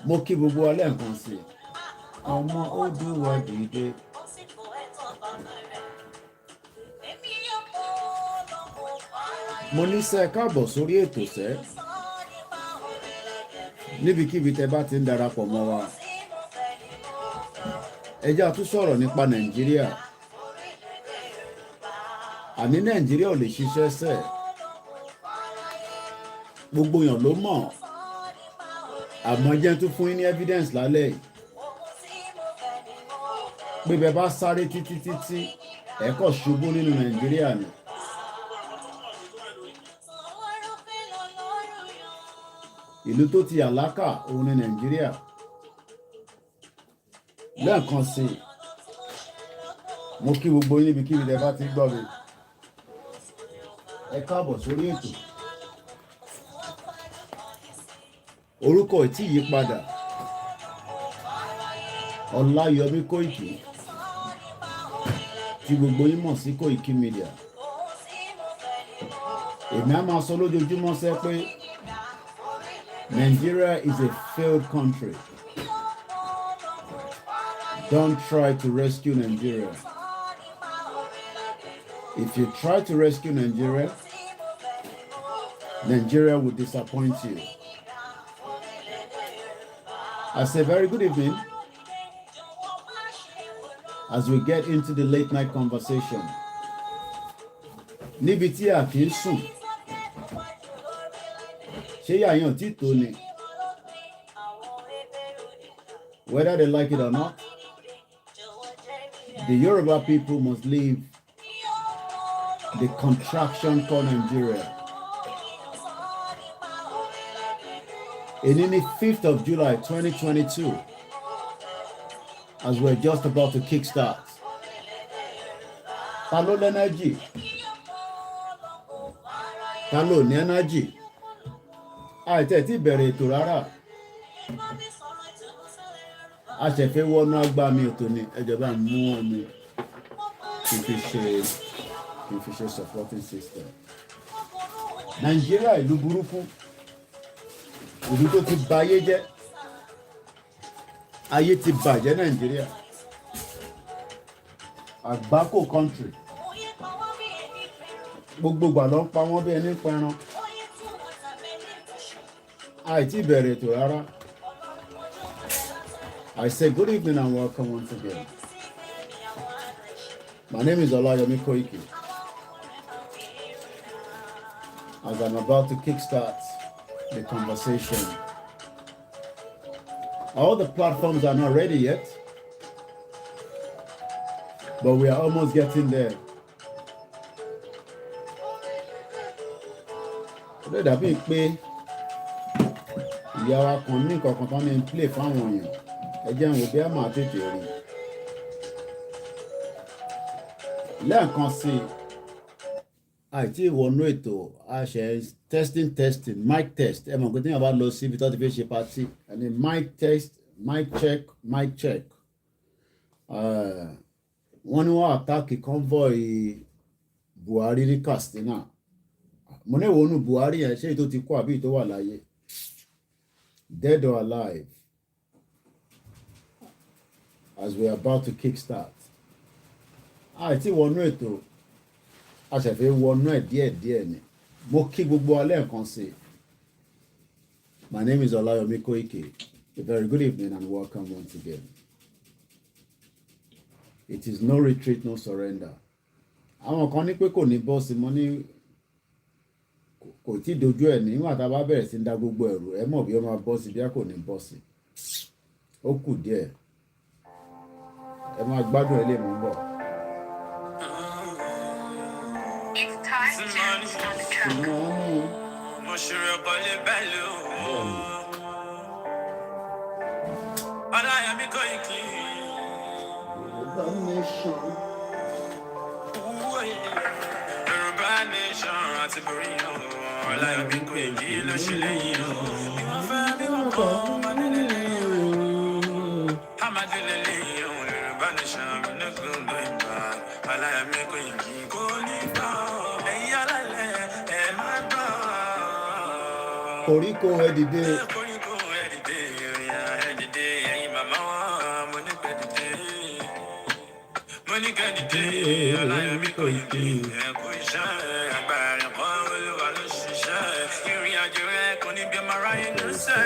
mo kí gbogbo wa lẹ́ẹ̀kan sí i ọmọ Oòduà dìde. mo ní sẹ́ káàbọ̀ sórí ètò sẹ́ níbikíbi tẹ́ bá ti ń darapọ̀ mọ́ wa ẹ jẹ́ a tún sọ̀rọ̀ nípa Nàìjíríà. àní Nàìjíríà ò lè ṣiṣẹ́ sẹ́ gbogbo èèyàn ló mọ̀ àmọ́ jẹ́ tún fún yín ní evidence lálẹ́ yìí pé bẹ́ẹ̀ bá sáré títí ẹ kọ̀ ṣubú nínú Nàìjíríà ni. ìlú tó ti àlákà òun ní Nàìjíríà. lẹ́ẹ̀kan sí i mo kí gbogbo yín níbikíbi tẹ́ bá ti gbọ́ mi ẹ káàbọ̀ sórí ètò. orúkọ ì tí yí padà Ọláyọmí Kóìkì tí gbogbo yín mọ̀ sí Koikimedia. èmi á máa sọ lójoojúmọ́ sẹ́ pé Nigeria is a failed country. Don't try to rescue Nigeria. If you try to rescue Nigeria, Nigeria will disappoint you. I say very good evening as we get into the late night conversation. Níbi tí a kì í sùn, ṣé yàyàn tí tó ni? Whether they like it or not, the Yoruba people must leave the contraction called Nigeria. In the 5th of July 2022, as we're just about to kickstart, ta ló lẹ́nẹ́jì? Ta ló ní ẹnẹ́jì? Àìtẹ́ tí bẹ̀rẹ̀ ètò rárá. A ṣẹ̀fẹ̀ wọnú agbámi ètò ni ẹjọba mú omi kí n fi ṣe supporting system. Nàìjíríà ìlú burúkú, ìlú tó ti bà ayé jẹ́. Ayé ti bàjẹ́ Nàìjíríà. Àgbákò country. Gbogbo ìgbà ló ń pa wọ́n bí ẹni pẹran. Àìtí bẹ̀rẹ̀ ètò rárá. I say good evening and welcome once again. My name is Olayomi Koiki. As I'm about to kickstart the conversation, all the platforms are not ready yet, but we are almost getting there. Ó dàbí pé ìyá wa kan ní nǹkan kan tán ní play fáwọn èèyàn. Ẹ jẹ́ àwọn òbí á máa tètè rí. Lẹ́ẹ̀kan sí i, àìtí ìwọ̀nú ètò àṣẹ testing mic test. Ẹ mọ̀ pé tí wọ́n bá lọ síbi tó ti fi ṣe party ẹni mic test mic check. Wọ́n ní wọ́n attack convoy Buhari ní Katsina. Mo ní ìwọ̀nú Buhari yẹn ṣé èyí tó ti kú àbí èyí tó wà láyé, dead or alive. As we are about to kickstart, àìtí wọnú ètò àṣẹ̀fẹ̀ wọnú ẹ̀ díẹ̀díẹ̀ ni. Mo kí gbogbo wa lẹ́ẹ̀kan sí i. My name is Olayomi Koiki. A very good evening and welcome once again. It is no retreat, no surrender. Àwọn kan ní pé kò ní bọ́ọ̀sì, mo ní kò tí dojú ẹ̀ ní nígbà tá a bá bẹ̀rẹ̀ sí ń dá gbogbo ẹ̀rù ẹ mọ̀ bí ó máa bọ́ọ̀sì bí a kò ní bọ́ọ̀sì. Ó kù díẹ̀. Ẹ máa gbádùn ẹ lè mú bọ̀. Mo ṣeré ọkọlé bẹ́ẹ̀lì o. Ọláyọmí Kóìkì. Yorùbá nation àti borí o. Ọláyọmí Kóìkì ló ṣe lẹ́yìn o. Bí wọ́n fẹ́ bí wọ́n kọ́ ọmọ nílé lẹ́yìn o. Amadele lẹ́yìn o. Yorùbá nation mi ló gbọ́n going back. Ọláyọmí Kóìkì kò ní gbà ọ́. Ẹ̀yin alálẹ̀ ẹ̀ má gbà ọ́. Koríko ẹ dìde. Koríko ẹ dìde. dìde ọláyọmí kò yí kí ẹkú iṣẹ́ agbára rẹ̀ kọ́ olúwa ló ṣiṣẹ́ ìrìn àjò rẹ̀ kò ní bí ọmọ aráyé ló sẹ́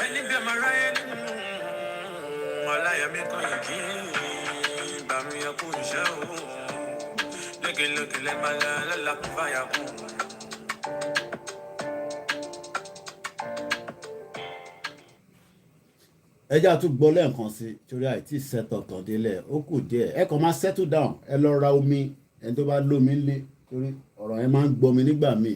ẹni bí ọmọ aráyé nínú ọláyọmí kò yí kí bàmí ẹkú iṣẹ́ o lókèlókè lẹ́ máa lọ lọ́la kún fàyà kún. ẹjá tún gbọ́ lẹ́ẹ̀kan sí torí àìtí sẹ́tọ̀tọ̀ délẹ̀ ó kù díẹ̀ ẹ kàn máa settle down ẹ lọ ra omi ẹni tó bá lómi lé torí ọ̀rọ̀ yẹn máa ń gbọ́mi nígbà míì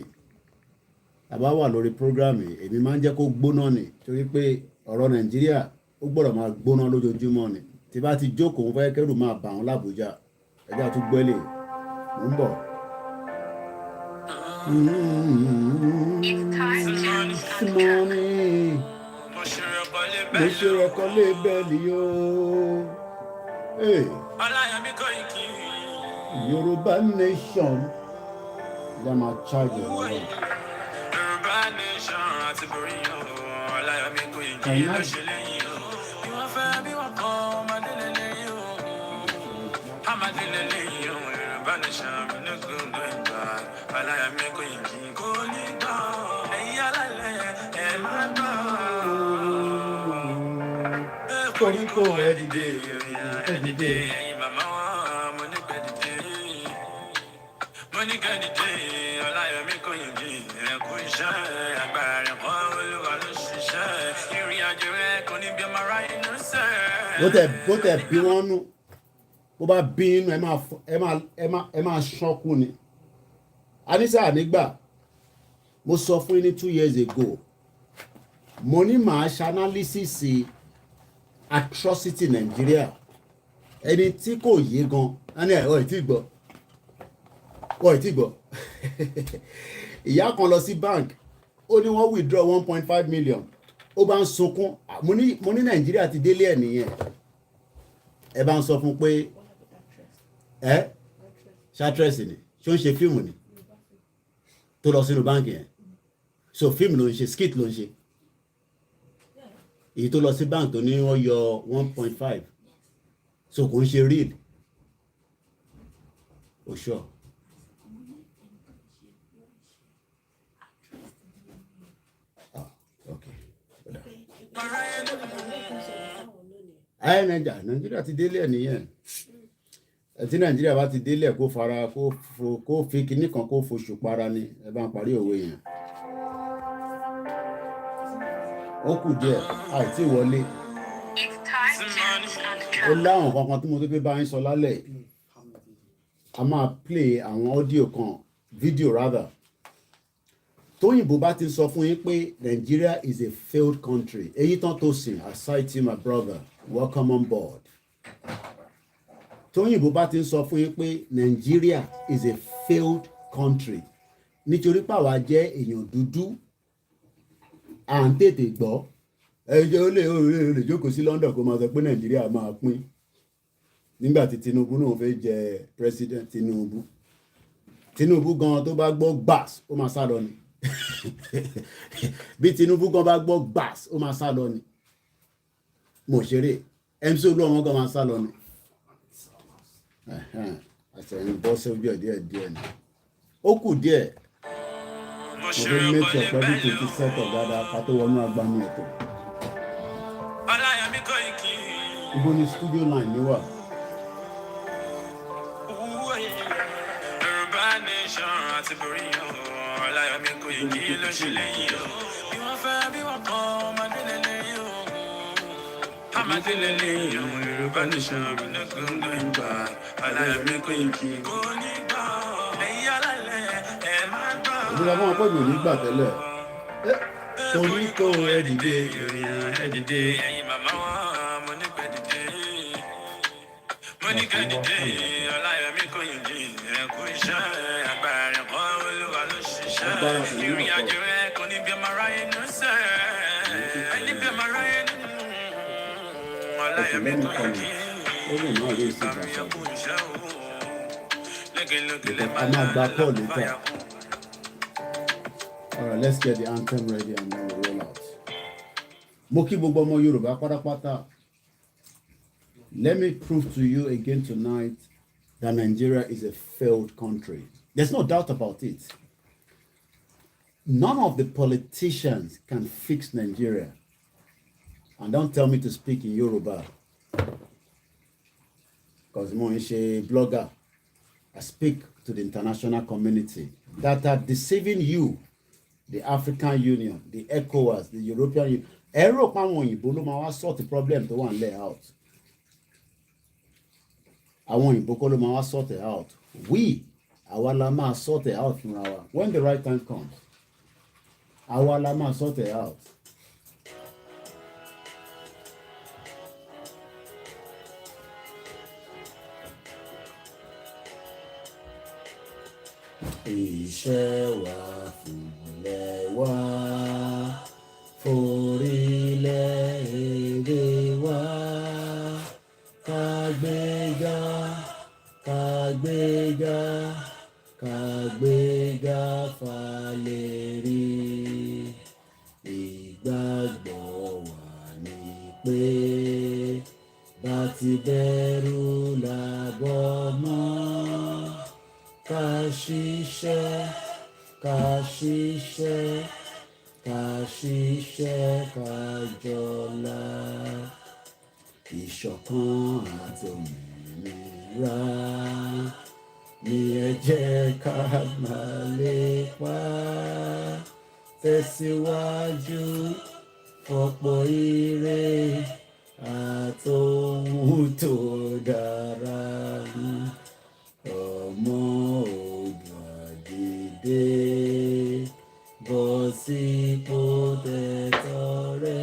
àbá wà lórí program èmi máa ń jẹ́ kó gbóná ni torí pé ọ̀rọ̀ nàìjíríà ó gbọ́dọ̀ máa gbóná lójoojúmọ́ ni tí bá ti jókòó fẹ́ kẹ́rù máa bà wọ́n lábújá ẹjá tún gbẹ́lẹ̀ mò ń bọ̀. Mo ṣe ọkọ̀ lé bẹ́ẹ̀lì yóò. ọláyọmí kò yí kí. Yorùbá nation. Ìjà máa charge ẹ̀ lọ́wọ́. Yorùbá nation àti borí o ọláyọmí kò yí kí ló ṣe lẹ́yìn o bí wọ́n fẹ́ bí wọ́n kọ́ ọmọdé lẹ́lẹ́yìn o ọmọdé lẹ́lẹ́yìn o Yorùbá nation mi ní gbogbo ìgbà ọláyọmí kò yí kí kò ní gbọ́ ẹ̀yin alálẹ̀ ẹ̀ máa gbọ́. Koríko ẹ dìde ẹ̀yin màmá wọn mo ní kẹ́ dìde mo ní kẹ́ dìde ọláyọmí kò yí kí ẹ̀kú iṣẹ́ agbára rẹ̀ kọ́ olúwa ló ṣiṣẹ́ ìrìn àjò rẹ̀ kò ní bí ọmọ aráyé ló sẹ́. bó tẹ̀ bí wọ́n nú bó bá bí inú ẹ máa ṣọ́kù ni anisa nígbà mo sọ fún yín ní 2 years ago mo ní màá ṣe analysis atrocity Nigeria ẹni tí kò yé gan ẹni ọ̀ ìtì gbọ́ ìyá kan lọ sí bank ó ní wọ́n withdraw 1.5 million ó bá ń sunkún mo ní Nàìjíríà ti délé ẹ̀ nìyẹn ẹ bá ń sọ fún pé ṣàtrẹ́sì ni ṣó ń ṣe fíìmù ni tó lọ sínú báńkì yẹn so fíìmù ló ń ṣe skit ló ń ṣe èyí tó lọ sí bank tó ní wọ́n yọ 1.5 so kò ń ṣe real o sure. Nàìjíríà ti délé ẹ̀ nìyẹn tí Nàìjíríà bá ti délé ẹ̀ kó fara kó fi kinní kan kó foṣù para ni ẹ bá ń parí òwe yẹn ó kù díẹ̀ àìtí wọlé ó láwọn kankan tí mo tó fẹ́ bá yín sọ lálẹ́ a máa play àwọn audio kan video rather tóyìnbó bá ti sọ fún yín pé Nigeria is a failed country èyí tán tó sìn I cite you my brother welcome on board tóyìnbó bá ti sọ fún yín pé Nigeria is a failed country nítorí pàwá jẹ́ èèyàn dúdú à ń tètè gbọ́ ẹjọ́ ó lè jókòó sí London kó máa sọ pé Nàìjíríà máa pín nígbà tí Tinubu náà fẹ́ jẹ president Tinubu gan tó bá gbọ́ gbàs ó máa sá lọ ni bí Tinubu gan bá gbọ́ gbàs ó máa sá lọ ni mo ṣeré MC Olúọmọ gan máa sá lọ ni àtẹ̀yìn bọ́ sójú ẹ̀ díẹ̀ ni ó kù díẹ̀ mo fẹ́ make sure pé bí kò ti sẹ́tọ̀ dáadáa ká tó wọnú agbami ẹ̀tọ́. ọláyọmí kò yí kí. ibo ni studio line mi wà. Yorùbá nation àti borí o ọláyọmí kò yí kí ló ṣe lẹ́yìn o bí wọ́n fẹ́ bí wọ́n kọ́ ọmọdé lẹ́lẹ́yìn o ọmọdé lẹ́lẹ́yìn o Yorùbá nation mi ní gbogbo ìgbà ọláyọmí kò yí kí kò ní gbọ́ ẹ̀yin alálẹ̀ ẹ̀ máa gbọ́. ìdílé àwọn akọ́jọ́ ò ní gbà tẹ́lẹ̀ Koríko ẹ dìde ẹ dìde ẹ̀yin màmá wọn mo ní pẹ́ dìde mo ní kẹ́ dìde ọláyọmí kò yí kí ẹ̀kú iṣẹ́ agbára rẹ̀ kọ́ olúwa ló ṣiṣẹ́ ìrìn àjò rẹ̀ kò ní bí ọmọ aráyé ló sẹ́ ẹni bí ọmọ aráyé nínú ọláyọmí kò yí kí bàmí ẹkú iṣẹ́ o lókèlókè lẹ́ máa lọ fàyà kún. All right, let's get the anthem ready and then we'll roll out. Mo kí gbogbo ọmọ Yorùbá pátápátá. Let me prove to you again tonight that Nigeria is a failed country. There's no doubt about it. None of the politicians can fix Nigeria. And don't tell me to speak in Yoruba. Because I'm a blogger. I speak to the international community that are deceiving you, the African Union, the ECOWAS, the European Union. Ẹ̀rọ páwọn òyìnbó ló máa wá sort the problem tó wà nílẹ̀ out. Àwọn òyìnbó kọ́ ló máa wá sort it out. We, àwa la máa sort it out fúnra wa. When the right time comes, àwa la máa sort it out. Iṣẹ́ wa fúnlẹ̀ wa, forílẹ̀-èdè wa, ká gbéga, ká gbéga, ká gbéga fàlẹ́rí. Ìgbàgbọ́ wa ni pé bá ti bẹ̀rù làbọ̀ mọ́. Ká ṣiṣẹ́, ká ṣiṣẹ́, ká ṣiṣẹ́, ká jọlá. Ìṣọ̀kan àti òmìnira ni ẹ jẹ́ ká máa lépa. Tẹ̀síwájú ọ̀pọ̀ ire àtòhun tó dára. Ọmọ ògbàdìde bọ́ sípò tẹ̀tọ́ rẹ.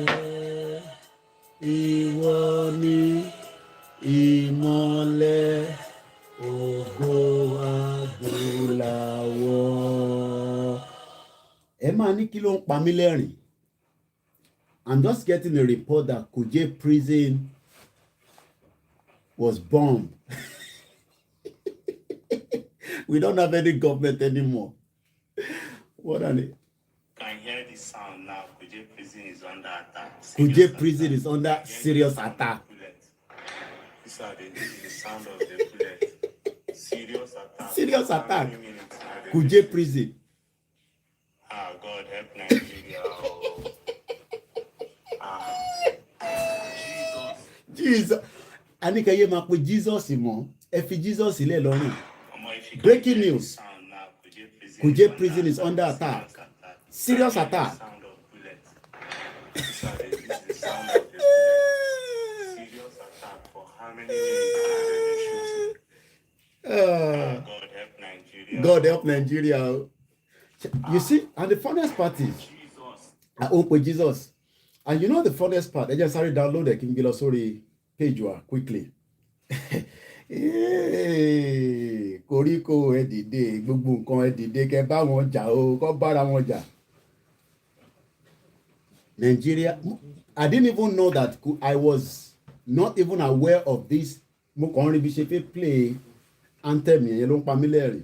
Ìwọ ni ìmọ́lẹ̀ ògo adúláwọ̀. Ẹ máa ní kí ló ń pa mí lẹ́rìn. I'm just getting a report that Kuje prison was bombed. We don't have any government anymore. What are they? Can hear the sound now. Kuje prison is under attack. Kuje prison is under serious attack. These are the sound of the bullet. Serious attack. Serious attack. Kuje prison. Ah, God help Nigeria. Jesus. Anikaye máa pe Jesus mọ́. Ẹ fi Jesus sílẹ̀ lọ́rùn. Breaking news. Kuje prison is under attack. Serious attack. Serious attack for how many minutes? God help Nigeria. God help Nigeria. You see, and the funniest part is, I open Jesus. And you know the funniest part, I just started download the King Gilo sorry page quickly. Koríko ẹ dìde, gbogbo nǹkan ẹ dìde, kẹ́ bá wọn jà o, kọ́ bára wọn jà. Nigeria, I didn't even know that. I was not even aware of this. Mo kàn rí bí ṣe fẹ́ play anthem yẹn ló ń pa mí lẹ́rìn.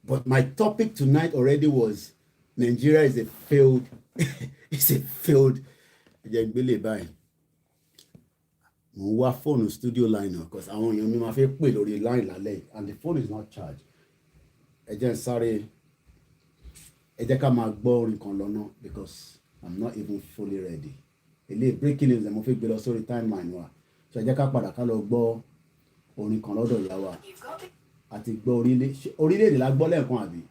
But my topic tonight already was Nigeria is a failed, it's a failed. Ẹ̀jẹ̀ gbélé báyìí. Mo wá phone studio line now because àwọn èèyàn mi máa fẹ́ pè lórí line lálẹ́ and the phone is not charged. Ẹ jẹ́ n sáré, ẹ jẹ́ ká máa gbọ́ orin kan lọ́nà because I'm not even fully ready. Ilé breaking news ẹ̀ mo fẹ́ gbé lọ sórí timeline wa. So ẹ jẹ́ ká padà ká lọ gbọ́ orin kan lọ́dọ̀ ìyá wa. Àti gbọ́ orílẹ̀-èdè la gbọ́ lẹ́ẹ̀kan àbí.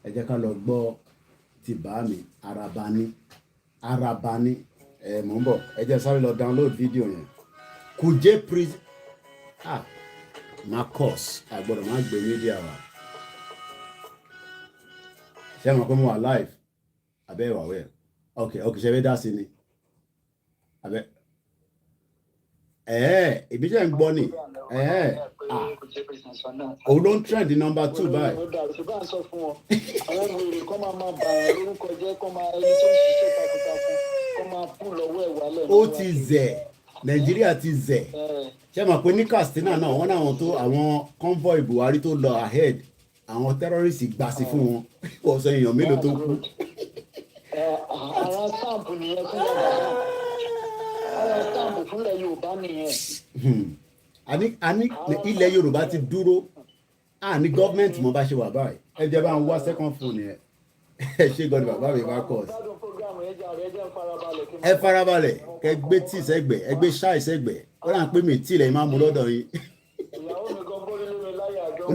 Ẹ jẹ́ ká lọ gbọ́ ti bá mi Arabani. Mò ń bọ̀, ẹ jẹ́ sáré lọ download video yẹn. Kuje prison. Marcus, àgbọ̀dọ̀ máa gbé media wa. Ṣé mo pé mo wà live? Abẹ́ ìwà wẹ̀. Okay, ṣe fẹ́ dá sí ni. Abẹ́. Ìbí jẹ́ ń gbọ́ ni. Òun ló ń trend number 2 báyìí. Ṣùgbọ́n sọ fún wọn, àwọn wèrè kọ́ máa bà ẹ̀ lórúkọ jẹ́ kọ́ máa ẹni tó ń ṣiṣẹ́ takuntakun kọ́ máa fún lọ́wọ́ ẹ̀ wálẹ̀. Ó ti zẹ̀. Nàìjíríà ti zẹ̀. Ṣé mọ̀ pé ní Katsina náà wọ́n náà tó àwọn convoy Buhari tó lọ ahead àwọn terrorists gbà sí fún wọn. Wọ́n sọ èèyàn mélòó tó kú. Àwọn sáàpù nìyẹn fún Yorùbá. Àwọn sáàpù fúnlẹ̀ Yorùbá nìyẹn. àní ilẹ̀ Yorùbá ti dúró àní gọ́ọ̀mẹ̀ntì mọ́ bá ṣe wà báyìí ẹ jẹ́ bá ń wá second phone yẹn ẹ ṣe gbọ́dọ̀ bàbá mi bá kọ̀ ẹ farabalẹ̀ kẹ gbé tíì sẹ́gbẹ̀ ẹ gbé ṣáì sẹ́gbẹ̀ ó rà ń pè mí tíì lẹ́yìn máa mú lọ́dọ̀ yín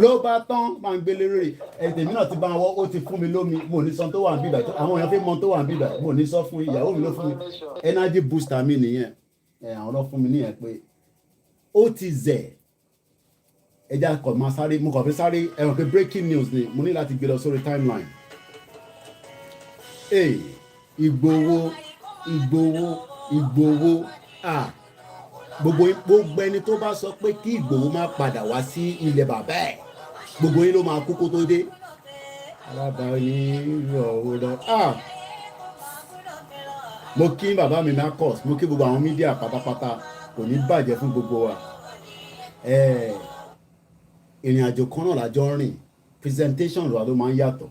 ló bá tán máa ń gbélé lórí ẹ̀tẹ̀mí náà ti bá wọn ó ti fún mi lómi mo ní sọ tó wà ń bíbà àwọn èèyàn fi mọ tó wà ń bíbà mo ní sọ fún ìyàwó mi ló fún mi energy booster mi nìyẹn àwọn lọ fún mi nìyẹn pé ó ti zẹ̀ ẹja kọ̀ máa sáré mo kàn fi sáré ẹ̀rọ pé breaking news ni mo ní láti gbé lọ sórí timeline Ìgbòho gbogbo ẹni tó bá sọ pé kí Ìgbòho má padà wá sí ilẹ̀ bàbá ẹ̀ gbogbo yín ló máa kú kó tó dé alábàáyé rọ̀ mo kí bàbá mi Marcus mo kí gbogbo àwọn mídíà pátápátá kò ní bàjẹ́ fún gbogbo wa ìrìn àjò kan náà lájọ rìn presentation wa ló máa ń yàtọ̀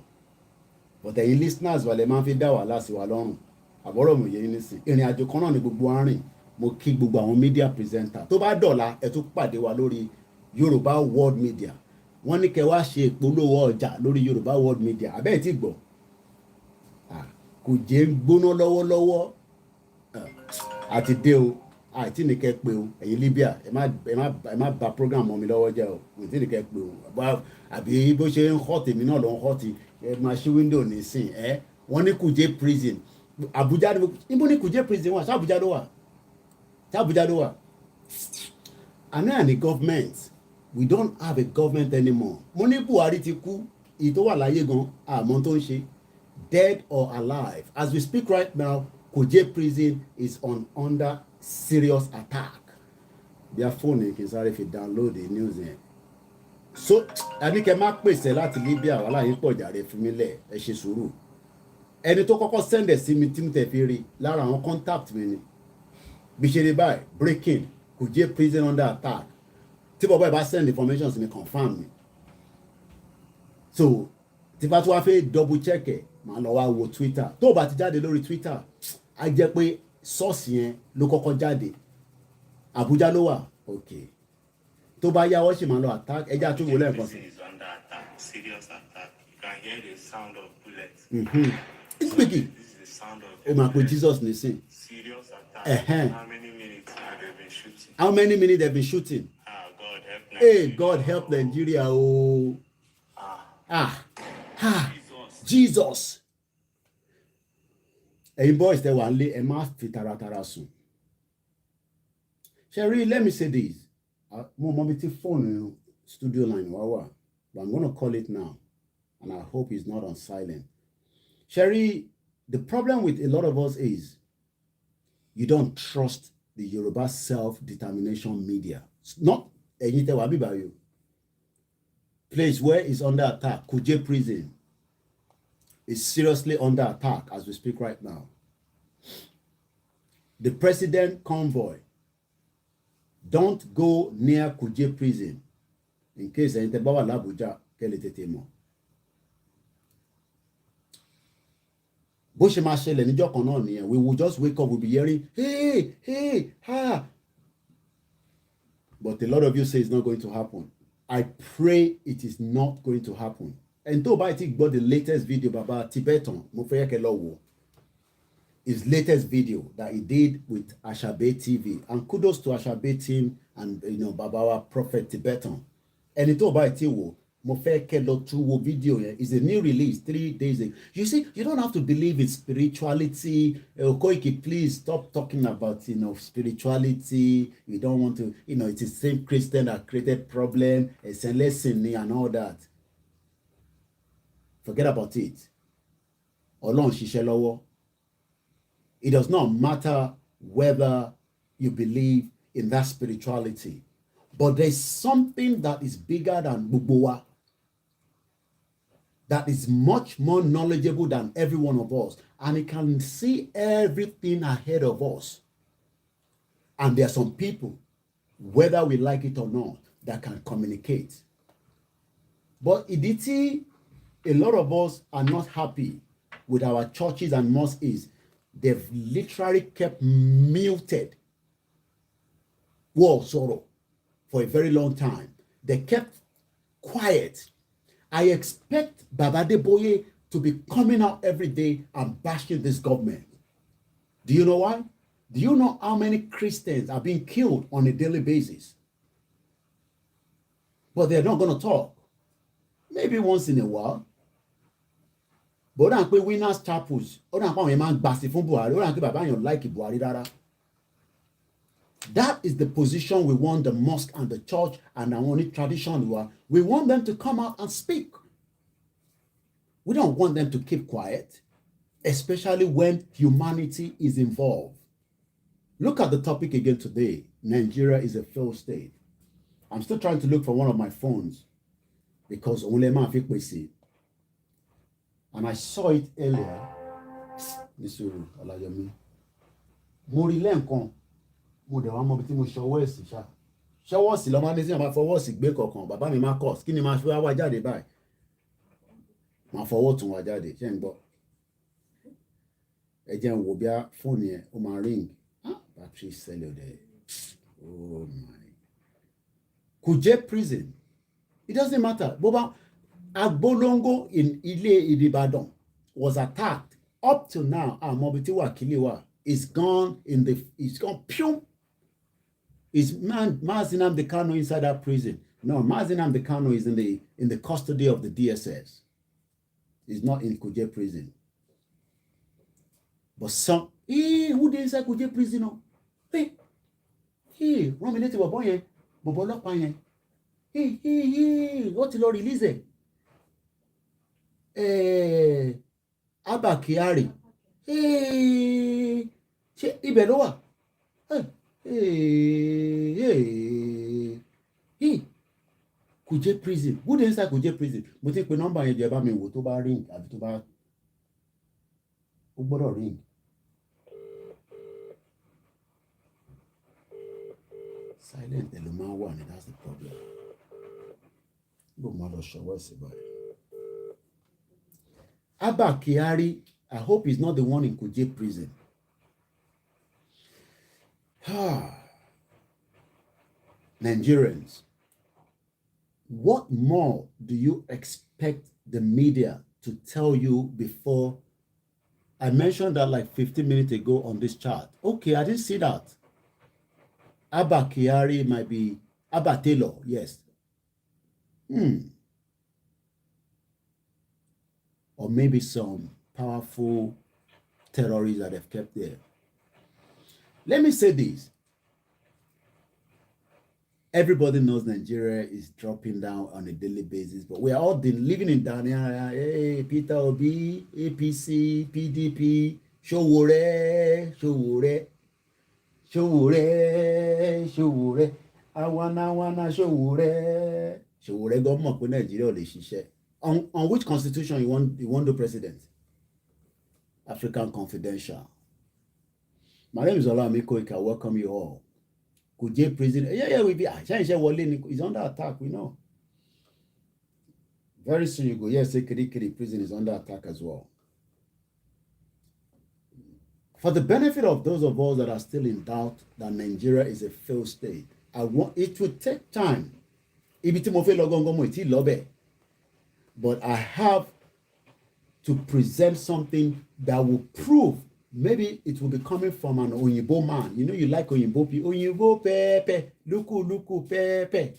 but ẹ̀yin listeners wa lè máa ń fi dá wàhálà sí wa lọ́rùn àbọ̀rọ̀ mò yẹ yín nísìn ìrìn àjò kan náà ni gbogbo wa rìn mo kí gbogbo àwọn media presenter tó bá dọ̀la ẹ tún pàdé wa lórí Yorùbá World Media wọ́n ní kẹ́ wá ṣe ìpolówó ọjà lórí Yorùbá World Media abẹ́ẹ̀ tí gbọ́ kò jẹ́ ń gbóná lọ́wọ́lọ́wọ́ àti dé o àti ní kẹ́ pé o ẹ̀yin Libya ẹ má bà program mọ́ mi lọ́wọ́ jẹ́ o àti ní kẹ́ pé o àbí bó ṣe ń hot èmi náà ló ń hot ẹ máa ṣí window nísìn wọ́n ní Kuje prison Abuja níbo ní Kuje prison wà ṣáàbùjá ló wà àná ní government we don't have a government anymore mo ní Buhari ti kú èyí tó wà láyé gan àmọ́ tó ń ṣe dead or alive as we speak right now Kuje prison is under serious attack bí a fóònù kì í sáré fi download the news yẹn so àníkẹ́ má pèsè láti Libya wàhálà yín pọ̀ jàre fún mi lẹ̀ ẹ ṣe sùúrù ẹni tó kọ́kọ́ sẹ́ndẹ̀ sí mi tí mo tẹ̀ fi rí lára àwọn contact mi ni bí ṣe rí báyìí breaking Kuje prison under attack tí bọ́bọ́ ẹ̀ bá send information sí mi confam mi so tí bá tún wá fẹ́ double check ẹ̀ máa lọ wá wo Twitter tó o bá ti jáde lórí Twitter á jẹ́ pé source yẹn ló kọ́kọ́ jáde Abuja ló wà ok tó bá yá wọ́n sì máa lọ attack ẹjẹ́ àtúwò lẹ́ẹ̀kan sí. Serious attack. You can hear the sound of bullets. It's speaking. This is the sound of o máa pe Jesus nísìn. serious attack. Uh-huh. How many minutes have they been shooting? How many minutes they've been shooting? God help Hey, Nigeria. God help Nigeria o. Ah, Jesus. Ẹ̀yin boys tẹ́ wà ń lé ẹ má fi taratara sùn. Sherry, let me say this. Mo mọ bí tí fóònù studio line wá wà, but I'm gonna call it now, and I hope it's not on silent. Sherry, the problem with a lot of us is you don't trust the Yoruba self-determination media. It's not ẹ̀yin tẹ́ wà bí báyìí. Place where is under attack, Kuje prison is seriously under attack as we speak right now. The president convoy, don't go near Kuje prison in case ẹ̀yin tẹ́ bá wà l'Abuja kẹ́ lè tètè mọ̀. Bó ṣe máa ṣẹlẹ̀ níjọ́ kan náà nìyẹn, we will just wake up, we'll be hearing hey ha, but a lot of you say it's not going to happen. I pray it is not going to happen. And though I think about the latest video Baba Tibetan, mo fẹ́ kẹ́ lọ wò, his latest video that he did with Ashabe TV, and kudos to Ashabe team and Baba wa Prophet Tibetan. And though I ti wò, mo fẹ́ kẹ́ lọ tún wo video yẹn. It's a new release 3 days ago. You see, you don't have to believe in spirituality. Koiki, please stop talking about spirituality. You don't want to, it's the same Christian that created problem, it's a lesson and all that. Forget about it. Ọlọ́run ṣiṣẹ́ lọ́wọ́. It does not matter whether you believe in that spirituality, but there's something that is bigger than gbogbo wa, that is much more knowledgeable than every one of us, and it can see everything ahead of us. And there are some people, whether we like it or not, that can communicate. But ìdí tí a lot of us are not happy with our churches and mosques is they've literally kept muted wọ́n sọ̀rọ̀ for a very long time. They kept quiet. I expect Baba Adeboye to be coming out every day and bashing this government. Do you know why? Do you know how many Christians are being killed on a daily basis? But they're not going to talk. Maybe once in a while. But ó dà pé winners chapels, ó dà pé àwọn yẹn máa ń gbàsí fún Buhari, ó dà pé bàbá yẹn like Buhari rárá. That is the position we want the mosque and the church and our only tradition. We want them to come out and speak. We don't want them to keep quiet, especially when humanity is involved. Look at the topic again today. Nigeria is a failed state. I'm still trying to look for one of my phones because Olema Fikpesi. And I saw it earlier. Nisuru Alayomi. Mo rí lẹ́ǹkan. Mo dẹ̀ wá mọ bí tí mo ṣọwọ́ ẹ̀sìn ṣá. Ṣọwọ́ sí lọ́mọ ní sí àmà fọwọ́ sí gbé kọ̀ọ̀kan. Bàbá mi máa kọ̀ kí ni máa fi wá jáde báyìí. Máa fọwọ́ tún wá jáde. Ṣé ń gbọ́? Ẹ jẹ́ n wò bí a fóònù yẹn ó máa ring. Battery cell there. Oh my. Kuje prison. It doesn't matter. Boba Agbolongo in Ile Ibadan was attacked. Up to now, Mobiti Wakiliwa is gone it's gone pew. Is Mazinam Dekano inside that prison? No, Mazinam Dekano is in the custody of the DSS. He's not in Kuje prison. But who did inside Kuje prison? No? Wrong minute boy, Bobolo Panye. What will release it? Abba Kyari. Ibẹ̀ ló wà. Kuje prison. Who dey inside Kuje prison? Mo ti pe nọ́mbà yẹn jẹ́ bá mi wò tó bá ring àbí tó bá ó gbọ́dọ̀ ring. Silent ẹ̀ ló máa wà ní, that's the problem. Ló máa lọ ṣọwọ́ ẹ̀sìn báyìí. Abba Kyari, I hope he's not the one in Kuje prison. Nigerians, what more do you expect the media to tell you before? I mentioned that like 15 minutes ago on this chart. Okay, I didn't see that. Abba Kyari might be Abba Taylor, yes. Or maybe some powerful terrorists that they've kept there. Let me say this. Everybody knows Nigeria is dropping down on a daily basis, but we are all living in Dania. Hey, Peter Obi, APC, PDP, Showore, Awana, Showore, government for Nigeria, they share. On which constitution you want the president? African Confidential. My name is Olami Koika. Welcome you all. Kuje prison. Yeah, we be. He's under attack. We know. Very soon you go. Yes, Kirikiri prison is under attack as well. For the benefit of those of us that are still in doubt that Nigeria is a failed state, it will take time. But I have to present something that will prove, maybe it will be coming from an Oyinbo man. You know you like Oyinbo people. Oyinbo pepe, luku pepe.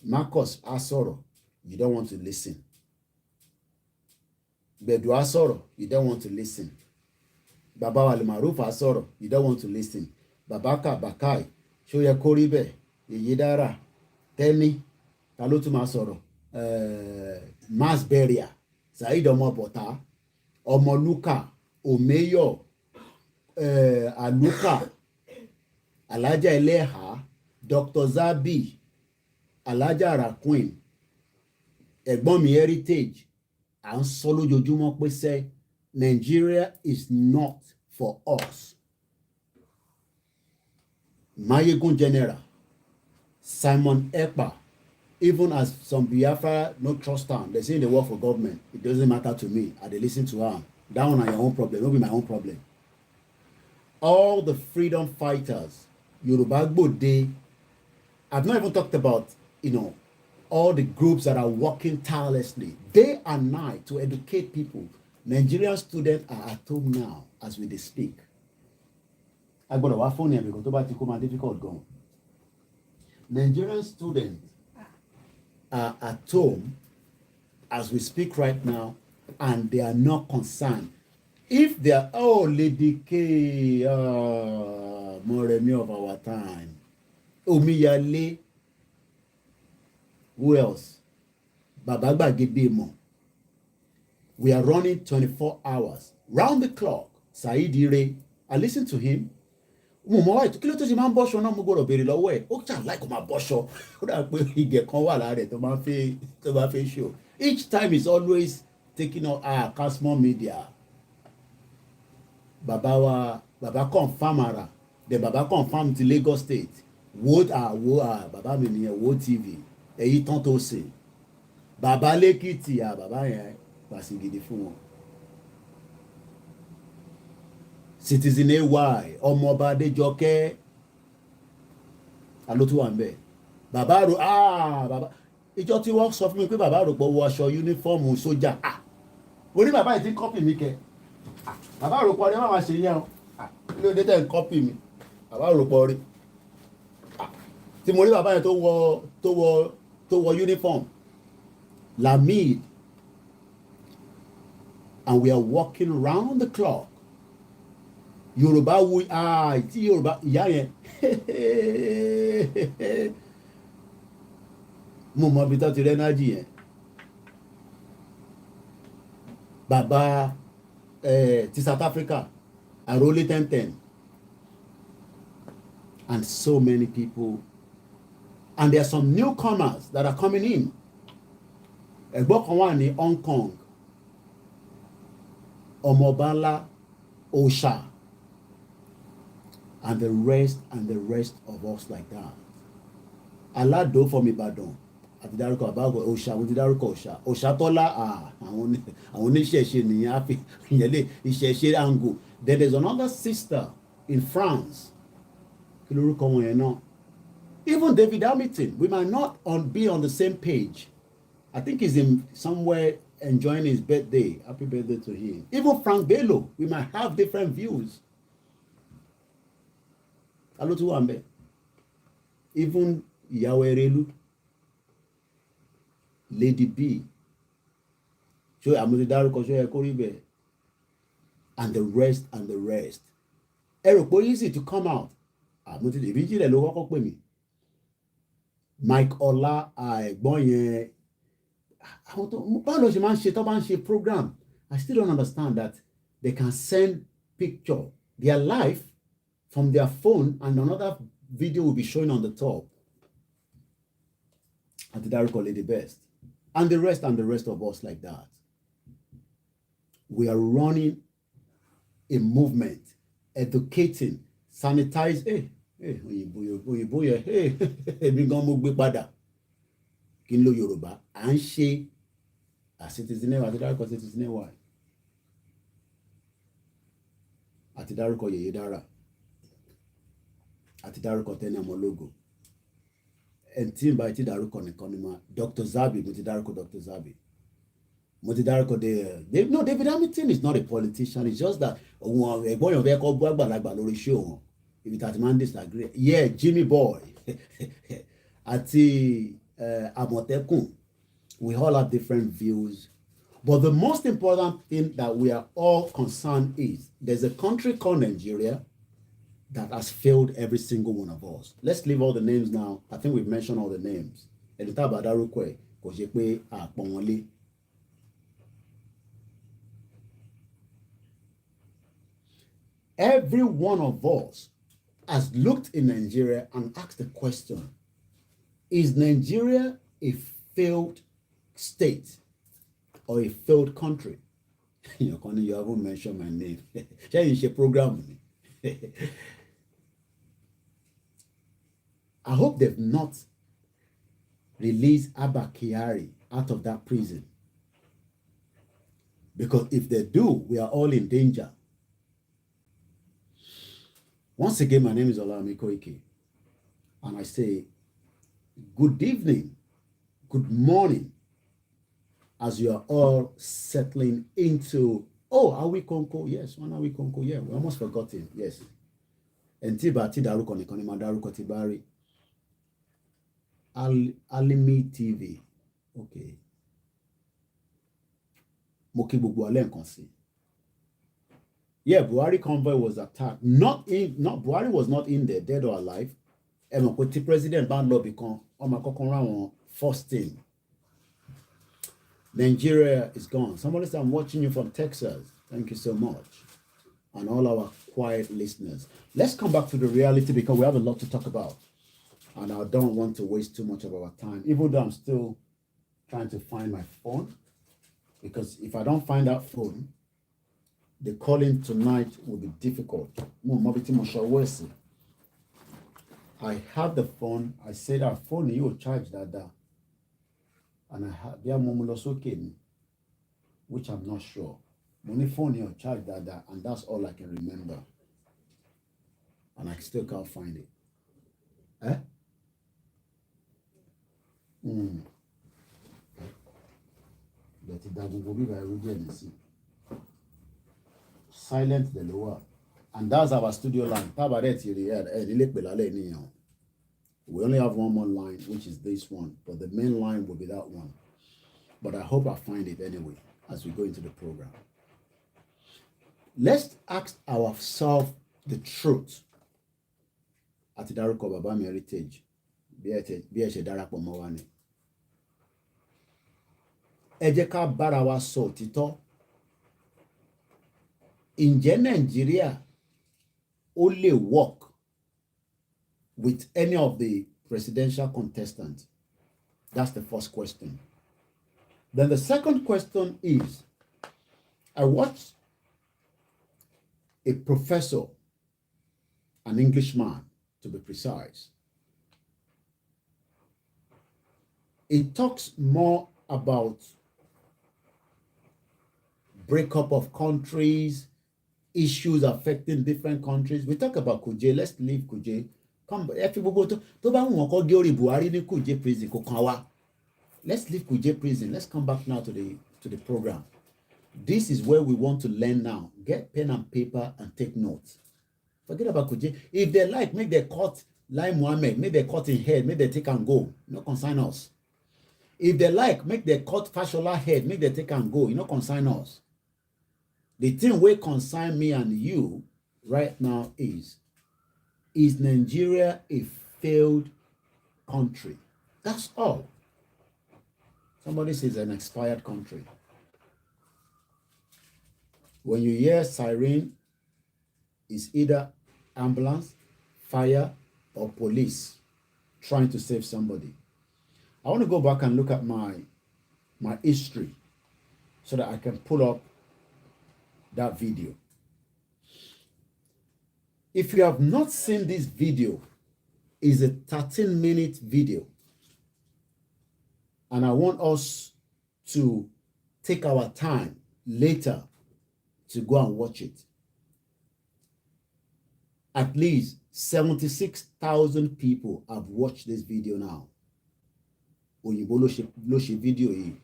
Marcus Asoro, you don't want to listen. Bedu Asoro, you don't want to listen. Baba Wale Maruf Asoro, you don't want to listen. Babaka Bakai, Shoya Koribe, Yedara, Teni, Talutuma Asoro. Mass burial Saheed Omobota, Omoluka, Omeyo, Aluka, Alaja Eleha, Dr. Zabi, Alaja Raquin, Ẹ̀gbọ́n mi Heritage, à ń sọ lójoojúmọ́ pé sẹ́ Nigeria is not for us. Mayegun General, Simon Ekpa, even as some Biafra no trust am, they say they work for government. It doesn't matter to me. I dey listen to am. That one na your own problem, no be my own problem. All the freedom fighters, Yoruba Gbode, I've not even talked about, all the groups that are working tirelessly day and night to educate people. Nigerian students are at home now as we speak. I got a phone here because tó bá ti kó máa difficult gan. Nigerian students are at home as we speak right now, and they are not concerned. If they are, Lady K, Moremi of our time, Omiyale, who else? Baba Gbagede Mo. We are running 24 hours, round the clock. Saheed Ire, I listen to him. Mo mọ wáyé kí ló tó ṣe máa ń bọ́ṣọ náà mo gbọ́dọ̀ béèrè lọ́wọ́ ẹ̀ ó ṣàn láì kó máa bọ́ṣọ ó dà pé ìgẹ̀ kan wà lára ẹ̀ tó máa fẹ́ show. Each time is always taking on Casmo Media. Baba confam ara the Baba confam ti Lagos State wo baba mi nìyẹn wo TV èyí tán tó ṣe Baba lẹ́kìtì baba yẹn pàṣẹ gidi fún wọn. Citizen AY ọmọọba Adéjọkẹ́ alótúwà ń bẹ bàbá ìjọ tí wọ́n sọ fún mi pé bàbá àròpọ̀ wọ aṣọ yúnífọ́ọ̀mù sójà mo ní bàbá yìí ti ń kọ́pì mi kẹ bàbá àròpọ̀ rẹ má máa ṣe yẹn o kí ló dé tẹ̀ ń kọ́pì mi bàbá àròpọ̀ rẹ tí mo rí bàbá yẹn tó wọ yúnífọ́ọ̀mù Lamid, and we are working round the clock. Yorùbá tí Yorùbá ìyá yẹn mo mọ ibi tó ti rẹ́nájì yẹn bàbá ti South Africa Arole 1010 and so many people, and there are some newcomers that are coming in. Ẹ̀gbọ́n kan wà ní Hong Kong Ọmọọba Osha, and the rest of us like that. Aládò from Ìbàdàn àti dárúkọ àbáwọ̀ Osha, mo ti dárúkọ Òṣàtọ́lá àwọn oníṣẹ̀ṣe nìyẹn á fi ìyẹn lè ìṣẹ̀ṣe angle. Then there's another sister in France, kí lórúkọ wọn yẹn náà. Even David Hamilton, we might not be on the same page. I think he's in somewhere enjoying his birthday. Happy birthday to him. Even Frank Bello, we might have different views. Alotuwambe. Even Ìyàwó Lady B. So Amodidaruko so Ekoribe. And the rest. Erokpo easy to come out. Amodidibijile ló kọ́kọ́ pè mí. Mike Ọlá ẹ̀gbọ́n yẹn. Báwo ló ṣe máa ń ṣe tó bá ń ṣe program? I still don't understand that they can send picture their life from their phone and another video will be showing on the top. And the Darko Lady Best. And the rest of us like that. We are running a movement, educating, sanitize. Òyìnbó yẹ, èmi gan mo gbé padà. Kí n lo Yorùbá, à ń ṣe Citizen àti dárúkọ Citizen wà. Àti dárúkọ Yèyé Dára. Àti dárúkọ Tẹ́ni Ọmọlógo. Ẹni tí n bá ti dárúkọ nìkan ni ma Dr. Zabi, mo ti dárúkọ Dr. Zabi. Mo ti dárúkọ David Hamilton is not a politician, it's just that òun ẹ̀gbọ́n yàn fẹ́ kọ́ bú àgbàlagbà lórí show wọn. Ibi tá ti máa ń disagree. Yeah, Jimmy Boy. Àti Àmọ̀tẹ́kùn. We all have different views. But the most important thing that we are all concerned is there's a country called Nigeria that has failed every single one of us. Let's leave all the names now. I think we've mentioned all the names. Ẹni tá bá dárúkọ ẹ̀ kò ṣe pé àpọ̀n wọn lé. Every one of us has looked in Nigeria and asked the question, is Nigeria a failed state or a failed country? You haven't mentioned my name. Change your program. I hope they've not released Abba Kyari out of that prison. Because if they do, we are all in danger. Once again, my name is Olami Koiki. And I say, good evening, good morning, as you are all settling into, oh, are we Conco? Yes, one are we Conco? Yeah, we almost forgotten. Yes. And Tiba ti daruko nìkan ni ma daruko ti bá rí. Alimi TV. Okay. Mo kí gbogbo wa lẹ́ẹ̀kan sí. Yeah, Buhari convoy was attacked. Buhari was not in there, dead or alive. Ẹ mọ̀ pé tí president bá ń lọ bìkan, ọmọ àkọ́kọ́ rán wọn first thing. Nigeria is gone. Somebody said, I'm watching you from Texas. Thank you so much. And all our quiet listeners. Let's come back to the reality because we have a lot to talk about. And I don't want to waste too much of our time, even though I'm still trying to find my phone. Because if I don't find that phone, the calling tonight will be difficult. I have the phone. I said our phone, you will charge that. And I have their momulosoke, which I'm not sure. Money phone you charge that, and that's all I can remember. And I still can't find it. Silent the lower. And that's our studio line. We only have one more line, which is this one, but the main line will be that one. But I hope I find it anyway as we go into the program. Let's ask ourselves the truth. Àti dárúkọ bàbá mi heritage bí ẹ ṣe darapọ̀ mọ́ wa ni. Ẹ jẹ́ ká bára wa sọ òtítọ́. Ǹjẹ́ Nàìjíríà ó lè work with any of the presidential contestants? That's the first question. Then the second question is, I watched a professor, an Englishman to be precise. He talks more about breakup of countries, issues affecting different countries. We talk about Kuje. Let's leave Kuje. Come, Kuje prison. Let's leave Kuje prison. Let's come back now to the program. This is where we want to learn now. Get pen and paper and take notes. Forget about Kuje. If they like, make they cut Lai Mohammed, make they cut his head, make they take and go. No consign us. If they like, make they cut Fashola head, make they take and go. You know, consign us. The thing we consign me and you right now is Nigeria a failed country? That's all. Somebody says an expired country. When you hear siren, it's either ambulance, fire, or police trying to save somebody. I want to go back and look at my history so that I can pull up that video. If you have not seen this video, it's a 13-minute video. And I want us to take our time later to go and watch it. At least 76,000 people have watched this video now. Oyinbo ló ṣe video yìí.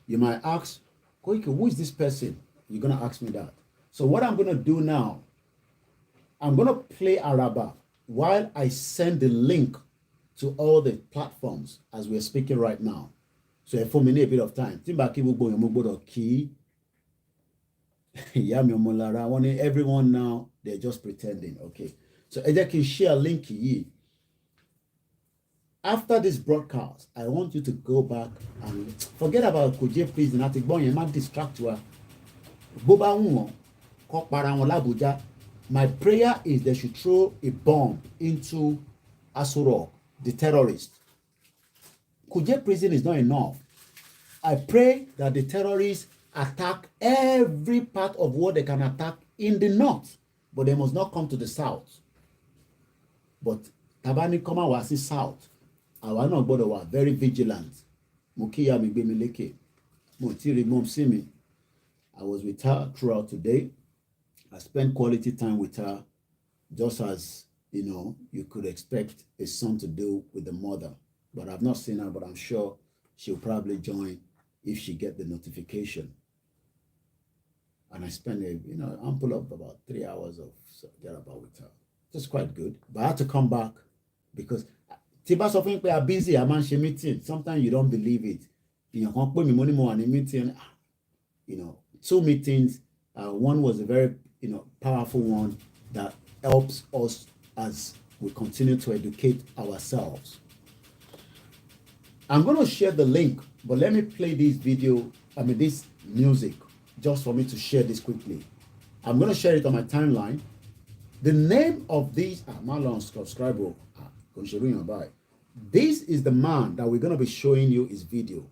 You might ask, Koiki, who is this person? You're going to ask me that. So what I'm going to do now, I'm going to play Araba while I send the link to all the platforms as we're speaking right now. So for me a bit of time. Everyone now, they're just pretending. Okay. So I can share a link here. After this broadcast, I want you to go back and forget about Kuje prison. I think you might distract you. My prayer is they should throw a bomb into Asuro, the terrorist. Kuje prison is not enough. I pray that the terrorists attack every part of what they can attack in the north, but they must not come to the south. But Tabani Koma was in south. Our not brother was very vigilant. Mukiya Migbemeleke. Motiri mom see me. I was with her throughout today. I spent quality time with her, just as you could expect a son to do with the mother. But I've not seen her, but I'm sure she'll probably join if she get the notification. And I spent ample of about 3 hours of thereabout with her. Just quite good. But I had to come back because Tiba something we are busy, I'm on meeting. Sometimes you don't believe it. You can't put me money more on a meeting. 2 meetings. One was a very powerful one that helps us as we continue to educate ourselves. I'm going to share the link, but let me play this music, just for me to share this quickly. I'm going to share it on my timeline. The name of this, this is the man that we're going to be showing you his video.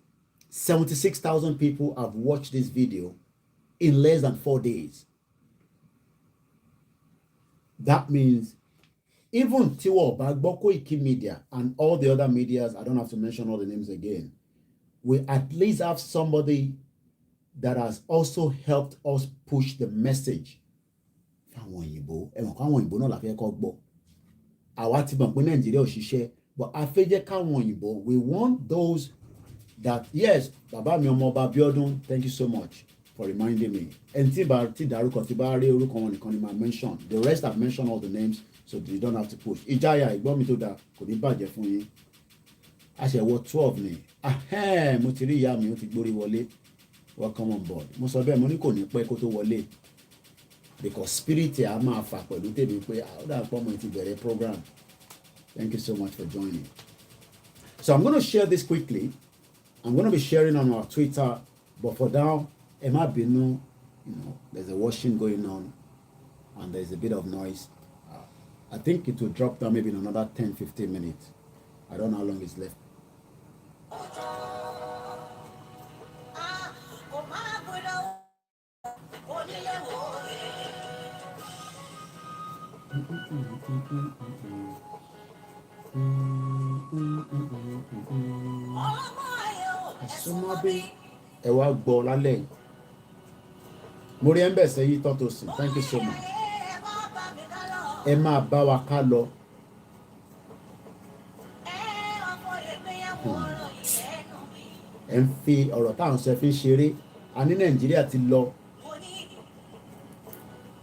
76,000 people have watched this video in less than 4 days. That means even Tiwo Bagbo, Koikimedia, and all the other medias, I don't have to mention all the names again, we at least have somebody that has also helped us push the message. But we want those that, yes, Baba mi omo Baba Biodun, thank you so much for reminding me. And mention. The rest I've mentioned all the names, so you don't have to push. Ijaya, igbo mi to da, kò ní bàjẹ́ fún yín. A ṣe wọ 12 ni. Mo ti rí ìyá mi, ó ti gbórí wọlé. Welcome on board. Mo sọ bẹ́ẹ̀ mo ní kò ní pẹ́ kó tó wọlé. Because spirit a máa fà pẹ̀lú tèmi pé ó dà pọ̀ mo ti bẹ̀rẹ̀ program. Thank you so much for joining. So I'm going to share this quickly. I'm going to be sharing on our Twitter, but for now, Emma Binu, there's a washing going on, and there's a bit of noise. I think it will drop down maybe in another 10-15 minutes. I don't know how long it's left. Ẹ wá gbọ́ lálẹ́ yìí. Mo rí ẹ̀ ń bẹ̀ sẹ́yìn tọ́tò sí. Thank you so much. Ẹ máa bá wa ká lọ. Ẹ ń fi ọ̀rọ̀ táwọn ṣe fi ń ṣeré. A ní Nàìjíríà ti lọ.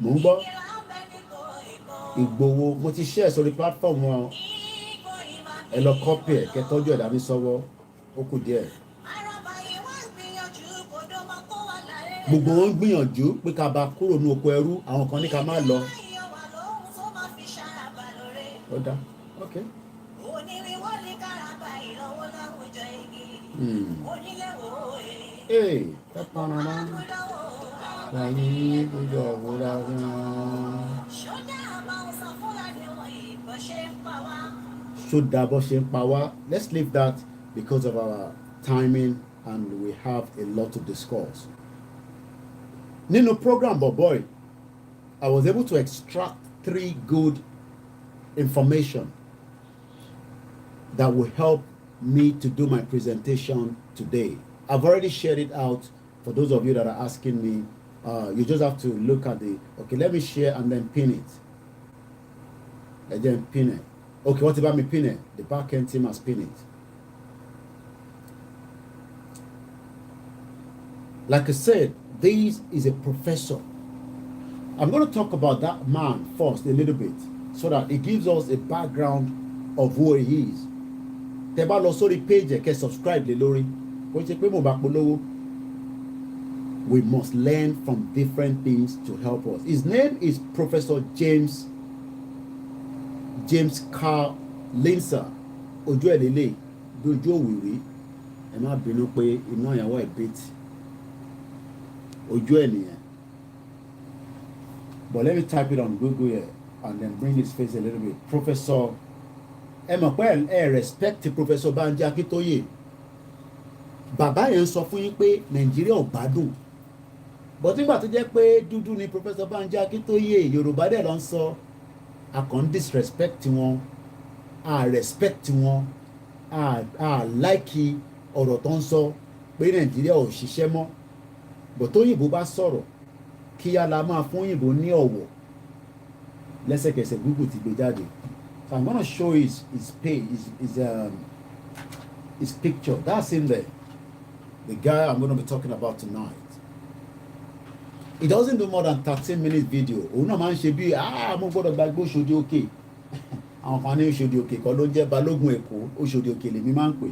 Mò ń gbọ́. Ìgbòho mo ti share sórí platform wọn. Ẹ lọ copy ẹ̀ kẹ́ tọ́jú ẹ̀ dání sọ́wọ́. Ó kù díẹ̀. Gbogbo wọn gbìyànjú pé ká bá kúrò ní oko ẹrú, àwọn kan ní ká má lọ. Ó dá, okay. Ṣódà bó ṣe ń pa wá. Let's leave that because of our timing and we have a lot to discuss. Nínú program boy, I was able to extract 3 good information that will help me to do my presentation today. I've already shared it out for those of you that are asking me. You just have to look at okay, let me share and then pin it. And then pin it. Okay, what about me pin it? The back end team has pinned it. Like I said, this is a professor. I'm going to talk about that man first a little bit so that it gives us a background of who he is. Tẹ́ bá lọ sórí page ẹ kẹ́ subscribe lé lórí. Kò ṣe pé mo bá polówó. We must learn from different things to help us. His name is Professor James Carl Lindsay. Ojú ẹ̀ lélẹ̀ dojú òwìrí. Ẹ má bínú pé iná ìyàwó ẹ̀ bẹ́tì. Ojú ẹ̀ nìyẹn. But let me type it on Google here and then bring his face a little bit. Professor, ẹ mọ̀ pé ẹ respect Professor Banji Akintoye. Bàbá yẹn sọ fún yín pé Nàìjíríà ò gbádùn. But nígbà tó jẹ́ pé dúdú ni Professor Banji Akintoye, Yorùbá dẹ̀ ló ń sọ, a kàn disrespect wọn, a respect wọn, a like ọ̀rọ̀ tó ń sọ pé Nàìjíríà ò ṣiṣẹ́ mọ́. But tóyìnbó bá sọ̀rọ̀, kí a la máa fún òyìnbó ní ọ̀wọ̀. Lẹ́sẹ̀kẹsẹ̀ Google ti gbé jáde. So I'm gonna show his page, his picture. That's him there. The guy I'm gonna be talking about tonight. He doesn't do more than 13-minute video. Òun náà máa ń ṣe bí mo gbọ́dọ̀ gbàgbé Òṣòdì Òkè. Àwọn kan ní Òṣòdì Òkè kan ló ń jẹ́ Balógun Èkó. Òṣòdì Òkè lèmi máa ń pè.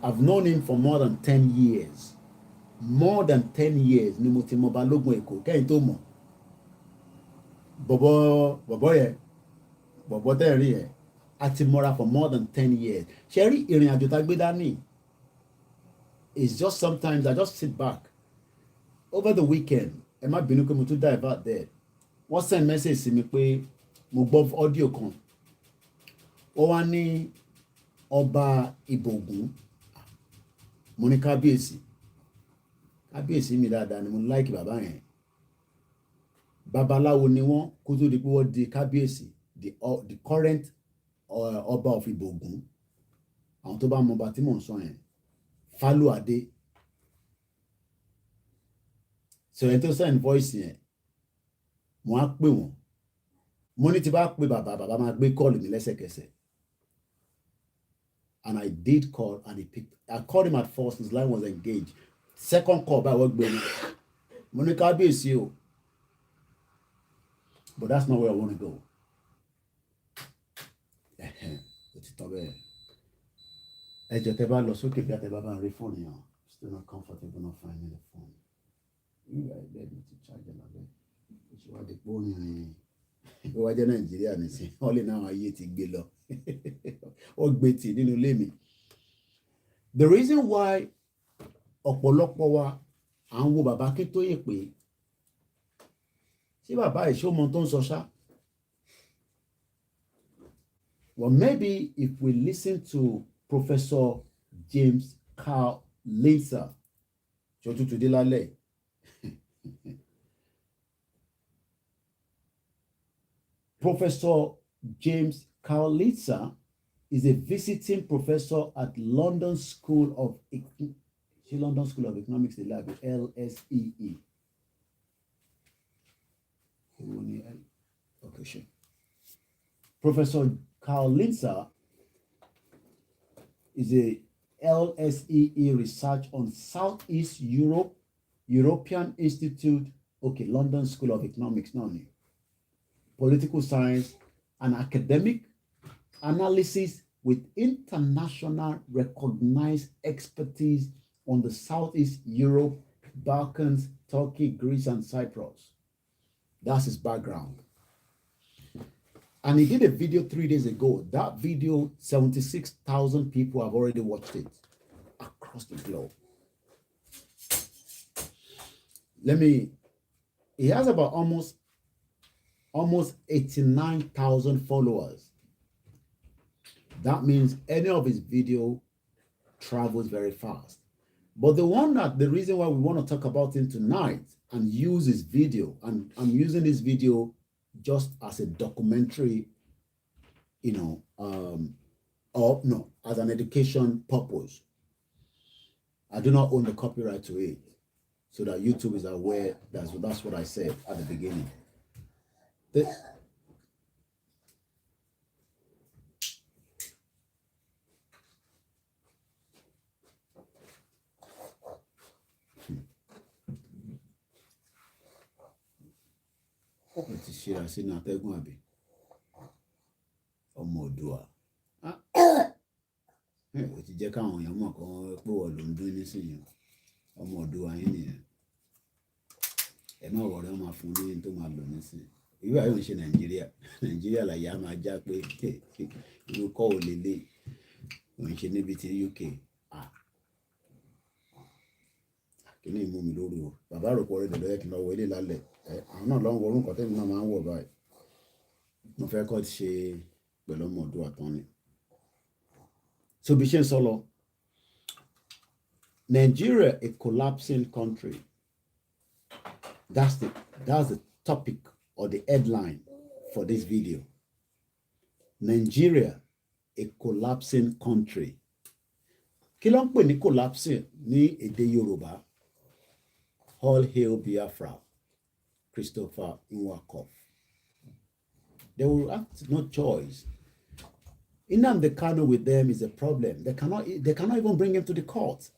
I've known him for more than 10 years. More than 10 years ni mo ti mọ Balógun Èkó kẹ́yìn tó mọ̀. Bọ̀bọ̀ yẹn, bọ̀bọ̀ tẹ́ rí yẹn, a ti mọ́ra for more than 10 years. Ṣé rí ìrìn àjò tá gbé dání? It's just sometimes I just sit back. Over the weekend, ẹ má bínú pé mo tún divert there. Wọ́n send message sí mi pé mo gbọ́ audio kan. Ó wá ní ọba Ìbògùn. Mo ní kábíyèsí. Kábíyèsí mi dáadáa ni mo like bàbá yẹn. Babaláwo ni wọ́n kó tó di pé wọ́n di kábíyèsí. The current ọba of Ìbògùn. Àwọn tó bá mọ ọba tí mò ń sọ yẹn. Fálúadé. So ẹni tó send voice yẹn, mo á pè wọ́n. Mo ní tí bá pè bàbá máa gbé call mi lẹ́sẹ̀kẹsẹ̀. And I did call and he picked. I called him at first, his line was engaged. Second call báyìí wọ́n gbé mi. Mo ní kábíyèsí o. But that's not where I want to go. Ó ti tọ́ bẹ́ẹ̀. Ẹ jọ̀ọ́ tẹ́ bá lọ sókè bí àtẹ bá ń rí fóònù yẹn. Still not comfortable not finding the phone. You guys let me to charge it again. Which was the phone. Ó wá jẹ́ Nàìjíríà nìsín. Wọ́n lè náà ayé ti gbé lọ. Ó gbé tì nínú ilé mi. The reason why ọ̀pọ̀lọpọ̀ wa à ń wo bàbá Akíntóyè pé ṣé bàbá ìṣómọ tó ń sọ ṣá? Well, maybe if we listen to Professor James Carl Lindsay, ṣojú tó dé lálẹ́. Professor James Carl Lindsay is a visiting professor at London School of Economics, the lab, LSEE. Okay, sure. Professor Carl Lindsay is a LSEE research on Southeast Europe, European Institute, London School of Economics, political science, and academic analysis with international recognized expertise on the Southeast Europe, Balkans, Turkey, Greece, and Cyprus. That's his background. And he did a video 3 days ago. That video, 76,000 people have already watched it across the globe. He has about almost 89,000 followers. That means any of his video travels very fast. But the reason why we want to talk about him tonight and use his video, and I'm using this video just as a documentary, as an education purpose. I do not own the copyright to it, so that YouTube is aware. That's what I said at the beginning. Ó ti ṣe àsínú atẹ́gùn àbí ọmọ Oòduà ó ti jẹ́ káwọn èèyàn mọ̀ kán pé wọ́n ló ń dún nísìnyí ọmọ Oòduà yín nìyẹn ẹ má wọ̀rẹ́ wọn máa fún ní tó máa lò nísìnyí ìwé àyè ń ṣe Nàìjíríà làyà máa já pé irú kọ́ ò lélẹ̀ òun ṣe níbi tí UK kíní ìmú mi lórí o bàbá àròpọ̀ rẹ̀ dọ̀dọ̀ yẹ kí n lọ wọ ilé lálẹ́ àwọn náà lọ ń wọ orúkọ tẹ́mi náà máa ń wọ̀ báyìí mo fẹ́ kọ́ ti ṣe pẹ̀lú ọmọ Oòduà tán ni. So bí ṣe ń sọ lọ Nigeria a collapsing country, that's the topic or the headline for this video. Nigeria a collapsing country. Kí ló ń pè ní collapsing ní èdè Yorùbá? All hail Biafra, Christopher Nwakoff. They will have no choice. Nnamdi Kanu with them is a problem. They cannot even bring him to the court.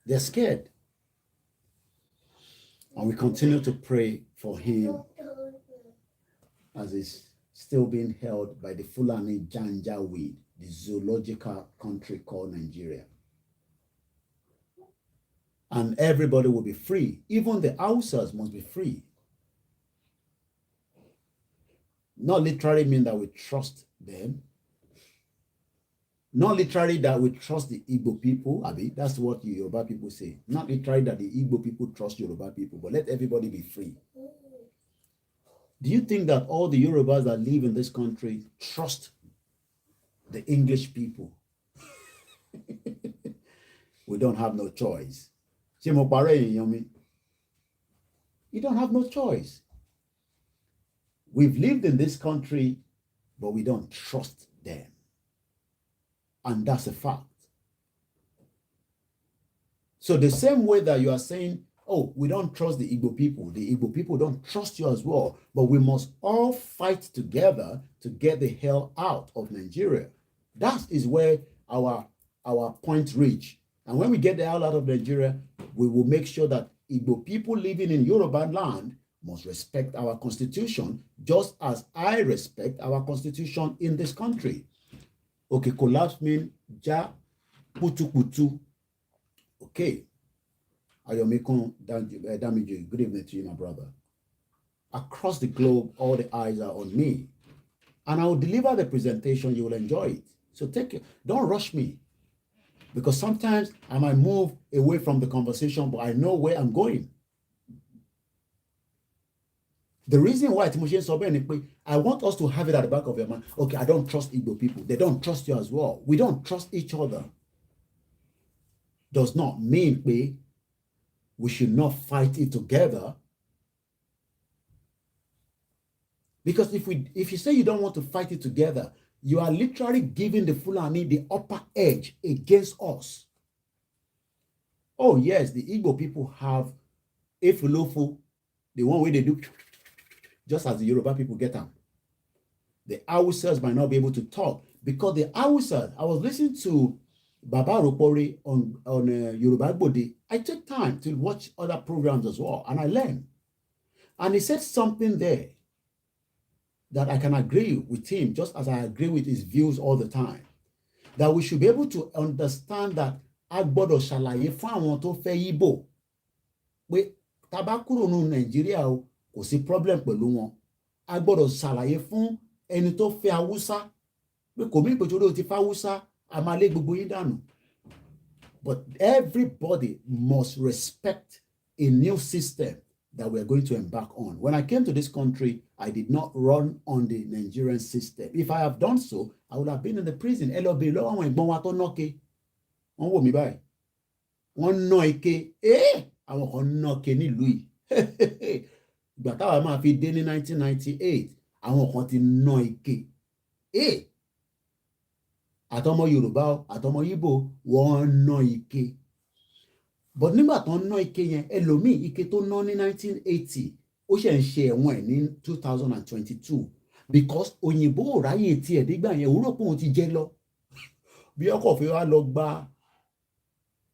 They're scared. And we continue to pray for him as he's still being held by the Fulani Janjaweed, the zoological country called Nigeria. And everybody will be free. Even the Hausas must be free. Not literally mean that we trust them. Not literally that we trust the Igbo people. Abi, that's what the Yoruba people say. Not literally that the Igbo people trust Yoruba people, but let everybody be free. Do you think that all the Yorubas that live in this country trust the English people? We don't have no choice. You don't have no choice. We've lived in this country, but we don't trust them. And that's a fact. So the same way that you are saying, oh, we don't trust the Igbo people don't trust you as well. But we must all fight together to get the hell out of Nigeria. That is where our point reach. And when we get the hell out of Nigeria, we will make sure that Igbo people living in Yoruba land must respect our constitution, just as I respect our constitution in this country. Okay, collapse mean ja putu putu. Okay. Ayomikon Damiju, good evening to you, my brother. Across the globe, all the eyes are on me. And I will deliver the presentation, you will enjoy it. So take it, don't rush me. Because sometimes I might move away from the conversation, but I know where I'm going. The reason why I want us to have it at the back of your mind. Okay, I don't trust Igbo people. They don't trust you as well. We don't trust each other. Does not mean we should not fight it together. Because if you say you don't want to fight it together, you are literally giving the Fulani the upper edge against us. Oh yes, the Igbo people have Efulofu, the one way they do, just as the Yoruba people get them. The Hausas might not be able to talk because the Hausas, I was listening to Baba Ropori on Yoruba Body. I take time to watch other programs as well, and I learn. And he said something there that I can agree with him, just as I agree with his views all the time. That we should be able to understand that Agbodo ṣàlàyé fún àwọn tó fẹ́ Igbo pé tá bá kúrò ní Nàìjíríà o kò sí problem pẹ̀lú wọn. Agbodo ṣàlàyé fún ẹni tó fẹ́ Hausa pé kò mí pé torí o ti fẹ́ Hausa a máa lé gbogbo yín dànù. But everybody must respect a new system that we're going to embark on. When I came to this country, I did not run on the Nigerian system. If I have done so, I would have been in the prison. Wọ́n wò mí báyìí. Wọ́n ná ike. Àwọn kan ná ike nílùú yìí. Ìgbà táwa máa fi dé ní 1998, àwọn kan ti ná ike. Àtọmọ Yorùbá, àtọmọ Igbo, wọ́n ná ike. But nígbà tó ń ná ike yẹn, ẹlòmíì ike tó ná ní 1980, ó ṣe ń ṣe ẹ̀wọ̀n ẹ̀ ní 2022 because òyìnbó ò ráyè tiẹ̀ dígbà yẹn, òwúrọ̀ pé òun ti jẹ lọ. Bí ọkọ̀ fi wá lọ gba,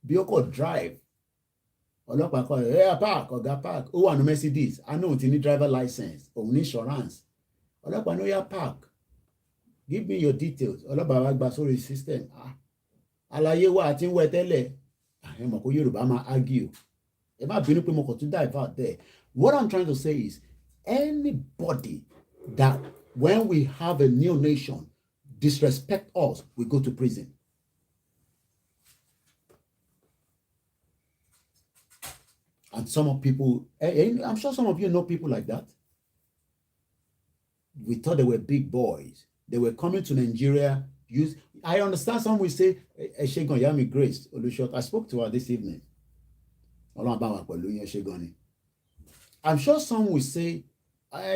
bí ọkọ̀ drive, ọlọ́pàá kọ́ park, ọ̀gá park, ó wà ní Mercedes, àná òun ti ní driver license, òun ní insurance. Ọlọ́pàá ní ó yá park, give me your details. Ọlọ́pàá wá gba sórí system. Àlàyé wa àti ń wẹ tẹ́lẹ̀. Ẹ mọ̀ kó Yorùbá máa argue. Ẹ má bínú pé mo kàn tún divert there. What I'm trying to say is, anybody that when we have a new nation disrespect us, we go to prison. And some of people, I'm sure some of you know people like that. We thought they were big boys. They were coming to Nigeria. I understand some will say, Eshegon Yami Grace Olushot. I spoke to her this evening. I'm sure some will say, I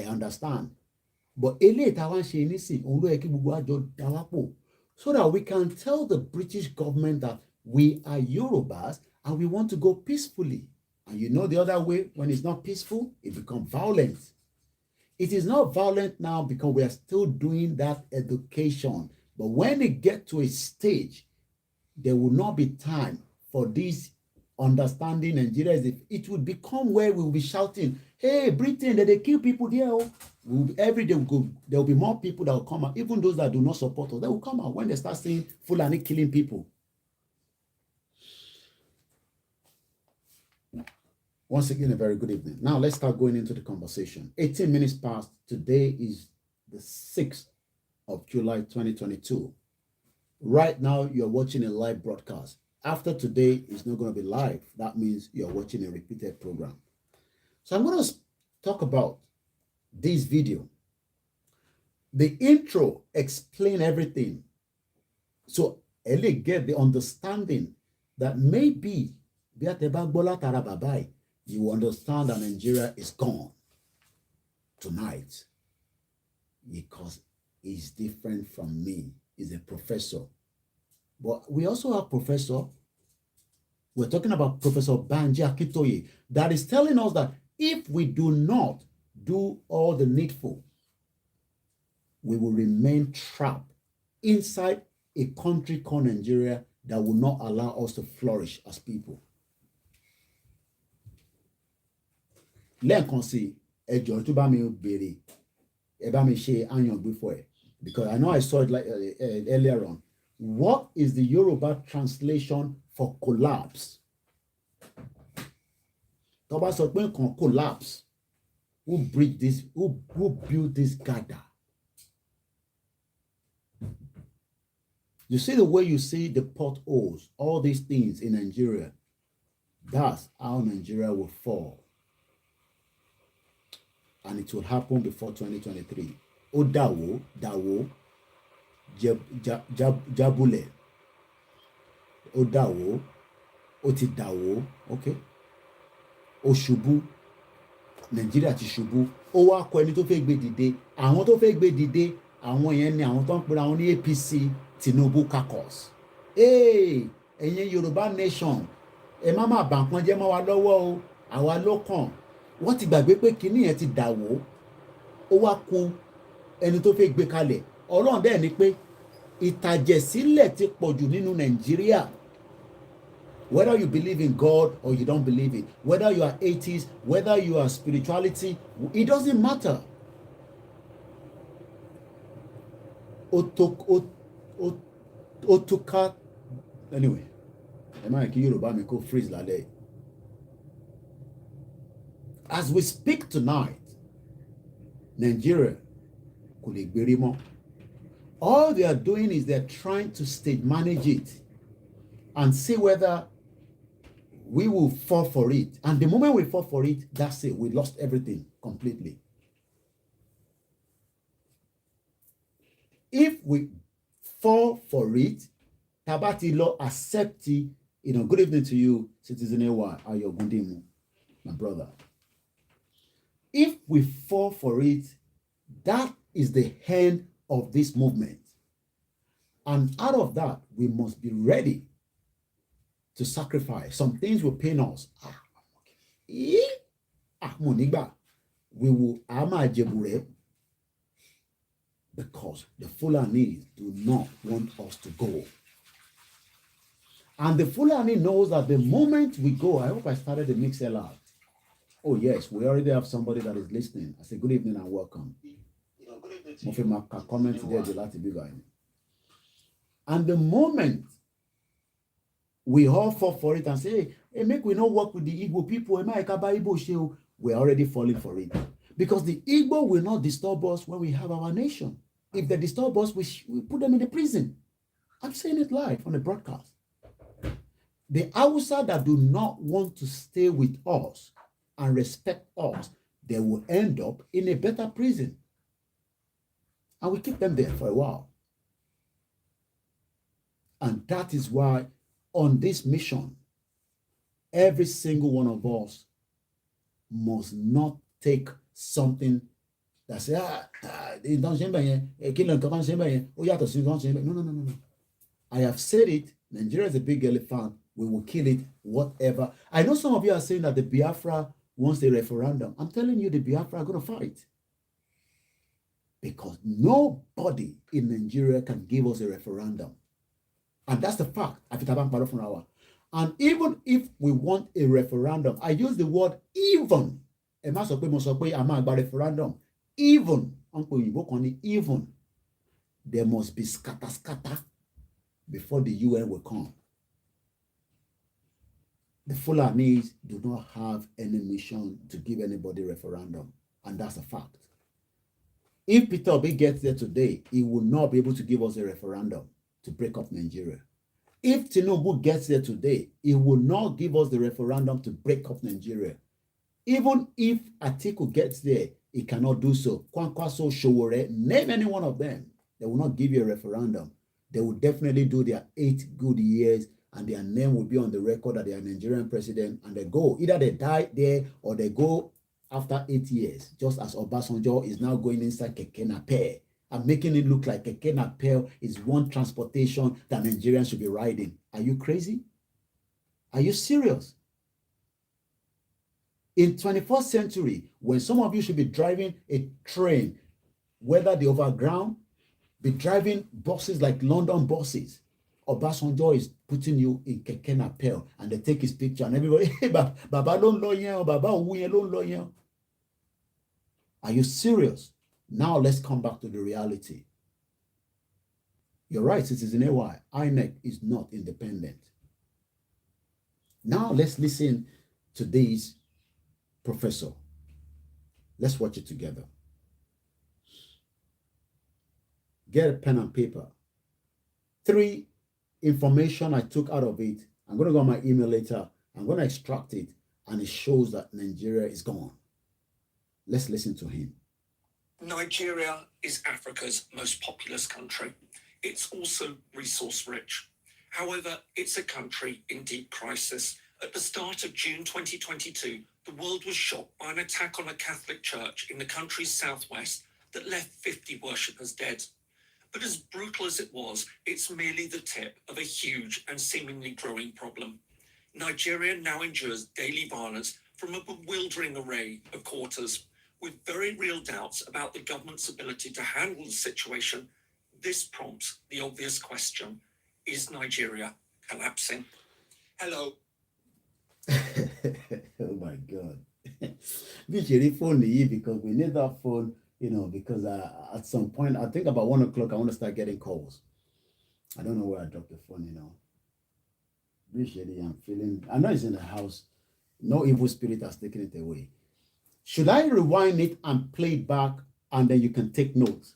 understand. But so that we can tell the British government that we are Yorubas and we want to go peacefully And you know the other way, when it's not peaceful, it becomes violent. It is not violent now because we are still doing that education. But when it gets to a stage, there will not be time for this understanding Nigeria. It will become where we will be shouting, hey, Britain, they kill people there. Every day there will be more people that will come out. Even those that do not support us, they will come out when they start seeing Fulani killing people. Once again, a very good evening. Now, let's start going into the conversation. 18 minutes past. Today is the 6th of July, 2022. Right now, you're watching a live broadcast. After today, it's not going to be live. That means you're watching a repeated program. So I'm going to talk about this video. The intro explains everything. So, Eli get the understanding that maybe you understand that Nigeria is gone tonight because he's different from me. He's a professor. But we also have professor. We're talking about Professor Banji Akintoye that is telling us that if we do not do all the needful, we will remain trapped inside a country called Nigeria that will not allow us to flourish as people. Lẹ́ẹ̀kan sí ẹjọ́ tó bá mi béèrè ẹ bá mi ṣe àyàngbé fún ẹ because I know I saw it like earlier on. What is the Yoruba translation for collapse? Tó bá sọ pé nǹkan collapse, who built this gather? You see the way you see the potholes, all these things in Nigeria. That's how Nigeria will fall. And it will happen before 2023. Ó dàwó, jábúlẹ̀. Ó dàwó, ó ti dàwó, okay? Ó ṣubú, Nigeria ti ṣubú. Ó wá kọ ẹni tó fẹ́ gbé dìde. Àwọn tó fẹ́ gbé dìde, àwọn yẹn ni àwọn tó ń pera wọn ní APC Tinubu caucus. Hey, ẹ̀yin Yorùbá nation, ẹ má má bà nǹkan jẹ́ mọ́ wa lọ́wọ́ o, àwa ló kàn. Wọ́n ti gbàgbé pé kinní yẹn ti dàwó, ó wá kù ẹni tó fẹ́ gbé kalẹ̀. Ọlọ́run dẹ̀ ni pé ìtàjẹ̀sílẹ̀ ti pọ̀jù nínú Nàìjíríà. Whether you believe in God or you don't believe it, whether you are atheist, whether you are spirituality, it doesn't matter. Otuka, anyway, ẹ máa kí Yorùbá mi kó freeze lálẹ́. As we speak tonight, Nigeria kò lè gbérí mọ́. All they are doing is they're trying to stage manage it and see whether we will fall for it. And the moment we fall for it, that's it. We lost everything completely. If we fall for it, tabati lo accept it, good evening to you, Citizen Ewa Ayogundimu, my brother. If we fall for it, that is the end of this movement. And out of that, we must be ready to sacrifice. Some things will pain us. We will because the Fulani do not want us to go. And the Fulani knows that the moment we go, I hope I started the mixer out. Oh yes, we already have somebody that is listening. I say good evening and welcome. And the moment we all fall for it and say, hey, make we not work with the Igbo people, we're already falling for it. Because the Igbo will not disturb us when we have our nation. If they disturb us, we put them in the prison. I'm saying it live on the broadcast. The Hausa that do not want to stay with us and respect us, they will end up in a better prison. And we keep them there for a while. And that is why on this mission, every single one of us must not take something that say, no. I have said it, Nigeria is a big elephant We will kill it, whatever. I know some of you are saying that the Biafra wants a referendum. I'm telling you, the Biafra are going to fight. Because nobody in Nigeria can give us a referendum. And that's the fact. And even if we want a referendum, I use the word even. Referendum. Even. Even. There must be scatter before the UN will come. The Fulanis do not have any mission to give anybody referendum. And that's a fact. If Peter Obi gets there today, he will not be able to give us a referendum to break up Nigeria. If Tinubu gets there today, he will not give us the referendum to break up Nigeria. Even if Atiku gets there, he cannot do so. Kwankwaso, Showore, name any one of them. They will not give you a referendum. They will definitely do their 8 good years and their name will be on the record that they are Nigerian president and they go. Either they die there or they go after 8 years, just as Obasanjo is now going inside Keke Napep and making it look like Keke Napep is one transportation that Nigerians should be riding. Are you crazy? Are you serious? In 21st century, when some of you should be driving a train, whether the overground, be driving buses like London buses, Obasanjo is putting you in Keke Napep and they take his picture and everybody, hey, Baba don't know you, Baba don't know you. Are you serious? Now let's come back to the reality. You're right, Citizen AY. INEC is not independent. Now let's listen to this professor. Let's watch it together. Get a pen and paper. 3 information I took out of it. I'm going to go on my email later. I'm going to extract it and it shows that Nigeria is gone. Let's listen to him. Nigeria is Africa's most populous country. It's also resource rich. However, it's a country in deep crisis. At the start of June 2022, the world was shocked by an attack on a Catholic church in the country's southwest that left 50 worshippers dead. But as brutal as it was, it's merely the tip of a huge and seemingly growing problem. Nigeria now endures daily violence from a bewildering array of quarters. With very real doubts about the government's ability to handle the situation, this prompts the obvious question: is Nigeria collapsing? Hello. Oh my God. We should phone because we need that phone, because at some point, I think about 1 o'clock, I want to start getting calls. I don't know where I dropped the phone, Usually I'm feeling, I know it's in the house. No evil spirit has taken it away. Should I rewind it and play it back and then you can take notes?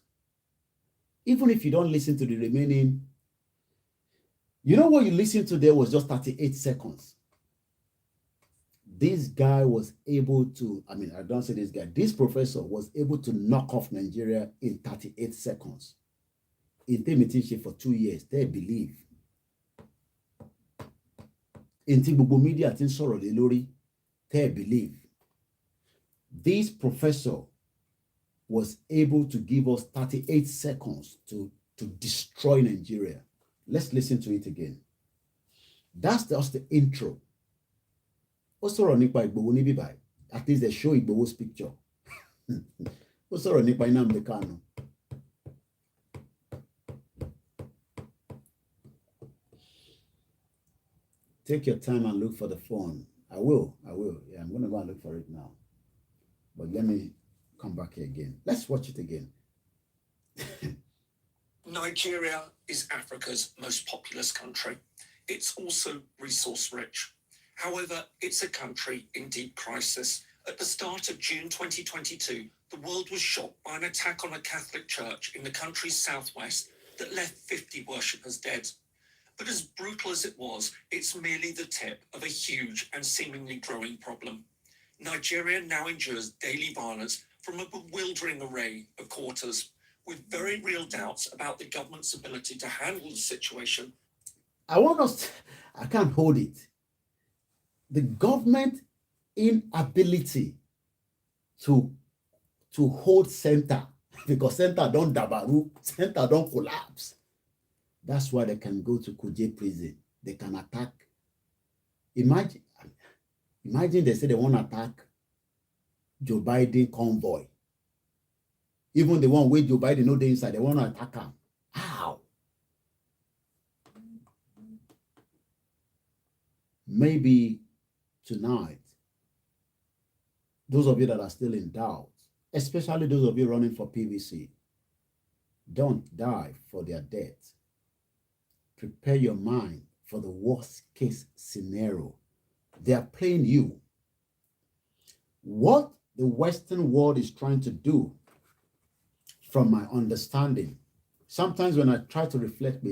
Even if you don't listen to the remaining, what you listened to there was just 38 seconds. This guy was able to, I don't say this guy, this professor was able to knock off Nigeria in 38 seconds. In teaching for 2 years, they believe. In Gbogbo media, they believe. This professor was able to give us 38 seconds to destroy Nigeria. Let's listen to it again. That's just the intro. Also, at least they show Igbo's picture. Also, take your time and look for the phone. I will. Yeah, I'm going to go and look for it now. But let me come back here again. Let's watch it again. Nigeria is Africa's most populous country. It's also resource rich. However, it's a country in deep crisis. At the start of June 2022, the world was shocked by an attack on a Catholic church in the country's southwest that left 50 worshippers dead. But as brutal as it was, it's merely the tip of a huge and seemingly growing problem. Nigeria now endures daily violence from a bewildering array of quarters, with very real doubts about the government's ability to handle the situation. I can't hold it. The government inability to hold center, because center don't dabaru, center don't collapse. That's why they can go to Kuje prison. They can attack Imagine, imagine they say they want to attack Joe Biden convoy. Even the one where Joe Biden know they inside, they want to attack him. How? Maybe tonight, those of you that are still in doubt, especially those of you running for PVC, don't die for their death. Prepare your mind for the worst case scenario. They are playing you. What the Western world is trying to do, from my understanding, sometimes when I try to reflect,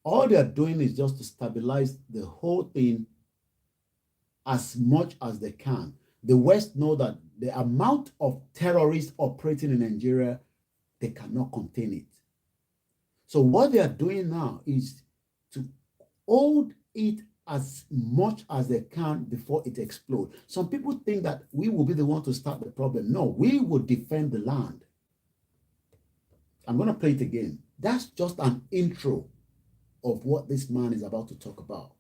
all they are doing is just to stabilize the whole thing as much as they can. The West know that the amount of terrorists operating in Nigeria, they cannot contain it. So what they are doing now is to hold it as much as they can before it explodes. Some people think that we will be the one to start the problem. No, we will defend the land. I'm going to play it again. That's just an intro of what this man is about to talk about.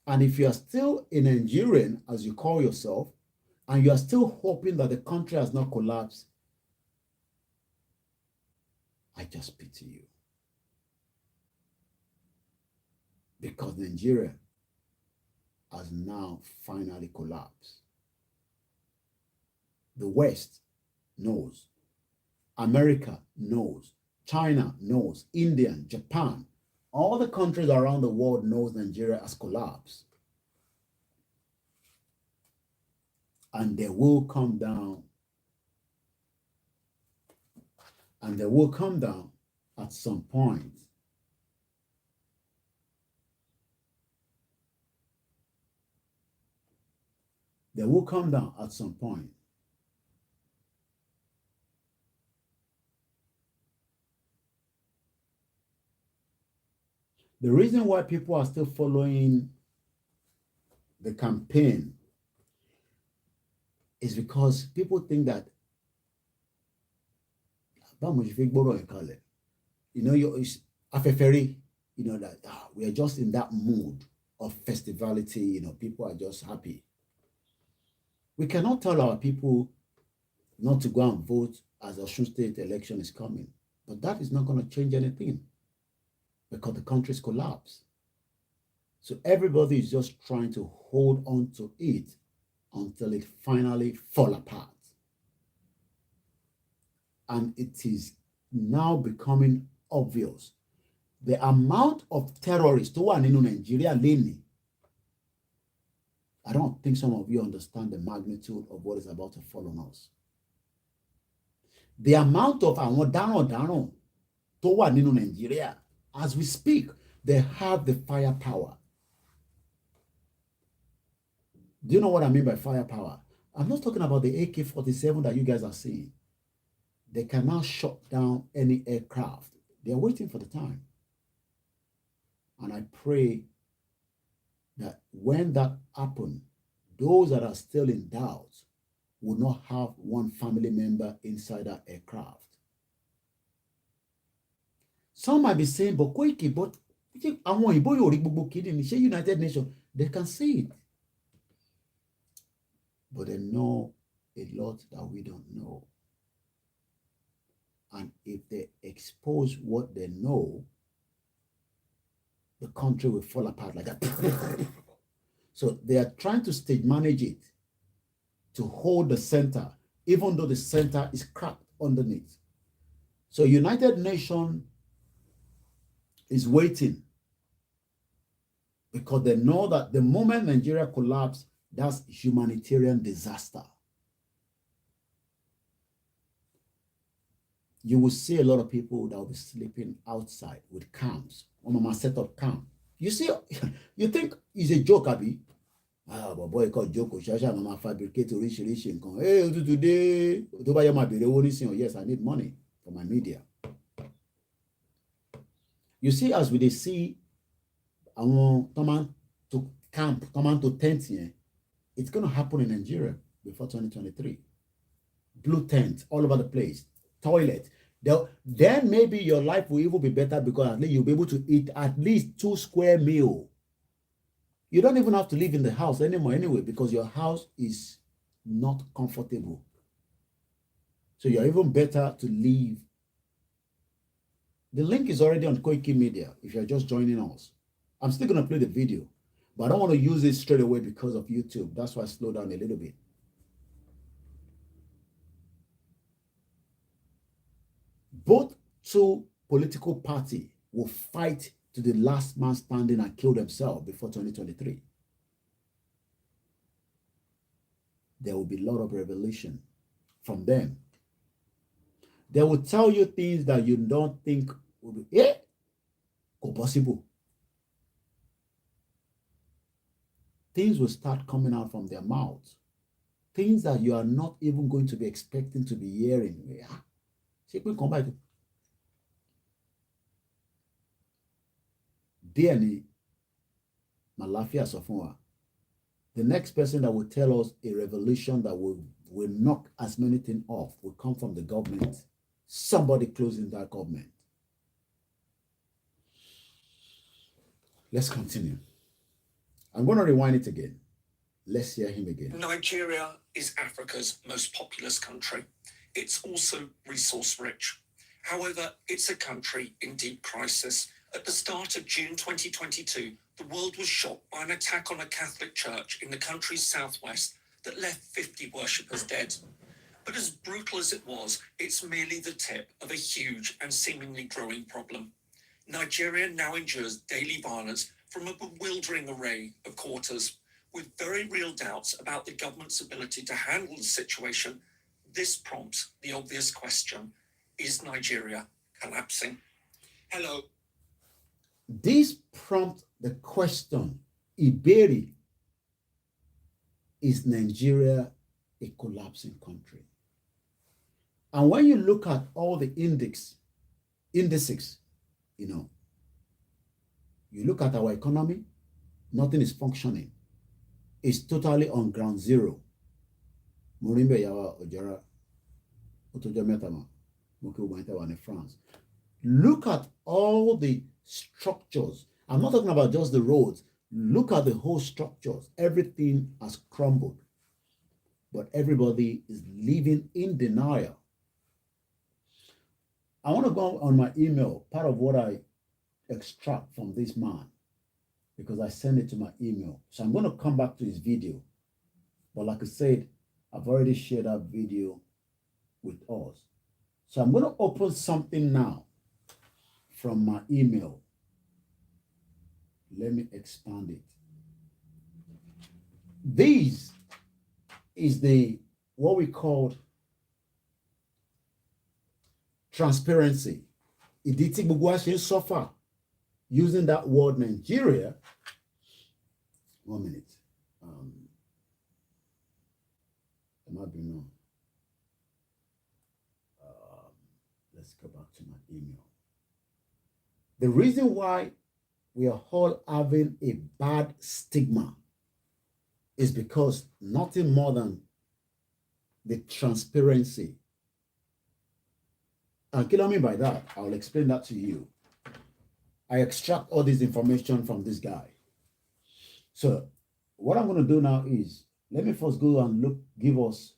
And if you are still a Nigerian, as you call yourself, and you are still hoping that the country has not collapsed, I just pity you. Because Nigeria has now finally collapsed. The West knows. America knows. China knows. India, Japan, all the countries around the world knows Nigeria has collapsed. And they will come down. And they will come down at some point. They will come down at some point. The reason why people are still following the campaign is because people think that, you know, that we are just in that mood of festivality, you know, people are just happy. We cannot tell our people not to go and vote as the Osun State election is coming, but that is not going to change anything because the country's collapsed. So everybody is just trying to hold on to it until it finally fall apart. And it is now becoming obvious. The amount of terrorists who are in Nigeria lately, I don't think some of you understand the magnitude of what is about to fall on us. The amount of àwọn daran tó wà nínú Nigeria, as we speak, they have the firepower. Do you know what I mean by firepower? I'm not talking about the AK-47 that you guys are seeing. They can now shut down any aircraft. They are waiting for the time. And I pray that when that happens, those that are still in doubt will not have one family member inside that aircraft. Some might be saying, but Koiki, but United Nations, they can see it. But they know a lot that we don't know. And if they expose what they know, the country will fall apart like that. So they are trying to stage manage it to hold the center, even though the center is cracked underneath. So United Nations is waiting because they know that the moment Nigeria collapses, that's humanitarian disaster. You will see a lot of people that will be sleeping outside with camps. Mama set up camp. You see, you think it's a joke, Abi? Ah, but boy, called joke. Shasha, mama fabricate rich. Hey, today, yes, I need money for my media. You see, as we see, I want come to camp, come to tent here. It's going to happen in Nigeria before 2023. Blue tents all over the place. Toilet. then maybe your life will even be better because at least you'll be able to eat at least 2 square meal. You don't even have to live in the house anymore anyway because your house is not comfortable. So you're even better to live. The link is already on Koikimedia if you're just joining us. I'm still going to play the video, but I don't want to use it straight away because of YouTube. That's why I slowed down a little bit. Both two political parties will fight to the last man standing and kill themselves before 2023. There will be a lot of revelation from them. They will tell you things that you don't think will be possible. Things will start coming out from their mouths. Things that you are not even going to be expecting to be hearing. DNA, Malafia Sofonwa. The next person that will tell us a revelation that will knock as many things off will come from the government. Somebody closing that government. Let's continue. I'm going to rewind it again. Let's hear him again. Nigeria is Africa's most populous country. It's also resource rich. However, it's a country in deep crisis. At the start of June 2022, the world was shocked by an attack on a Catholic church in the country's southwest that left 50 worshippers dead. But as brutal as it was, it's merely the tip of a huge and seemingly growing problem. Nigeria now endures daily violence from a bewildering array of quarters. With very real doubts about the government's ability to handle the situation, this prompts the obvious question: is Nigeria collapsing? Hello. This prompts the question, Iberi, is Nigeria a collapsing country? And when you look at all the indices, you look at our economy, nothing is functioning. It's totally on ground zero. France. Look at all the structures. I'm not talking about just the roads. Look at the whole structures. Everything has crumbled. But everybody is living in denial. I want to go on my email, part of what I extract from this man, because I send it to my email. So I'm going to come back to his video. But like I said, I've already shared that video with us. So I'm going to open something now from my email. Let me expand it. This is what we call transparency. Ìdí tí gbogbo wa ṣe ń suffer using that word Nigeria. 1 minute. Let's go back to my email. The reason why we are all having a bad stigma is because nothing more than the transparency. And what I mean by that, I'll explain that to you. I extract all this information from this guy. So what I'm going to do now is, let me first go and give us,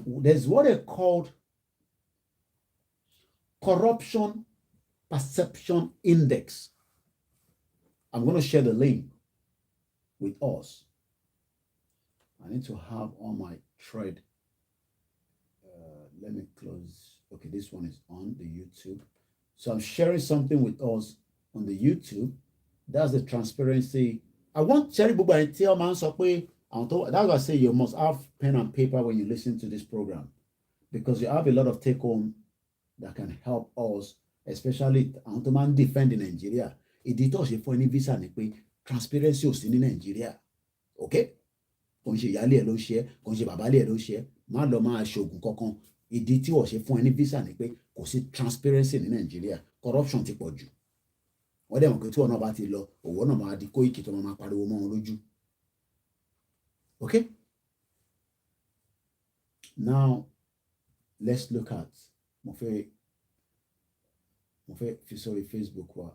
there's what they called Corruption Perception Index. I'm going to share the link with us. I need to have on my thread. Let me close. Okay, this one is on the YouTube. So I'm sharing something with us on the YouTube. That's the transparency. I want Cherry Buba and tell man so that's why I say you must have pen and paper when you listen to this program, because you have a lot of take home that can help us, especially man defending Nigeria. Editor ṣe fún any visa ni pé transparency ò sí ní Nigeria. Okay? Kò ń ṣe ìyálé ẹ̀ ló ń ṣe, kò ń ṣe bàbá lé ẹ̀ ló ń ṣe, má lọ máa ṣoògùn kankan. Ìdí tí wọ́n ṣe fún any visa ni pé kò sí transparency ní Nigeria. Corruption ti pọ̀ jù. Wọ́n dẹ̀ mọ̀ pé tí wọ́n náà bá ti lọ, òwò náà máa di Koiki tó máa pariwo mọ́ wọn lójú. Okay? Now, let's look at, mo fẹ́ Sorry, Facebook.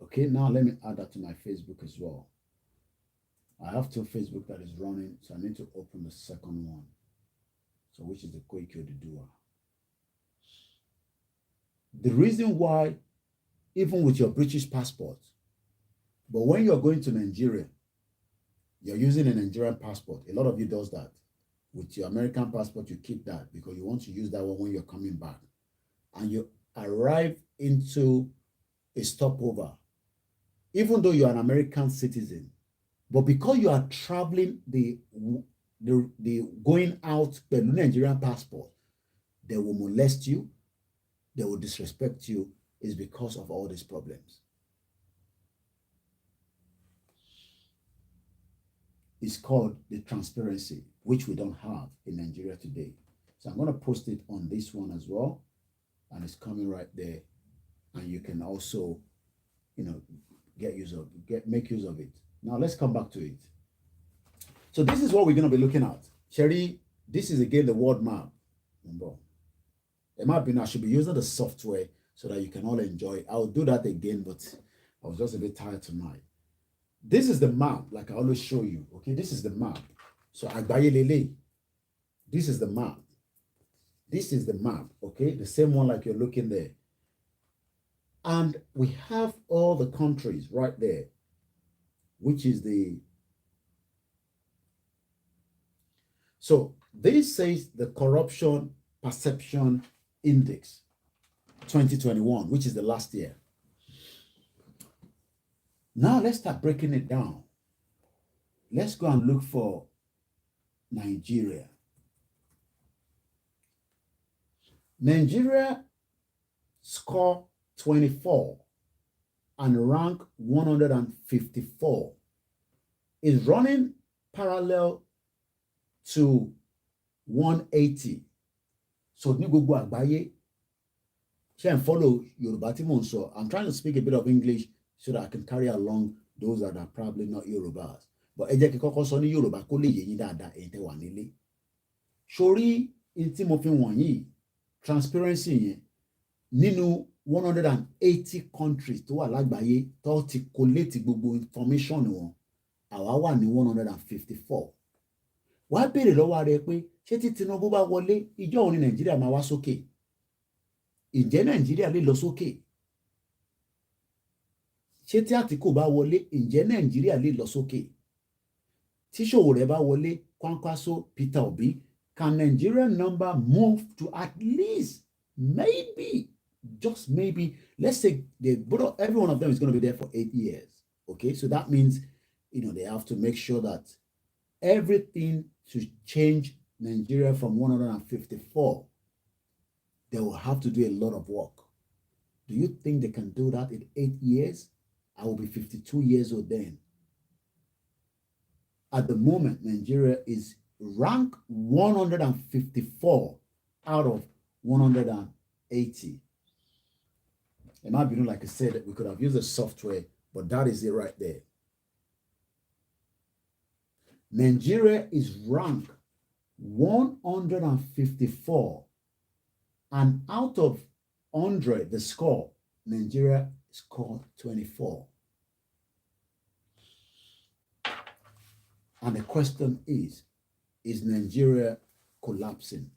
Okay, now let me add that to my Facebook as well. I have two Facebook that is running, so I need to open the second one. So which is the Koikimedia. The reason why, even with your British passport, but when you're going to Nigeria, you're using a Nigerian passport. A lot of you does that. With your American passport, you keep that because you want to use that one when you're coming back. And you arrive into a stopover, even though you're an American citizen, but because you are traveling the going out with Nigerian passport, they will molest you, they will disrespect you. Is because of all these problems. It's called the transparency, which we don't have in Nigeria today. So I'm going to post it on this one as well, and it's coming right there, and you can also, make use of it. Now let's come back to it. So this is what we're going to be looking at. Sherry, this is again the world map. It might be I should be using the software so that you can all enjoy it. I'll do that again, but I was just a bit tired tonight. This is the map, like I always show you. Okay, this is the map. So Agbaye Lele. This is the map. This is the map. Okay, the same one like you're looking there. And we have all the countries right there, which is the. So this says the Corruption Perception Index 2021, which is the last year. Now let's start breaking it down. Let's go and look for Nigeria. Nigeria score 24 and rank 154 is running parallel to 180. So ní gbogbo àgbáyé, ṣé ń follow Yorùbá tí mò ń sọ. I'm trying to speak a bit of English so that I can carry along those that are probably not Yorùbás. But ẹ jẹ́ kí kọ́kọ́ sọ ní Yorùbá kó lè yé yín dáadáa ẹ̀yin tẹ́ wà nílé. Sórí in tí mo fi wọ̀nyí transparency yẹn nínú 180 countries tó wà lágbàáyé tó ti collate gbogbo information wọn, àwa wà ní 154. Wàá béèrè lọ́wọ́ rẹ pé ṣé tí Tinubu bá wọlé ìjọ́ òun ní Nàìjíríà máa wá sókè? Ǹjẹ́ Nàìjíríà lè lọ sókè? Ṣé tí Àtíkù bá wọlé ǹjẹ́ Nàìjíríà lè lọ sókè? Tí Sowore bá wọlé, Kwankwaso, Peter Obi, can Nigerian number move to at least maybe, just maybe, let's say every one of them is going to be there for 8 years. Okay, so that means they have to make sure that everything to change Nigeria from 154, they will have to do a lot of work. Do you think they can do that in 8 years? I will be 52 years old then. At the moment, Nigeria is ranked 154 out of 180. It might be like I said, that we could have used the software, but that is it right there. Nigeria is ranked 154, and out of 100, the score, Nigeria scored 24. And the question is Nigeria collapsing?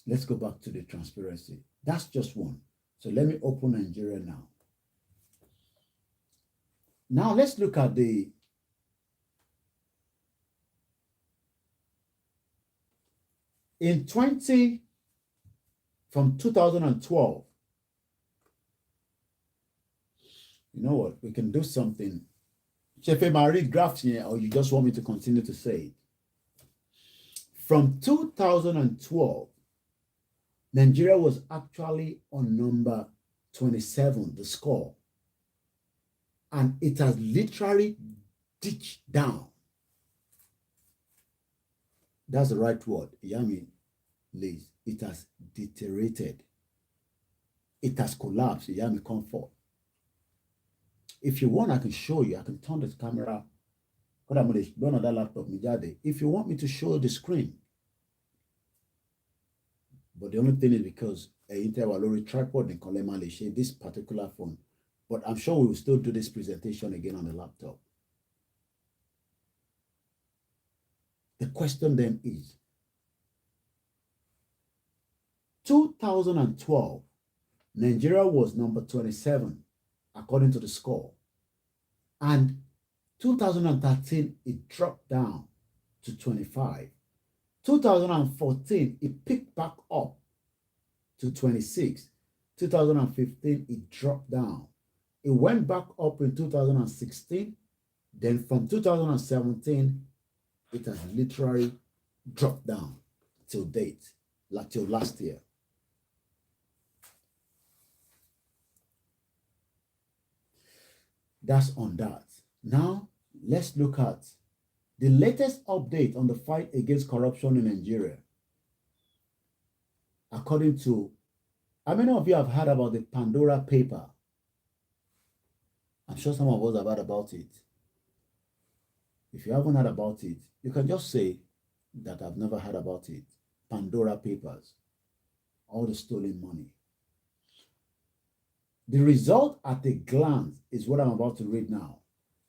Let's go back to the transparency. That's just one. So let me open Nigeria now. Now let's look at from 2012, you know what, we can do something. Chef, I read graphs here, or you just want me to continue to say it? From 2012, Nigeria was actually on number 27, the score. And it has literally ditched down. That's the right word. Yami, Liz. It has deteriorated. It has collapsed. Yami, comfort. If you want, I can show you. I can turn the camera. If you want me to show the screen, But the only thing is because Intel Walori tripod and Kolema share this particular phone. But I'm sure we will still do this presentation again on the laptop. The question then is 2012, Nigeria was number 27 according to the score. And 2013, it dropped down to 25. 2014, it picked back up to 26. 2015, it dropped down. It went back up in 2016. Then from 2017, it has literally dropped down till date, like till last year. That's on that. Now, let's look at the latest update on the fight against corruption in Nigeria. According to, how many of you have heard about the Pandora paper? I'm sure some of us have heard about it. If you haven't heard about it, you can just say that I've never heard about it. Pandora papers, all the stolen money. The result at a glance is what I'm about to read now.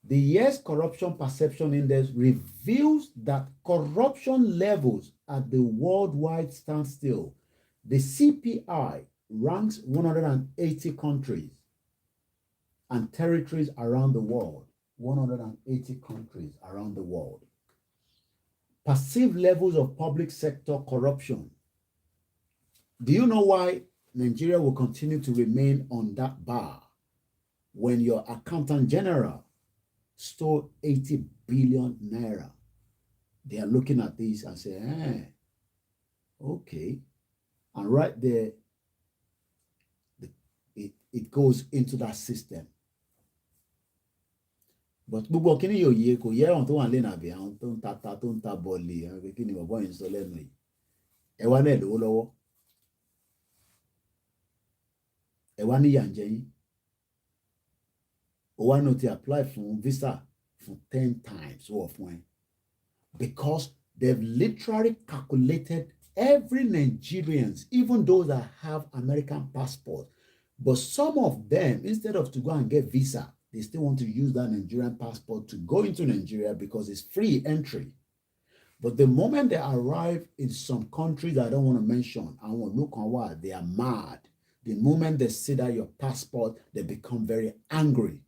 The year's Corruption Perception Index reveals that corruption levels at the worldwide standstill. The CPI ranks 180 countries and territories around the world. 180 countries around the world. Perceived levels of public sector corruption. Do you know why Nigeria will continue to remain on that bar when your accountant general stole 80 billion naira? They are looking at this and say, okay. And right there, it goes into that system. But gbogbo kini yo ye kò yẹ àwọn tó wà lẹ́nu àbí àwọn tó ń ta tó ń ta bọ́ọ̀lì àwọn pé kí ni bọ̀bọ́ yìí ń sọ lẹ́nu yìí. Ẹ wá náà lówó lọ́wọ́. Ẹ wá níyà ń jẹ yín. Ó wá náà ti apply fún visa for 10 times owó fún ẹ. Because they've literally calculated every Nigerians, even those that have American passport. But some of them, instead of to go and get visa, they still want to use that Nigerian passport to go into Nigeria because it's free entry. But the moment they arrive in some countries I don't want to mention, I want to look on what they are mad. The moment they see that your passport, they become very angry.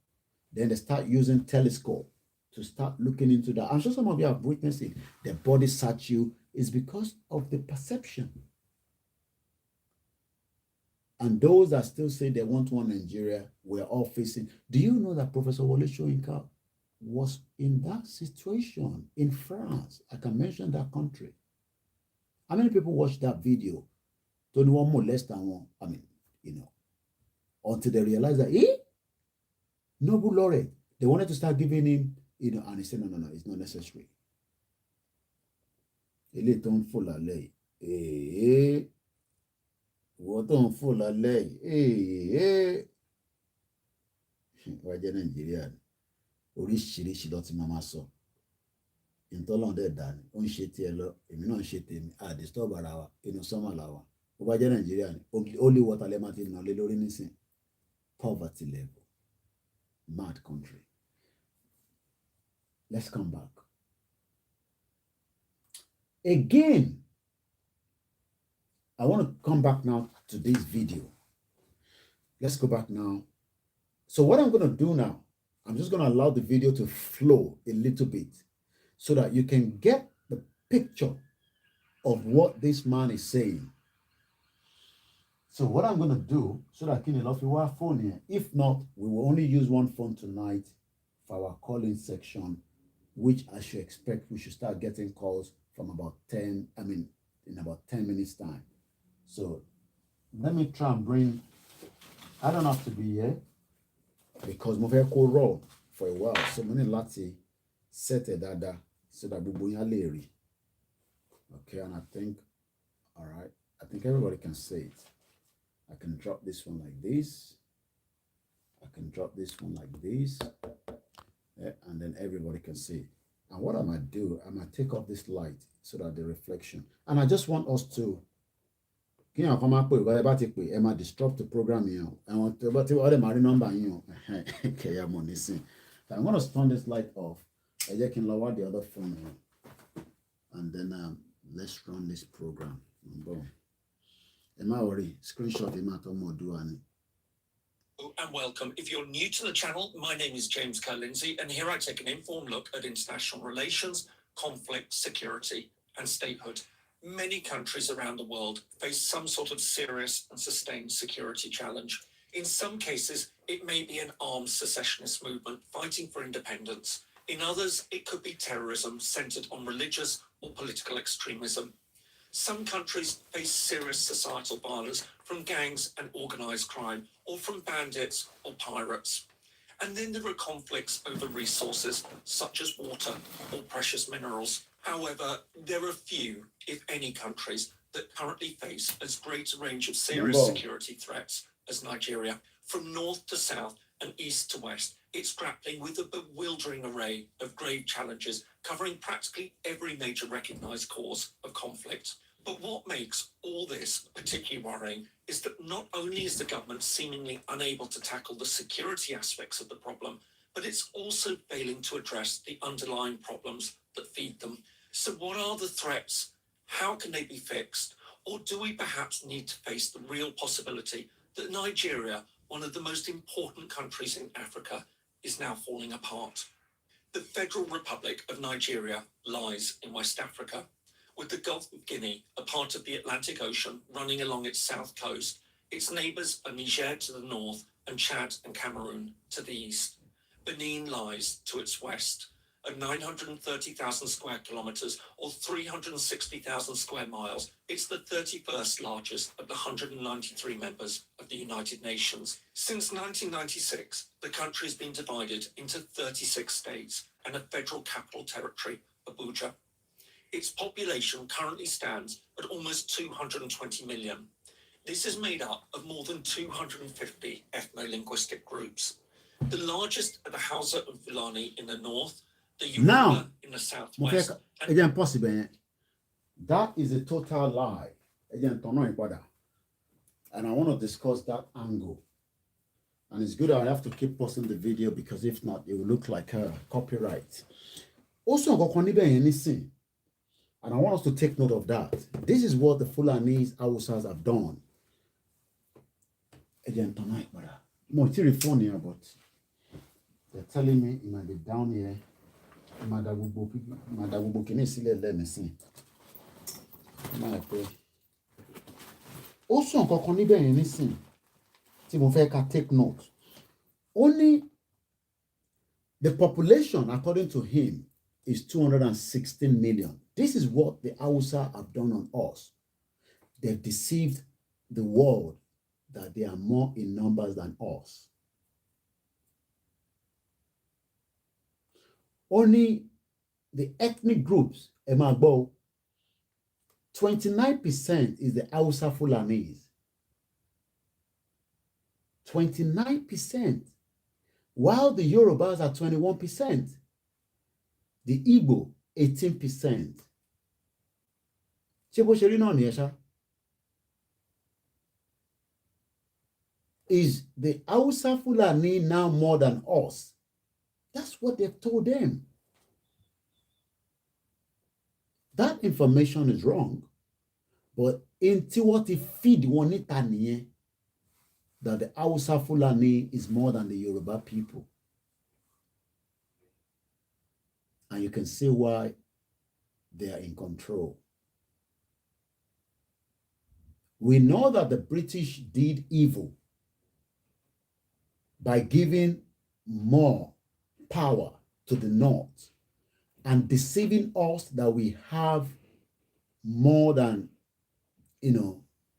Then they start using telescope to start looking into that. I'm sure some of you have witnessed it. Their body search you is because of the perception. And those that still say they want one Nigeria, we're all facing. Do you know that Professor Wole Soyinka was in that situation in France? I can mention that country. How many people watched that video? Don't want molest and one. I mean, until they realize that, Nobel laureate. They wanted to start giving him, and he said, no, it's not necessary. Ele ton fò lálẹ́ yìí. Ìwọ tó ń fò lálẹ́ yìí. Wá jẹ́ Nàìjíríà ni. Oríṣiríṣi ló ti máa sọ. Ìtọ́lọ́run dẹ̀ dá ni. Ó ń ṣe tiẹ̀ lọ. Èmi náà ń ṣe tèmi. A disturb ara wa. Inú sọ́mà la wa. Ó bá jẹ́ Nàìjíríà ni. Only water lẹ́ máa ti nà lé lórí nísìn. Poverty level. Mad country. Let's come back. Again, I want to come back now to this video. Let's go back now. So what I'm going to do now, I'm just going to allow the video to flow a little bit so that you can get the picture of what this man is saying. So what I'm going to do, so that Kini Lofi will have phone here. If not, we will only use one phone tonight for our calling section, which I should expect we should start getting calls from about 10, in about 10 minutes time. So let me try and bring, I don't have to be here because mo fẹ́ kó raw for a while. So mo ní láti set a dada so that gbogbo yín á lè rí. Okay, and I think, all right, I think everybody can see it. I can drop this one like this. I can drop this one like this. Yeah, and then everybody can see it. And what I might do, I might take off this light so that the reflection. And I just want us to kí èèyàn kan máa pè wá ẹ bá ti pè ẹ máa disrupt the program yẹn o ẹ̀wọ̀n tí wọ́n dẹ̀ máa rí nọ́mbà yín o kẹ̀yà mọ̀ nísìn. So I'm gonna turn this light off. ẹ jẹ́ kí n lọ wá the other phone yẹn and then let's run this program. Ẹ má worry, screenshot ẹ máa tọ́ mọ́ ọdún wa ni. And welcome. If you're new to the channel, my name is James Kerr-Lindsay, and here I take an informed look at international relations, conflict, security, and statehood. Many countries around the world face some sort of serious and sustained security challenge. In some cases, it may be an armed secessionist movement fighting for independence. In others, it could be terrorism centered on religious or political extremism. Some countries face serious societal violence from gangs and organized crime, or from bandits or pirates. And then there are conflicts over resources, such as water or precious minerals. However, there are few, if any, countries that currently face as great a range of serious security threats as Nigeria. From north to south and east to west, it's grappling with a bewildering array of grave challenges, covering practically every major recognized cause of conflict. But what makes all this particularly worrying is that not only is the government seemingly unable to tackle the security aspects of the problem, but it's also failing to address the underlying problems that feed them. So what are the threats? How can they be fixed? Or do we perhaps need to face the real possibility that Nigeria, one of the most important countries in Africa, is now falling apart? The Federal Republic of Nigeria lies in West Africa, with the Gulf of Guinea, a part of the Atlantic Ocean, running along its south coast. Its neighbours are Niger to the north and Chad and Cameroon to the east. Benin lies to its west. At 930,000 square kilometres, or 360,000 square miles, it's the 31st largest of the 193 members of the United Nations. Since 1996, the country has been divided into 36 states and a federal capital territory, Abuja. Its population currently stands at almost 220 million. This is made up of more than 250 ethno-linguistic groups. The largest are the Hausa and Fulani in the north, the Yoruba in the southwest. Again, possible. That is a total lie. Again, and I want to discuss that angle. And it's good I have to keep posting the video because if not, it will look like a copyright. Also, and I want us to take note of that. This is what the Fulanese Hausas have done. Again, tonight, brother. More phone here, but they're telling me it might be down here. Can you see? Let me see. Also, take note. Only the population, according to him, is 216 million. This is what the Hausa have done on us. They've deceived the world that they are more in numbers than us. Only the ethnic groups, 29% is the Hausa Fulanese. 29%. While the Yorubas are 21%. The Igbo, 18%. Is the Hausa Fulani now more than us? That's what they've told them. That information is wrong. But into what it feed one that the Hausa Fulani is more than the Yoruba people. And you can see why they are in control. We know that the British did evil by giving more power to the North and deceiving us that we have more than,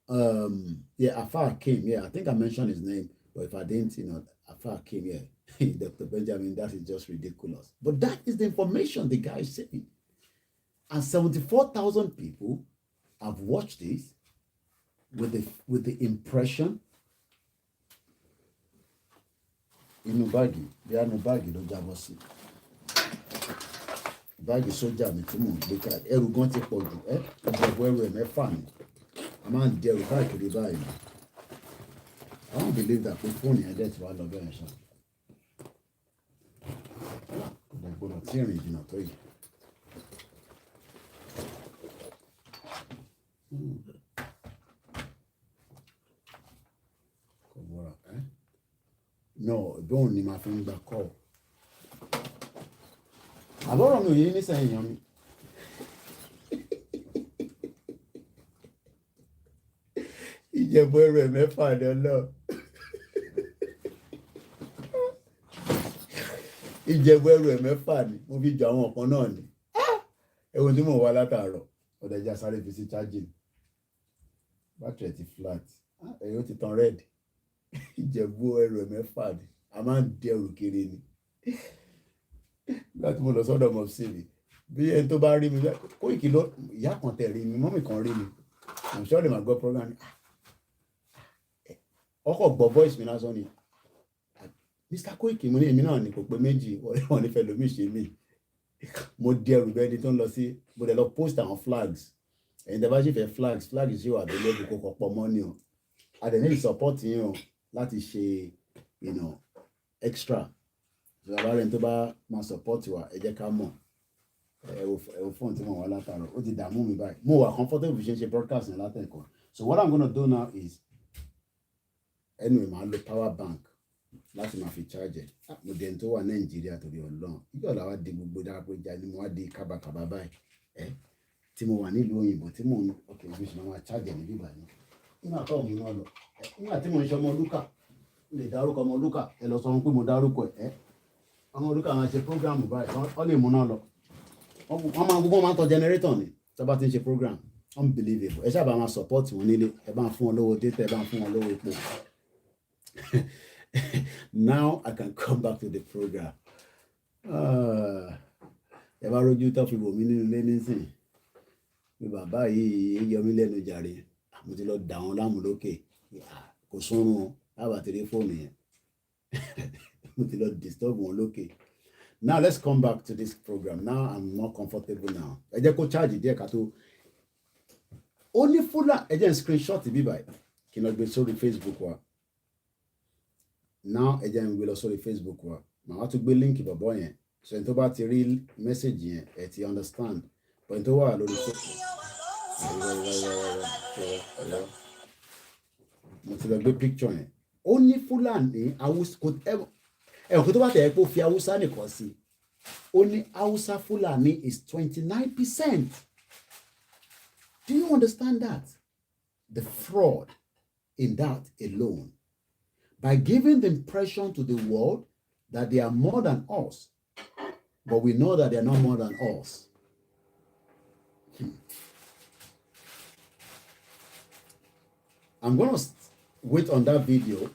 Afar came, I think I mentioned his name, but if I didn't, Afar came, Dr. Benjamin, that is just ridiculous. But that is the information the guy is saying. And 74,000 people have watched this with the impression. Bagi ló jábọ́ sí. Bagi sójà mi tí mò ń gbé ká ẹrù gan ti pọ̀ jù ìjọba ẹrù ẹ̀ mẹ́fà ni. a máa ń dẹrù káàkiri báyìí. I don't believe that pé fóònù yẹn dẹ̀ ti wá lọ bẹ́ẹ̀ ṣá. Kò dẹ̀ gbọdọ̀ tí ìrìn jìnnà tó yìí. Kò gbọdọ̀ ẹ́. No, ìbọn ni màá fi ń gba call. Àbọ̀rọ̀ mi ò yé nísìnyí yan mi. Ìjẹ̀bú ẹrù ẹ̀ mẹ́fà ni ọlọ́. Ìjẹ̀bú ẹrù ẹ̀ mẹ́fà ni mo fi jọ àwọn kan náà ni. Ẹ̀wọ̀n tí mò ń wá látàárọ̀ ọ̀dẹ̀jà sáré fi sí charging. Battery ti flat. Ẹ̀yọ́ ti tan red. Ìjẹ̀bú ẹrù ẹ̀ mẹ́fà ni. A máa ń dẹrù kiri ni. Nígbà tí mo lọ sọ́dọ̀ mọ̀ sí mi bí ẹni tó bá rí mi Koiki lọ ìyá kan tẹ̀ rí mi mọ́mì kan rí mi I'm sure they ma gbọ́ program ni ọkọ̀ gbọ́ voice mi lásán ni Mr. Koiki mo ní èmi náà ni kò pé méjì wọ́n ní fẹ́ lómi ṣe mí mo di ẹrù bẹ́ẹ̀ ni tó ń lọ sí mo dẹ̀ lọ post àwọn flags ẹ̀yin tẹ́ bá ṣì fẹ́ flags ṣì wà lórí kò kọ̀ pọ̀ mọ́ ni o a dẹ̀ ní support yín o láti ṣe extra ìjọba rẹ̀ tó bá máa support wa ẹ jẹ́ ká mọ̀ ẹ wo fóònù tí mo wà látàrọ̀ ó ti dààmú mi báyìí mo wà comfortable fi ṣe broadcast ní látẹ̀kọ́ so what I'm gonna do now is anyway màá lo power bank láti máa fi charge ẹ̀ mo dẹ̀ tó wà Nàìjíríà torí Ọlọ́run ìjọ làwa di gbogbo dápẹ́jà ni mo wá di kábàkàbà báyìí tí mo wà nílùú òyìnbó tí mo ń ok bí ṣe máa charge ẹ̀ níbí báyìí nígbà tó mi náà lọ nígbà tí mo ń ṣe ọmọ lúkà lè dárúkọ ọmọ lúkà ẹ lọ sọ fún pé mo dárúkọ ẹ ọmọ lúkà máa ṣe program báyìí wọ́n lè mú náà lọ wọ́n máa ń tọ generator ni tó bá ti ń ṣe program unbelievable ẹ ṣáà bá máa support wọn nílé ẹ bá ń fún wọn lówó data ẹ bá ń fún wọn lówó epo now I can come back to the program ẹ bá rójú tó fi wò mí nínú ilé nísìn pé bàbá yìí yọ mí lẹ́nu jàre mo ti lọ dà wọn láàmú lókè kò sórun lábàá ti rí fóònù yẹn mo ti lọ disturb wọn lókè. Now let's come back to this program. Now I'm more comfortable now. Ẹ jẹ́ kó charge díẹ̀ ká tó. Ó ní fúlà ẹ jẹ́ n screenshot bí báyìí kí n lọ gbé sórí Facebook wa. Now ẹ jẹ́ n gbé lọ sórí Facebook wa. Màá wá tún gbé link bọ̀bọ̀ yẹn. So ẹni tó bá ti rí message yẹn ẹ ti understand. But ẹni tó wà lórí Facebook. Mo ti lọ gbé picture yẹn. Ó ní fúlà ní Awúsá kò ẹ̀wọ̀n kó tó bá tẹ̀ ẹ́ pé ó fi Haúsá nìkan sí ó ní Haúsá Fúlàní is 29%. Do you understand that? The fraud in that alone. By giving the impression to the world that they are more than us, but we know that they are not more than us. I'm going to wait on that video.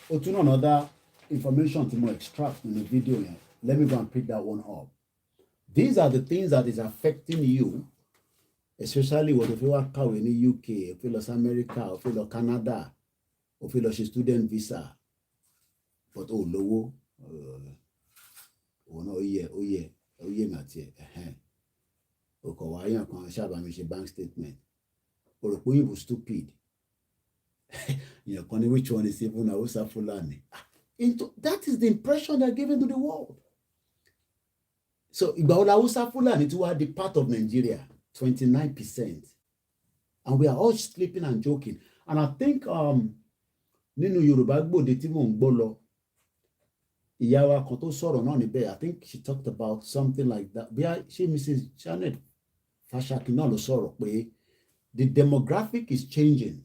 Otuno another information to more extract in the video here. Let me go and pick that one up. These are the things that is affecting you, especially what if you are in the UK, if you are America, if you are Canada, if you are student visa. But oh no, not yet. Okay, why you can't share a bank statement? Or you stupid. You know, which one is even Hausa Fulani? That is the impression they're giving to the world. So, Hausa Fulani to the part of Nigeria, 29%. And we are all sleeping and joking. And I think, nínú Yorùbá gbòde tí mò ń gbọ́ lọ, ìyá wa kan tó sọ̀rọ̀ náà níbẹ̀, I think she talked about something like that. Bí ṣé Mrs. Janet Fashaki náà ló sọ̀rọ̀ pé the demographic is changing.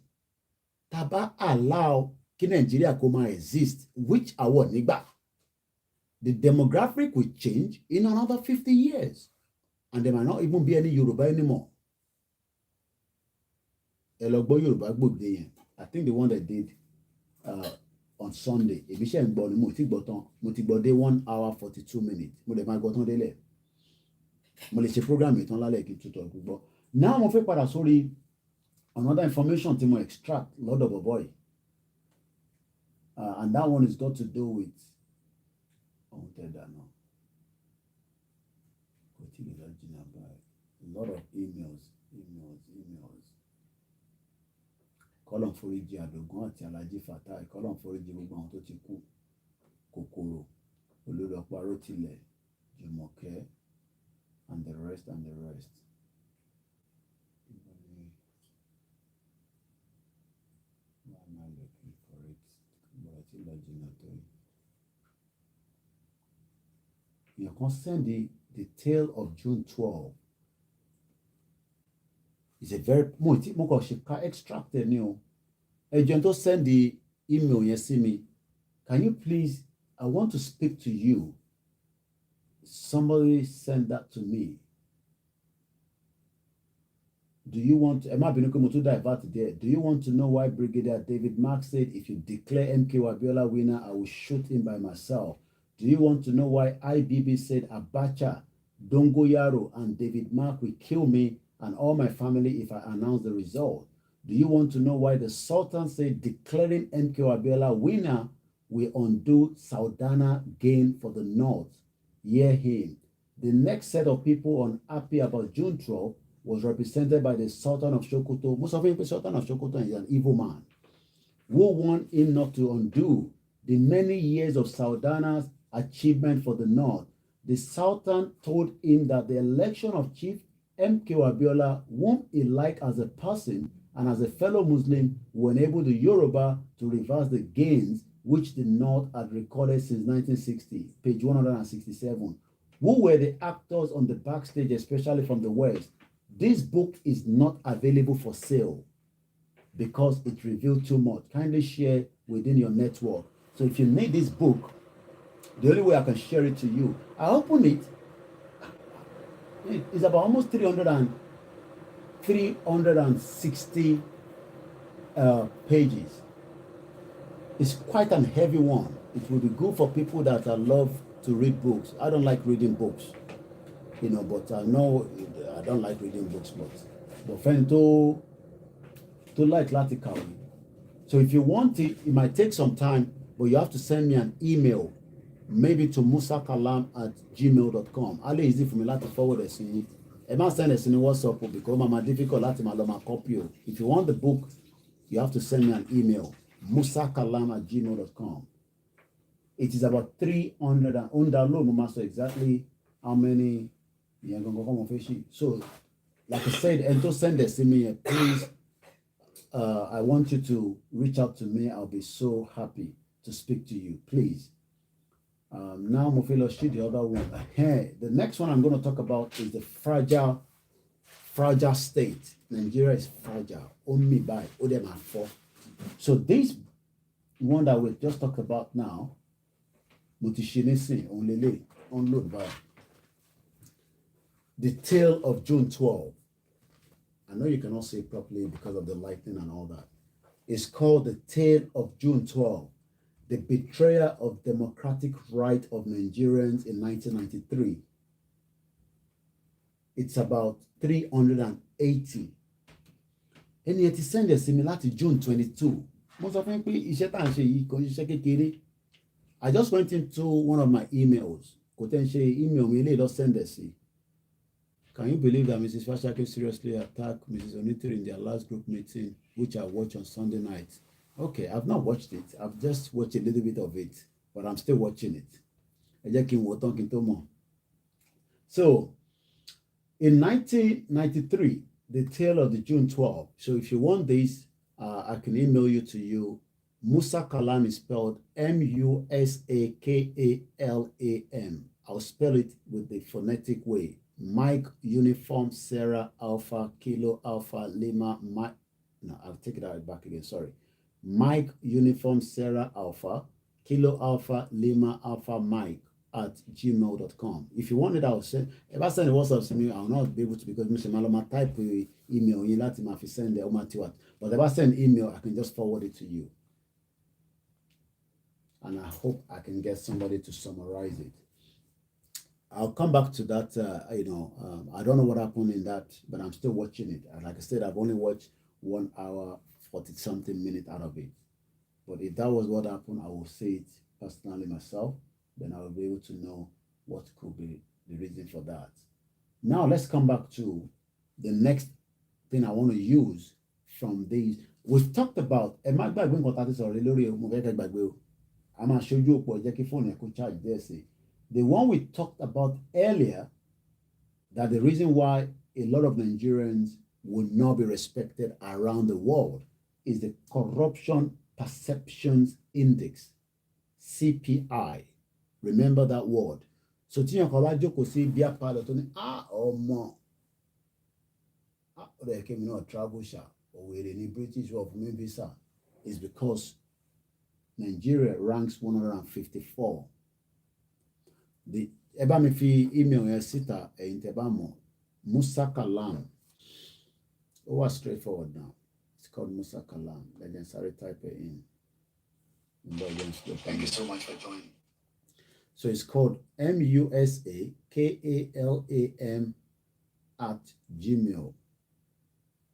Taba allow kí Nigeria kó máa exist, which àwọn nígbà. The demographic will change in another 50 years. And there might not even be any Yoruba anymore. Ẹ lọ gbọ́ Yorùbá gbòde yẹn. I think the one that did on Sunday. Èmi ṣe ń gbọ́ ni mo ti gbọ́ tán. Mo ti gbọ́ dé 1 hour 42 minutes. Mo lè máa gbọ́ tán délẹ̀. Mo lè ṣe program yìí tán lálẹ́ kí n tutọ̀ gbọ́. Now mo fẹ́ padà sórí another information tí mo extract lọ́dọ̀ bọ̀bọ̀ yìí. And that one is got to do with a lot of emails. kọ́lọ̀ foríjì àdògún àti alájí fatai kọ́lọ̀ foríjì gbogbo àwọn tó ti kú kòkòrò olórí ọ̀pọ̀ arótilẹ̀ jùmọ̀kẹ́ and the rest and the rest. Why am I looking for it? But I think that's not doing. You can send the tale of June 12. It's a very mo kàn ṣe ká extract ẹ ní o. Ẹjọ́ tó send the email yẹn sí mi. Can you please, I want to speak to you. Somebody send that to me. Do you want, ẹ má bínú pé mo tún divert there. Do you want to know why Brigadier David Mark said, if you declare MK Abiola winner, I will shoot him by myself? Do you want to know why IBB said Abacha, Dongoyaro, and David Mark will kill me and all my family if I announce the result? Do you want to know why the Sultan said declaring MK Abiola winner will undo Saudana gain for the North? Hear him. The next set of people unhappy about June 12 was represented by the Sultan of Sokoto. Most of the Sultan of Sokoto is an evil man who want him not to undo the many years of Saudana's achievement for the North. The Sultan told him that the election of Chief MK Abiola, whom he liked as a person and as a fellow Muslim, will enable the Yoruba to reverse the gains which the North had recorded since 1960, page 167. Who were the actors on the backstage, especially from the West? This book is not available for sale because it revealed too much. Kindly share within your network. So if you need this book, the only way I can share it to you, I open it. It's about almost 360 pages. It's quite an heavy one. It will be good for people that love to read books. I don't like reading books, but I know I don't like reading books, but friend to like Latin. So if you want it, it might take some time, but you have to send me an email, maybe to musakalam@gmail.com. Ali easy for me to forward it. I must send it in WhatsApp because it's difficult to copy. If you want the book, you have to send me an email, musakalam@gmail.com. It is about 300 and download master exactly how many. So, like I said, and to send this to me, please. I want you to reach out to me. I'll be so happy to speak to you. Please. Now, Mofilo, shoot the other one. The next one I'm going to talk about is the fragile state. Nigeria is fragile. Only by Odema 4. So this one that we just talked about now, Mutishinisi, Onlele, unload by the tale of June 12. I know you cannot say it properly because of the lightning and all that. It's called the tale of June 12. The betrayal of democratic right of Nigerians in 1993. It's about 380. And yet he sent a similar to June 22. Most of them, I just went into one of my emails. Email me, don't send this. Can you believe that Mrs. Fashake seriously attacked Mrs. Onitiri in their last group meeting, which I watched on Sunday night? Okay, I've not watched it. I've just watched a little bit of it, but I'm still watching it. So, in 1993, the tale of the June 12. So if you want this, I can email you to you. Musa Kalam is spelled Musakalam. I'll spell it with the phonetic way. Mike, Uniform, Sarah, Alpha, Kilo, Alpha, Lima, Mike. No, I'll take it out back again. Sorry. Mike, Uniform, Sarah, Alpha, Kilo, Alpha, Lima, Alpha, Mike @gmail.com. If you want it, I'll send. If I send a WhatsApp to me, I'll not be able to because Mr. Maloma type email. You let him send the what. But if I send email, I can just forward it to you. And I hope I can get somebody to summarize it. I'll come back to that. I don't know what happened in that, but I'm still watching it. And like I said, I've only watched 1 hour, 40-something minutes out of it. But if that was what happened, I will say it personally myself. Then I will be able to know what could be the reason for that. Now, let's come back to the next thing I want to use from these. we've talked about ẹ má gbàgbé nǹkan tá a ti sọ̀rọ̀ lé lórí mo fẹ́ kẹ́ gbàgbé o a máa ṣojú òpó ẹ jẹ́ kí fóònù ẹ kó charge díẹ̀ sí the one we talked about earlier that the reason why a lot of Nigerians will not be respected around the world is the Corruption Perceptions Index, CPI. Remember that word. So tí yàn kan bá jókòó sí bí apalọ tó ní ọmọ ó dẹ̀ kémi náà travel ṣá òwèrè ní British of me visa is because Nigeria ranks 154. Ẹ bá mi fi email yẹn síta ẹ̀yin tẹ́ bá mọ̀ Musa Kalam ó wà straightforward now it's called Musa Kalam then sorry type it in. Thank you so much for joining. So it's called MUSAKALAM@gmail.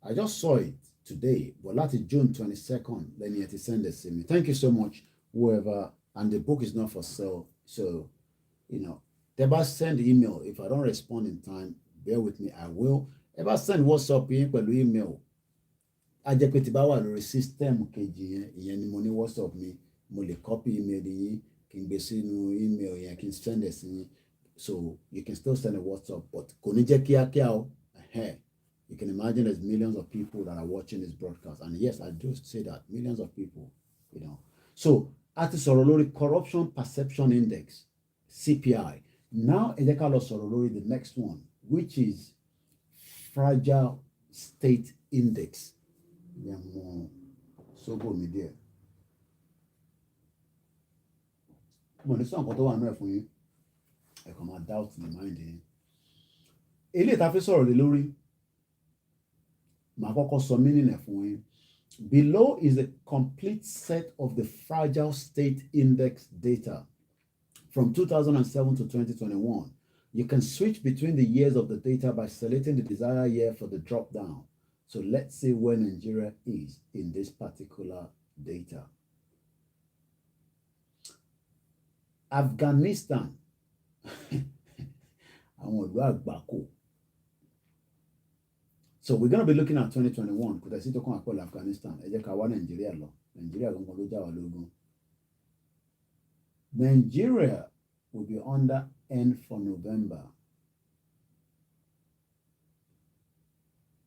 I just saw it today, but that's June 22nd. Then you have to send it to me. Thank you so much, whoever. And the book is not for sale. So, ever send email. If I don't respond in time, bear with me. I will. Ever send WhatsApp in pẹ̀lú email. A jẹ́ pé tí bá wà lórí system kejì yẹn, ìyẹn ni mo ní WhatsApp mi. Mo lè copy email yín. Can be seen email, you can send this in, so you can still send a WhatsApp, but you can imagine there's millions of people that are watching this broadcast, and yes, I do say that millions of people, So at the Corruption Perception Index, CPI. Now the next one, which is Fragile State Index. So go me there. Mo ní sọ nǹkan tó wà nínú ẹ̀ fún yín ẹ kàn máa doubt ní mind yín eléyìí tá a fi sọ̀rọ̀ lé lórí màá kọ́kọ́ sọ meaning ẹ̀ fún yín. Below is a complete set of the Fragile State Index data from 2007 to 2021. You can switch between the years of the data by selecting the desired year for the drop down. So let's see where Nigeria is in this particular data. Afghanistan àwọn ìlú àgbákò. So we're going to be looking at 2021 kò tẹ̀sí tó kàn àpọ̀lọ̀ Afghanistan ẹ jẹ́ ká wá Nàìjíríà lọ Nàìjíríà gangan ló já wa lógún. Nigeria will be under N for November.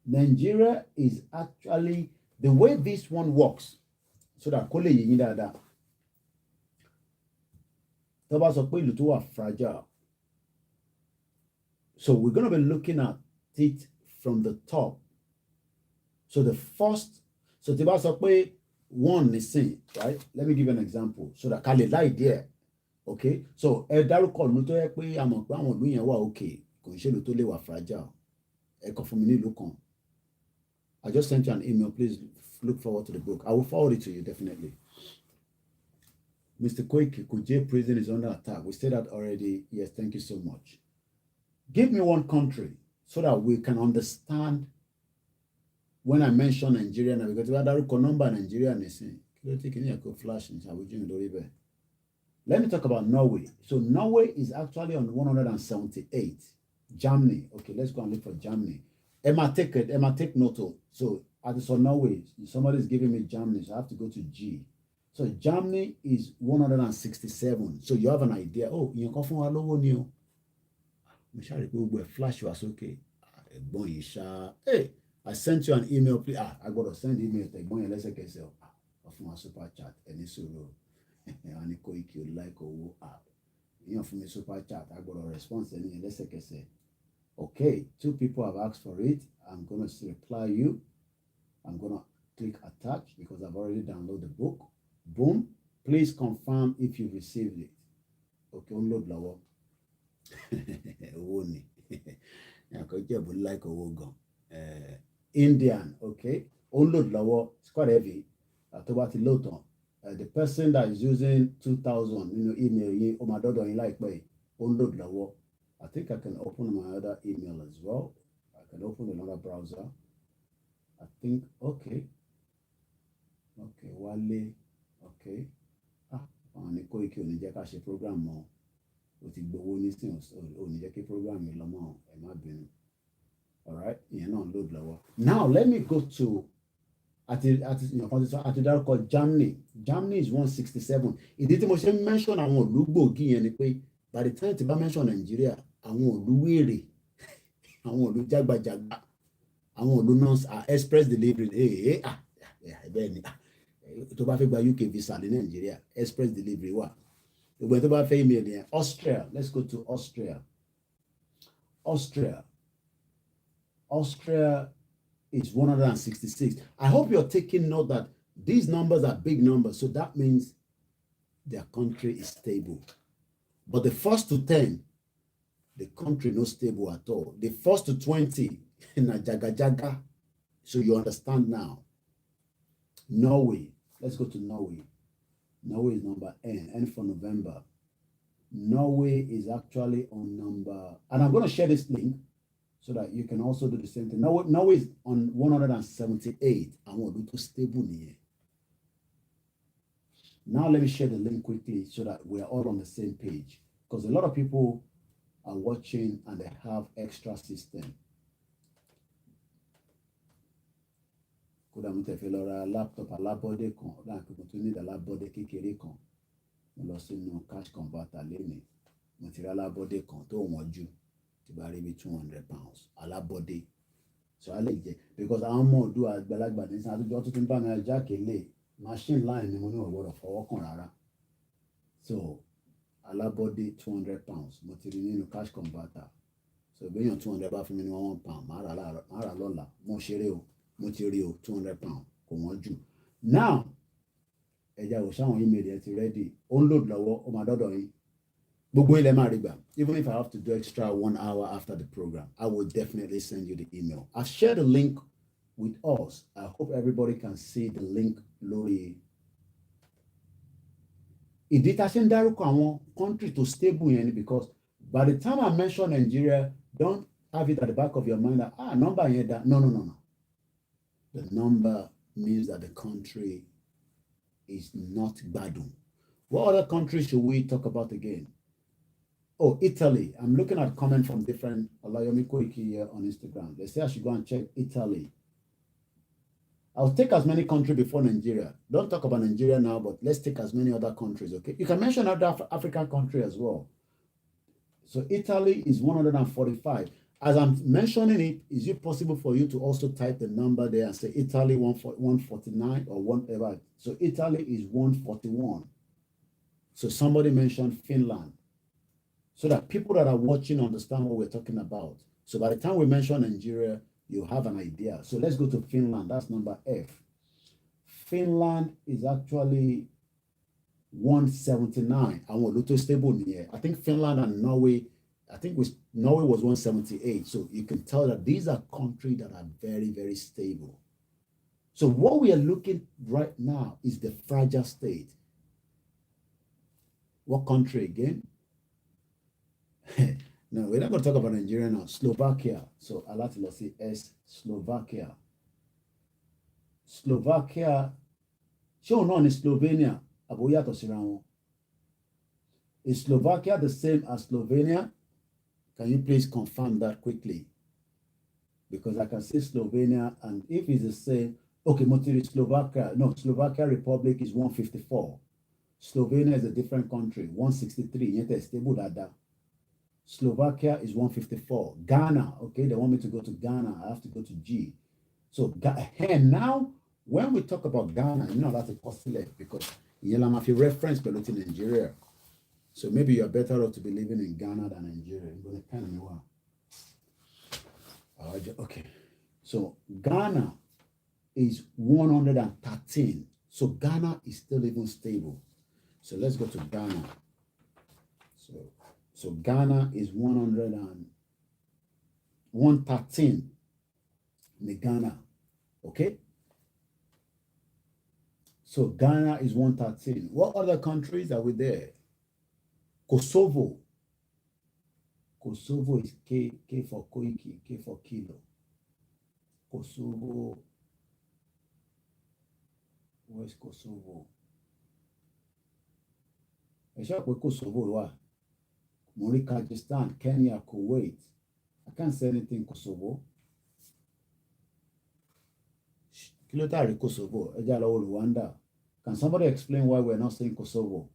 Nigeria is actually the way this one works so that kó lè yé yín dáadáa. Tó bá sọ pé ìlú tó wà fragile. So we're going to be looking at it from the top. So the first, so tí bá sọ pé one nísìn, right? Let me give you an example so that ká lè láì díẹ̀. Okay? So ẹ dárúkọ ìlú tó yẹ pé a mọ̀ pé àwọn ìlú yẹn wà okay, kò ń ṣe ìlú tó lè wà fragile. Ẹ kàn fún mi ní ìlú kan. I just sent you an email. Please look forward to the book. I will forward it to you definitely. Mr. Koikimedia prison is under attack. We said that already. Yes, thank you so much. Give me one country so that we can understand when I mention Nigeria now, because we had a number Nigeria and flash. Let me talk about Norway. So Norway is actually on 178. Germany. Okay, let's go and look for Germany. Emma, take note. So at the Norway, somebody is giving me Germany, so I have to go to G. So Germany is 167. So you have an idea. Oh, you can find a low new. Flash was okay. Hey, I sent you an email. Please, I got to send email. Let's say, from a super chat. Any solo. And Koiki like or from a super chat. I got a response. Any let's say. Okay, 2 people have asked for it. I'm gonna reply you. I'm gonna click attach because I've already downloaded the book. Boom. Please confirm if you received it. Okay, unload law. Indian, okay. Unload law. It's quite heavy. The person that is using 2000, email or my daughter like way. Unload law. I think I can open my other email as well. I can open another browser. I think, okay. Okay, Wale. Okay. Ní Koiki ní jẹ́ ká ṣe program mọ́. Ó ti gbowó nísìn ó ní jẹ́ kí program yìí lọ́mọ ẹ má bínú. All right, ìyẹn náà load lọ́wọ́. Now let me go to àti dárúkọ Germany is 167. Ìdí tí mo ṣe ń mention àwọn ìlú gbòógì yẹn ni pé by the time tí bá mention Nigeria, àwọn ìlú wèrè, àwọn ìlú jágbajàgba, àwọn ìlú express delivery bẹ́ẹ̀ ni tó bá fẹ́ gba UK visa ní Nigeria express delivery wà. Gbogbo ẹni tó bá fẹ́ email yẹn Austria, let's go to Austria. Austria is 166. I hope you're taking note that these numbers are big numbers, so that means their country is stable. But the first to 10, the country not stable at all. The first to 20, na jaga jaga. So you understand now. Norway, let's go to Norway. Norway is number N for November. Norway is actually on number, and I'm going to share this link so that you can also do the same thing. Norway is on 178. I want to do stable here. Now let me share the link quickly so that we're all on the same page, because a lot of people are watching and they have extra system. Kódà mo tẹ̀fẹ́ lọ ra laptop alábọ́dé kan láàpẹ̀ mo tún ní alábọ́dé kékeré kan mo lọ sínú cash converter lénìí mo ti ra alábọ́dé kan tó wọ́n jù ti bá rí bí £200 alábọ́dé so a lè jẹ because àwọn ọmọ ọdún àgbàlagbà ní sin àtúntò tó ti ń bá mi ajá kélé machine line ni mo ní ọ̀gbọ́dọ̀ fọwọ́ kàn rárá so alábọ́dé £200 mo ti rí nínú cash converter so ìgbéyàn 200 bá fún mi ní £1 máa rà lọ́la mo ṣeré o mo ti rí o £200 kò wọ́n jù. Now ẹja ò sáwọn email yẹn ti ready ó ń load lọ́wọ́ ó máa dọ́dọ̀ yín gbogbo ilẹ̀ máa rí gbà. Even if I have to do extra 1 hour after the program, I will definitely send you the email. I've shared the link with us. I hope everybody can see the link lórí. Ìdí tá a ṣe ń dárúkọ àwọn country to stable yẹn ni because by the time I mention Nigeria, don't have it at the back of your mind that number yẹn da no. The number means that the country is not gbadun. What other countries should we talk about again? Oh, Italy. I'm looking at comments from different Olayomi Koiki here on Instagram. They say I should go and check Italy. I'll take as many countries before Nigeria. Don't talk about Nigeria now, but let's take as many other countries, okay? You can mention other African countries as well. So Italy is 145. As I'm mentioning it, is it possible for you to also type the number there and say Italy 149 or whatever? So Italy is 141. So somebody mentioned Finland. So that people that are watching understand what we're talking about. So by the time we mention Nigeria, you have an idea. So let's go to Finland. That's number F. Finland is actually 179. And we're a little stable here. I think Finland and Norway, Norway was 178. So you can tell that these are countries that are very, very stable. So what we are looking right now is the fragile state. What country again? No, we're not going to talk about Nigeria now. Slovakia. So I like to say S, Slovakia. Slovakia. Show no in Slovenia. Is Slovakia the same as Slovenia? Can you please confirm that quickly? Because I can see Slovenia, and if it's the same, okay, Motiri Slovakia. No, Slovakia Republic is 154. Slovenia is a different country, 163. Yet stable that. Slovakia is 154. Ghana, okay, they want me to go to Ghana. I have to go to G. So and now, when we talk about Ghana, you know that's a postulate because if you reference to Nigeria. So maybe you're better off to be living in Ghana than Nigeria. Okay. So Ghana is 113. So Ghana is still even stable. So let's go to Ghana. So Ghana is 113 in Ghana. Okay? So Ghana is 113. What other countries are we there? Kosovo. Kosovo is K for Koiki, K for Kilo. Kosovo. Where's Kosovo? I shall put Kosovo. Kyrgyzstan, Kenya, Kuwait. I can't say anything Kosovo. Kí ló tá rí Kosovo? Ẹ já lọ wo Rwanda. Can somebody explain why we're not saying Kosovo?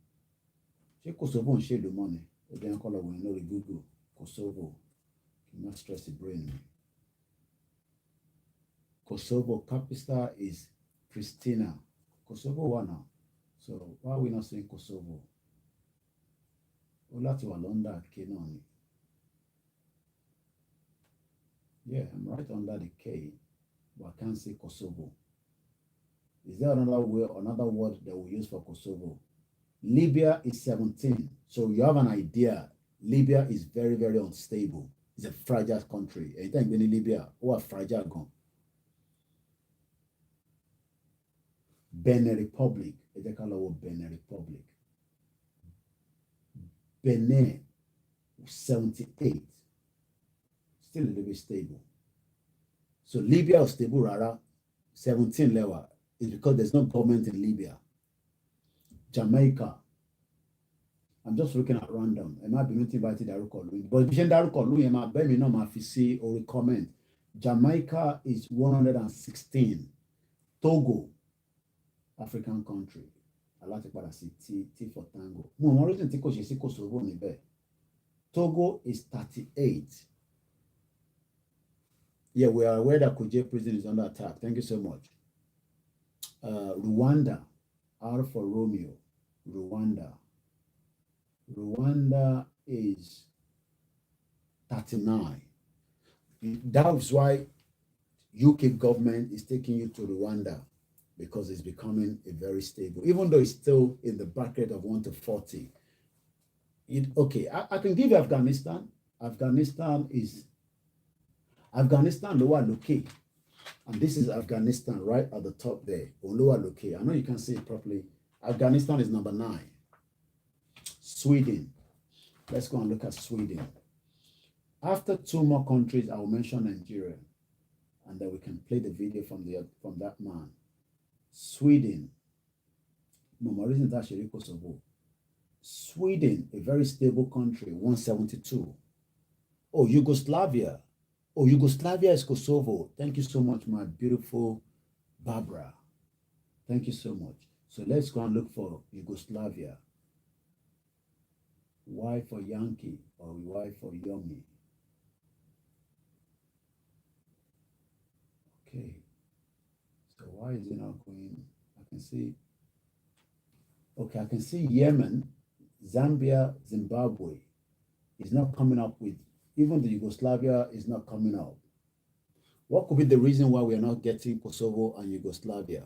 Ṣé Kosovo ń ṣèlú mọ́ ni? Ẹ jẹ́ kọ́ lọ wò ní lórí Google. Kosovo. Kì í má stress the brain mi. Kosovo capital is Pristina. Kosovo wà náà. So why are we not saying Kosovo? Ó láti wà London K náà ni. Yeah, I'm right under the K, but I can't say Kosovo. Is there another word that we use for Kosovo? Libya is 17. So you have an idea. Libya is very, very unstable. It's a fragile country. Anytime in Libya, who are fragile gone. Benin Republic. Benin Republic. Benin, 78. Still a little bit stable. So Libya is stable, rara. 17 level is because there's no government in Libya. Jamaica. I'm just looking at random. Ẹ má bínú tí bá ti dárúkọ lóyún. But bí ṣe ń dárúkọ lóyún, ẹ máa bẹ́ẹ̀ mi náà máa fi sí orí comment. Jamaica is 116. Togo, African country. Aláti padà sí T for Tango. Mo mọ orí tí kò ṣe sí Kosovo níbẹ̀. Togo is 38. Yeah, we are aware that Kuje prison is under attack. Thank you so much. Rwanda, R for Romeo. Rwanda. Rwanda is 39. That's why UK government is taking you to Rwanda, because it's becoming a very stable, even though it's still in the bracket of 1 to 40. Okay, I can give you Afghanistan. Afghanistan lower locate. And this is Afghanistan right at the top there, on lower locate. I know you can see it properly. Afghanistan is number 9. Sweden. Let's go and look at Sweden. After 2 more countries, I will mention Nigeria. And then we can play the video from that man. Sweden. Sweden, a very stable country, 172. Oh, Yugoslavia. Oh, Yugoslavia is Kosovo. Thank you so much, my beautiful Barbara. Thank you so much. So let's go and look for Yugoslavia. Y for Yankee or Y for Yomi. Okay. So why is it not going? I can see. Okay, I can see Yemen, Zambia, Zimbabwe is not coming up with, even the Yugoslavia is not coming up. What could be the reason why we are not getting Kosovo and Yugoslavia?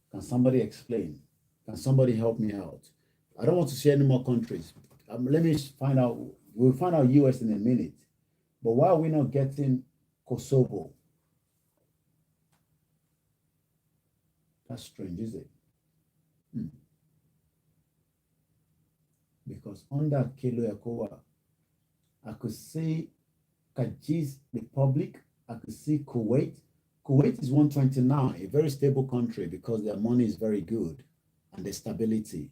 Can somebody explain? Can somebody help me out? I don't want to see any more countries. Let me find out. We'll find out US in a minute. But why are we not getting Kosovo? That's strange, is it? Because under Kelo Yakowa, I could see Kyrgyz Republic, I could see Kuwait. Kuwait is 129, a very stable country because their money is very good and the stability.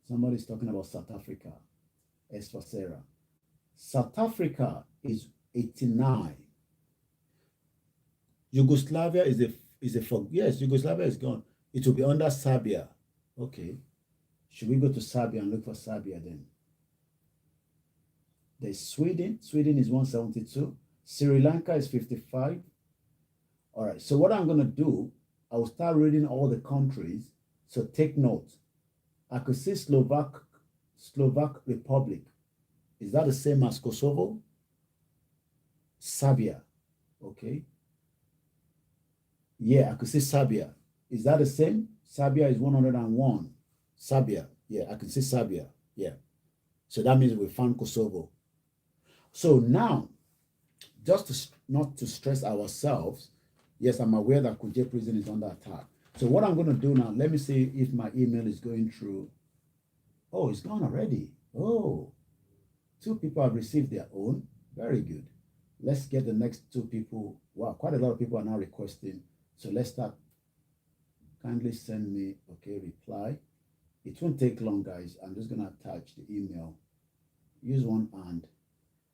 Somebody's talking about South Africa. S for Sarah. South Africa is 89. Yugoslavia is a yes, Yugoslavia is gone. It will be under Serbia. Okay. Should we go to Serbia and look for Serbia then? There's Sweden. Sweden is 172. Sri Lanka is 55. All right. So what I'm going to do, I will start reading all the countries. So take note. I could see Slovak Republic. Is that the same as Kosovo? Serbia. Okay. Yeah, I could see Serbia. Is that the same? Serbia is 101. Serbia. Yeah, I can see Serbia. Yeah. So that means we found Kosovo. So now, just not to stress ourselves, yes, I'm aware that Kuje prison is under attack. So what I'm going to do now, let me see if my email is going through. Oh, it's gone already. Oh, 2 people have received their own. Very good. Let's get the next 2 people. Wow, quite a lot of people are now requesting. So let's start. Kindly send me, okay, reply. It won't take long, guys. I'm just going to attach the email. Use one hand.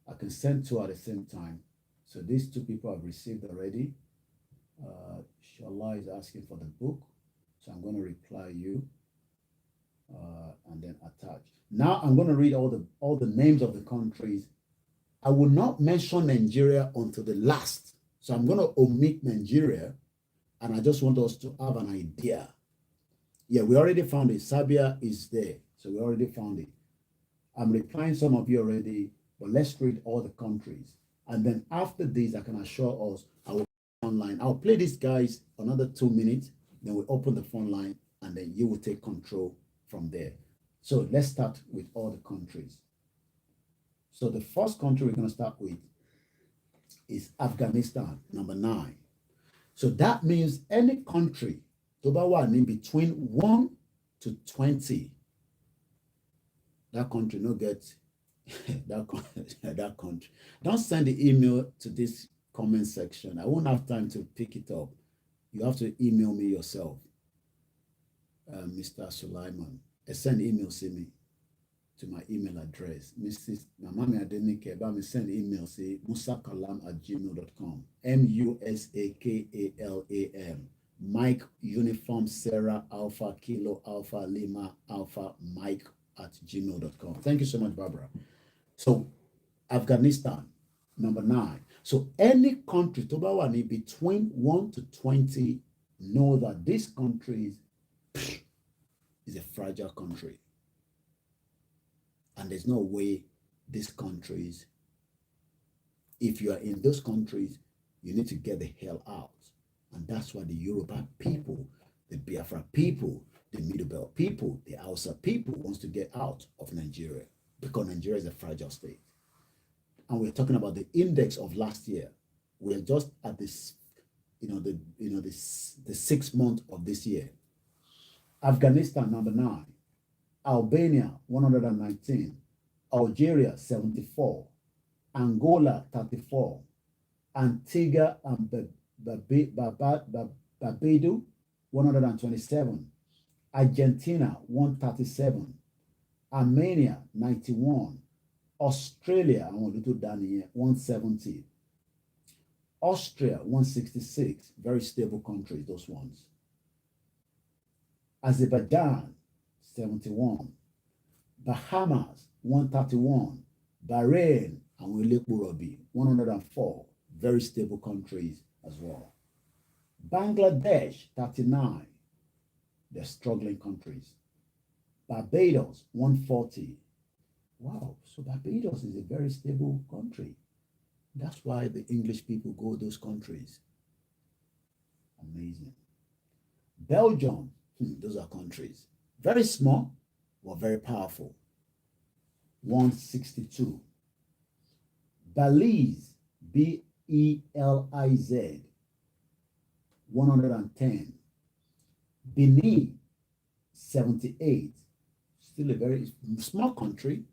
I can send 2 at the same time. So these two people have received already. Shala is asking for the book. So I'm going to reply you and then attach. Now I'm going to read all the names of the countries. I will not mention Nigeria until the last. So I'm going to omit Nigeria, and I just want us to have an idea. Yeah, we already found it. Serbia is there. So we already found it. I'm replying some of you already, but let's read all the countries. And then after this, I can assure us I will online. I'll play these guys another 2 minutes. Then we open the phone line, and then you will take control from there. So let's start with all the countries. So the first country we're going to start with is Afghanistan, number 9. So that means any country, in between 1 to 20, that country no get that country. Don't send the email to this comment section. I won't have time to pick it up. You have to email me yourself, Mr. Sulaiman. Send email to me to my email address. Mrs. Mamami Adenike, me send email say musakalam@gmail.com. MUSAKALAM. Mike Uniform Sarah Alpha Kilo Alpha Lima Alpha Mike @gmail.com. Thank you so much, Barbara. So Afghanistan, number 9. So any country between 1 to 20, know that this country is a fragile country. And there's no way these countries, if you are in those countries, you need to get the hell out. And that's why the Yoruba people, the Biafra people, the Middle Belt people, the Hausa people wants to get out of Nigeria because Nigeria is a fragile state. And we're talking about the index of last year. We're just at this, the 6th month of this year. Afghanistan, number 9. Albania, 119. Algeria, 74. Angola, 34. Antigua and Barbados, 127. Argentina, 137. Armenia, 91. Australia, 170. Austria, 166. Very stable countries, those ones. Azerbaijan, 71. Bahamas, 131. Bahrain, and 104. Very stable countries as well. Bangladesh, 39. They're struggling countries. Barbados, 140. Wow, so Barbados is a very stable country. That's why the English people go those countries. Amazing. Belgium, those are countries. Very small, but very powerful. 162. Belize, BELIZ, 110. Benin, 78. Still a very small country,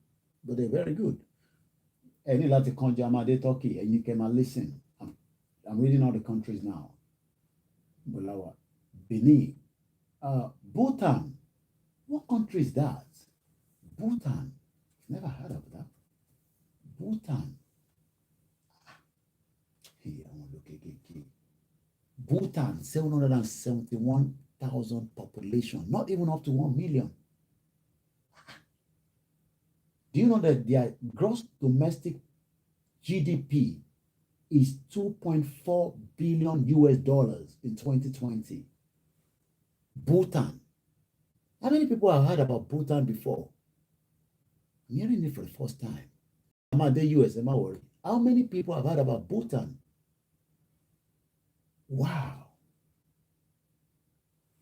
but they're very good. Any Latin country, Turkey, and you can listen. I'm reading all the countries now. Bulawa, Benin, Bhutan. What country is that? Bhutan. Never heard of that. Bhutan. Hey, I want to look at Bhutan, 771,000 population, not even up to 1 million. Do you know that their gross domestic GDP is $2.4 billion in 2020? Bhutan. How many people have heard about Bhutan before? I'm hearing it for the first time. I'm at the US, am I worried? How many people have heard about Bhutan? Wow.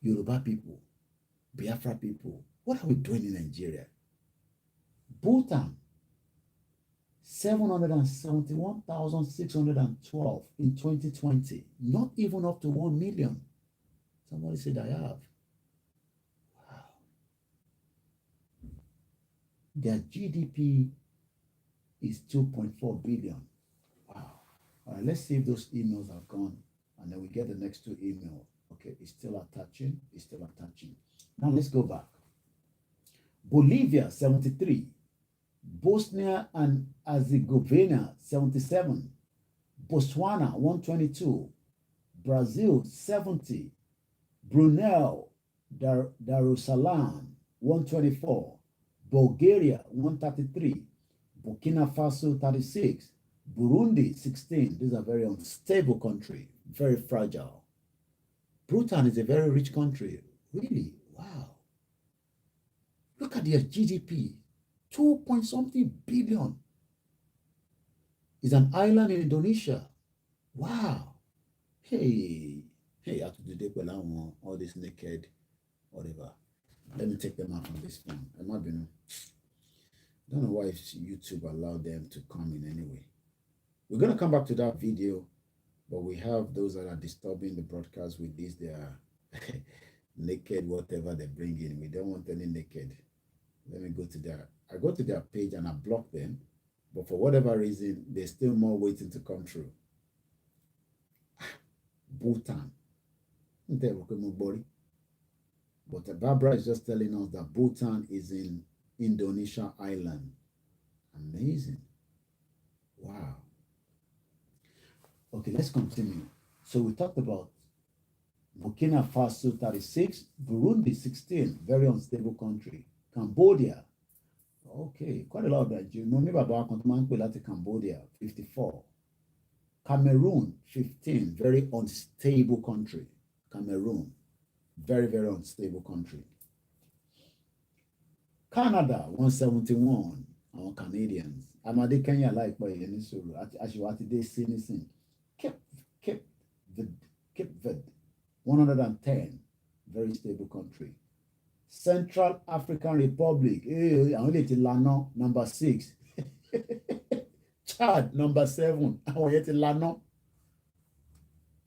Yoruba people, Biafra people, what are we doing in Nigeria? Bhutan, 771,612 in 2020, not even up to 1 million. Somebody said I have. Wow. Their GDP is 2.4 billion. Wow. All right, let's see if those emails have gone, and then we get the next 2 emails. Okay, it's still attaching. It's still attaching. Now let's go back. Bolivia, 73. Bosnia and Herzegovina, 77. Botswana 122, Brazil 70, Brunei Darussalam 124, Bulgaria 133, Burkina Faso 36, Burundi 16. These are very unstable country, very fragile. Bhutan is a very rich country. Really? Wow. Look at their GDP. 2 point something billion. It's an island in Indonesia. Wow. Hey, I have to do that all this naked, whatever. Let me take them out from this phone. I might be. Don't know why YouTube allowed them to come in anyway. We're gonna come back to that video, but we have those that are disturbing the broadcast with this. They are naked, whatever they bring in. We don't want any naked. Let me go to their. I go to their page and I block them, but for whatever reason, there's still more waiting to come through. Bhutan. But Barbara is just telling us that Bhutan is in Indonesia island. Amazing. Wow. Okay, let's continue. So we talked about Burkina Faso 36, Burundi 16, very unstable country. Cambodia, okay, quite a lot of that. You know, maybe about Cambodia 54. Cameroon 15, very unstable country. Cameroon, very, very unstable country. Canada 171, our Canadians. Amade Kenya like by any sort as you want to see anything. Cape Verde 110, very stable country. Central African Republic, number 6. Chad number 7.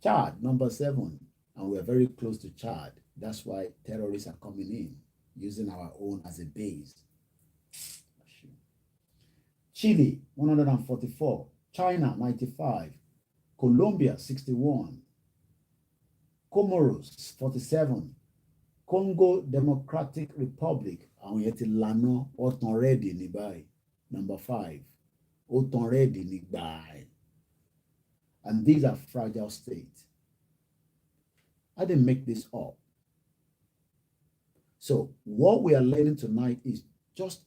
Chad number 7, and we are very close to Chad. That's why terrorists are coming in, using our own as a base. Chile 144, China 95, Colombia 61, Comoros 47, Congo Democratic Republic, àwọn yẹn ti lànà ọ̀tàn rẹ́ẹ̀dì ní báyìí, number 5, ọ̀tàn rẹ́ẹ̀dì ní gbàì. And these are fragile states. I didn't make this up. So what we are learning tonight is just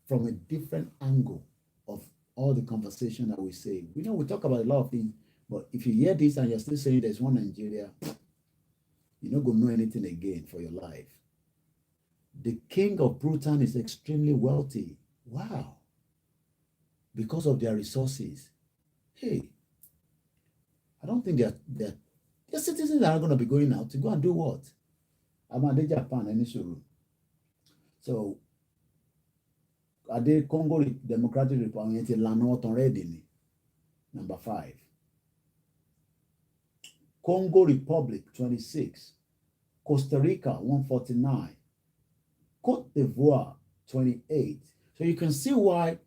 from a different angle of all the conversation that we say. We know we talk about a lot of things, but if you hear this and you're still saying there's one Nigeria, you're not going to know anything again for your life. The king of Bhutan is extremely wealthy. Wow. Because of their resources. Hey, I don't think they're citizens that are going to be going out to go and do what? I'm at Japan initially. So, are they Congo Democratic Republic already? Number 5. Congo Republic 26. Costa Rica 149. Cote d'Ivoire 28. So you can see why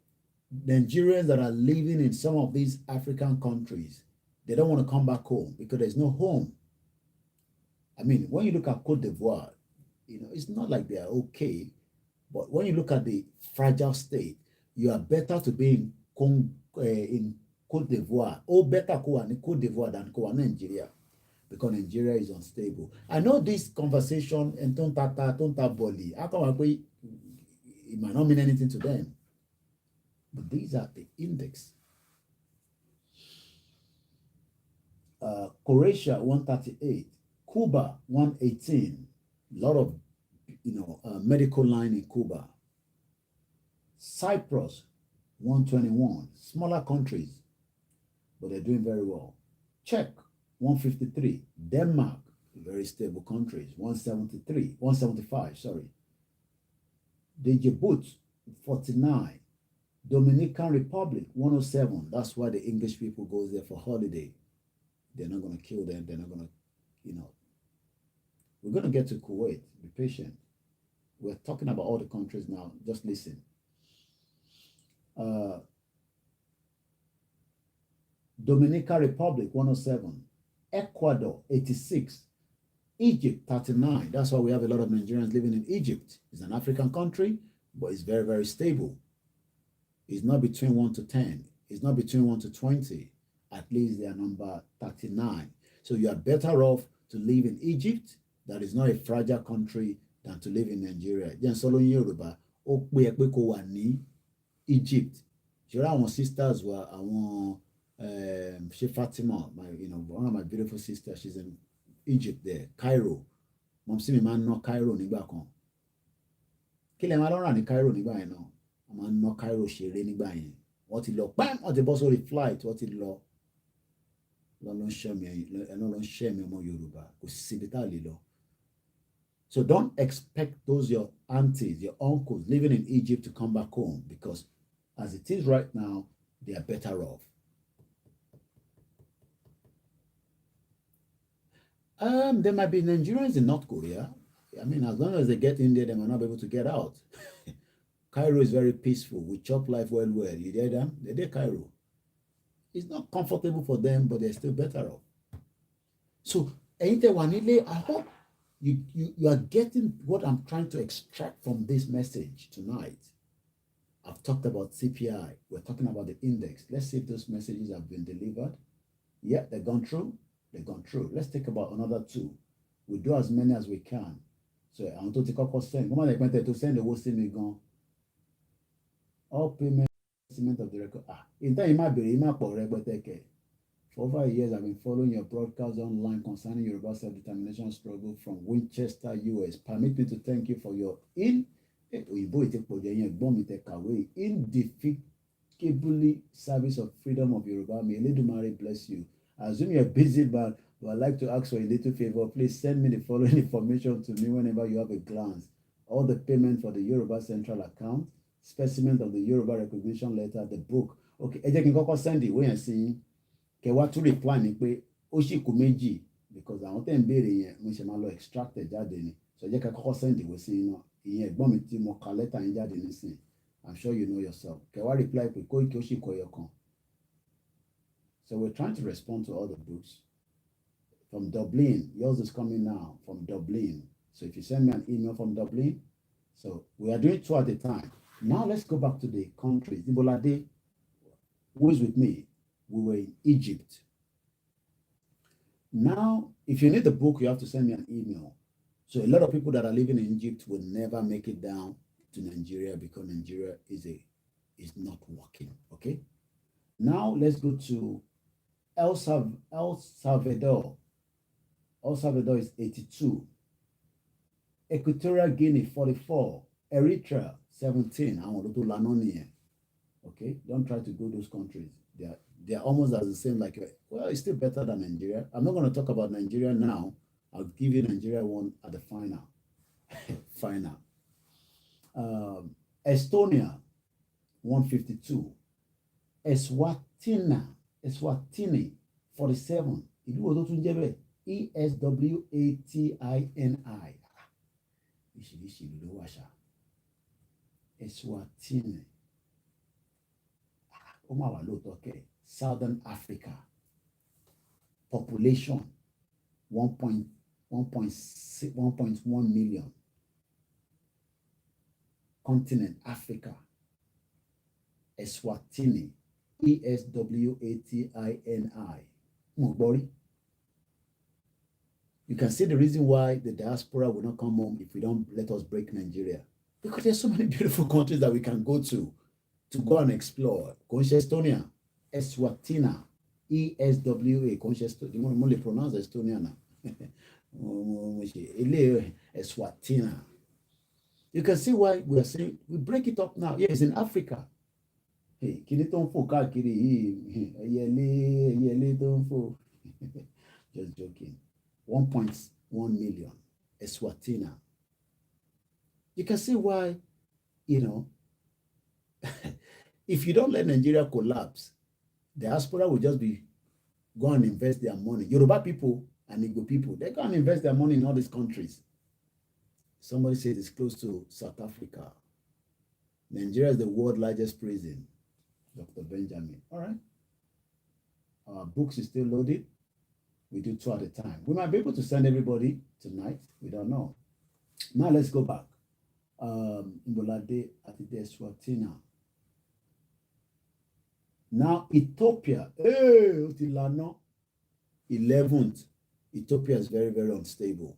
Nigerians that are living in some of these African countries, they don't want to come back home because there's no home. I mean, when you look at Cote d'Ivoire, you know, it's not like they are okay, but when you look at the fragile state, you are better to be in Cote d'Ivoire, or better in Cote d'Ivoire than Nigeria, because Nigeria is unstable. I know this conversation and tonta boli, it might not mean anything to them, but these are the index. Croatia 138, Cuba 118. A lot of medical line in Cuba. Cyprus 121. Smaller countries, but they're doing very well. Czech 153. Denmark, very stable countries, 175. Sorry. Djibouti 49. Dominican Republic 107. That's why the English people go there for holiday. They're not going to kill them. They're not going to, We're going to get to Kuwait. Be patient. We're talking about all the countries now. Just listen. Dominican Republic 107. Ecuador 86. Egypt 39. That's why we have a lot of Nigerians living in Egypt. It's an African country, but it's very, very stable. It's not between 1 to 10. It's not between 1 to 20. At least they are number 39. So you are better off to live in Egypt, that is not a fragile country, than to live in Nigeria. Jẹ́ n sọ lóyún Yorùbá, ó pé ẹ pé kó wà ní Egypt. Ṣé àwọn sisters wa, àwọn ṣe Fatima, one of my beautiful sisters, she's in Egypt there, Cairo. Mom sí mi máa ń ná Cairo nígbà kan. Kí lẹ máa lọ rà ní Cairo nígbà yẹn náà? Wọ́n máa ń ná Cairo ṣeré nígbà yẹn. Wọ́n ti lọ pẹ́m, wọ́n ti bọ́ sórí flight, wọ́n ti lọ. Lọ́nà ń ṣẹ́ mi ọmọ Yorùbá, kò síbi tá a lè lọ. So don't expect those your aunties, your uncles living in Egypt to come back home, because as it is right now, they are better off. There might be Nigerians in North Korea. I mean, as long as they get in there, they might not be able to get out. Cairo is very peaceful. We chop life well. You hear them? They did Cairo. It's not comfortable for them, but they're still better off. So, I hope you are getting what I'm trying to extract from this message tonight. I've talked about CPI. We're talking about the index. Let's see if those messages have been delivered. Yeah, they've gone through. They've gone through. Let's take about another 2. We'll do as many as we can. So I want to take a send. Come on, to send the whole thing gone. All payment of the record. In time, you might be for over a year, I've been following your broadcast online concerning Yoruba self-determination struggle from Winchester, US. Permit me to thank you for your indefatigably service of freedom of Yoruba. May Eledumare bless you. I assume you're busy, but I'd like to ask for a little favor. Please send me the following information to me whenever you have a glance. All the payment for the Yoruba Central account, specimen of the Yoruba recognition letter, the book. Okay, ẹ jẹ́ kí n kọ́kọ́ send ìwé yẹn sí kẹwàá tún reply ni pé ó sì kù méjì, because àwọn tẹ̀ ń béèrè yẹn mo ṣe máa lọ extract ẹ̀ jáde ni. So ẹ jẹ́ ká kọ́kọ́ send ìwé sí iná. Ìyẹn ẹ̀gbọ́n mi tí mo ka lẹ́tà yín jáde nísìn. I'm sure you know yourself. Kẹwàá reply pé Koiki ó sì kọ ẹyọ kan. So we're trying to respond to all the books. From Dublin, yours is coming now from Dublin. So if you send me an email from Dublin, so we are doing 2 at a time. Now let's go back to the countries. Ibolade, who is with me? We were in Egypt. Now, if you need the book, you have to send me an email. So a lot of people that are living in Egypt will never make it down to Nigeria because Nigeria is not working. Okay. Now let's go to El Salvador. El Salvador is 82. Equatorial Guinea 44. Eritrea 17. Okay, don't try to go those countries. They are almost as the same. Like, well, it's still better than Nigeria. I'm not going to talk about Nigeria now. I'll give you Nigeria one at the final. Estonia 152. Eswatini 47. ESWATINI. Eswatini. Southern Africa. Population 1.1 million. Continent Africa. Eswatini. ESWATINI. Mugbori. You can see the reason why the diaspora will not come home if we don't let us break Nigeria. Because there's so many beautiful countries that we can go to go and explore. Estonia, Eswatini, ESWA. You want to pronounce Estonia now? Eswatini. You can see why we are saying we break it up now. Yes, in Africa. Hey, just joking. 1.1 million. Eswatini. You can see why, if you don't let Nigeria collapse, diaspora will just be go and invest their money. Yoruba people and Igbo people, they go and invest their money in all these countries. Somebody says it's close to South Africa. Nigeria is the world's largest prison. Dr. Benjamin. All right. Our books is still loaded. We do 2 at a time. We might be able to send everybody tonight. We don't know. Now let's go back. Imbolade Atide Eswatini. Now Ethiopia, hey, ó ti lànà. 11th, Ethiopia is very, very unstable.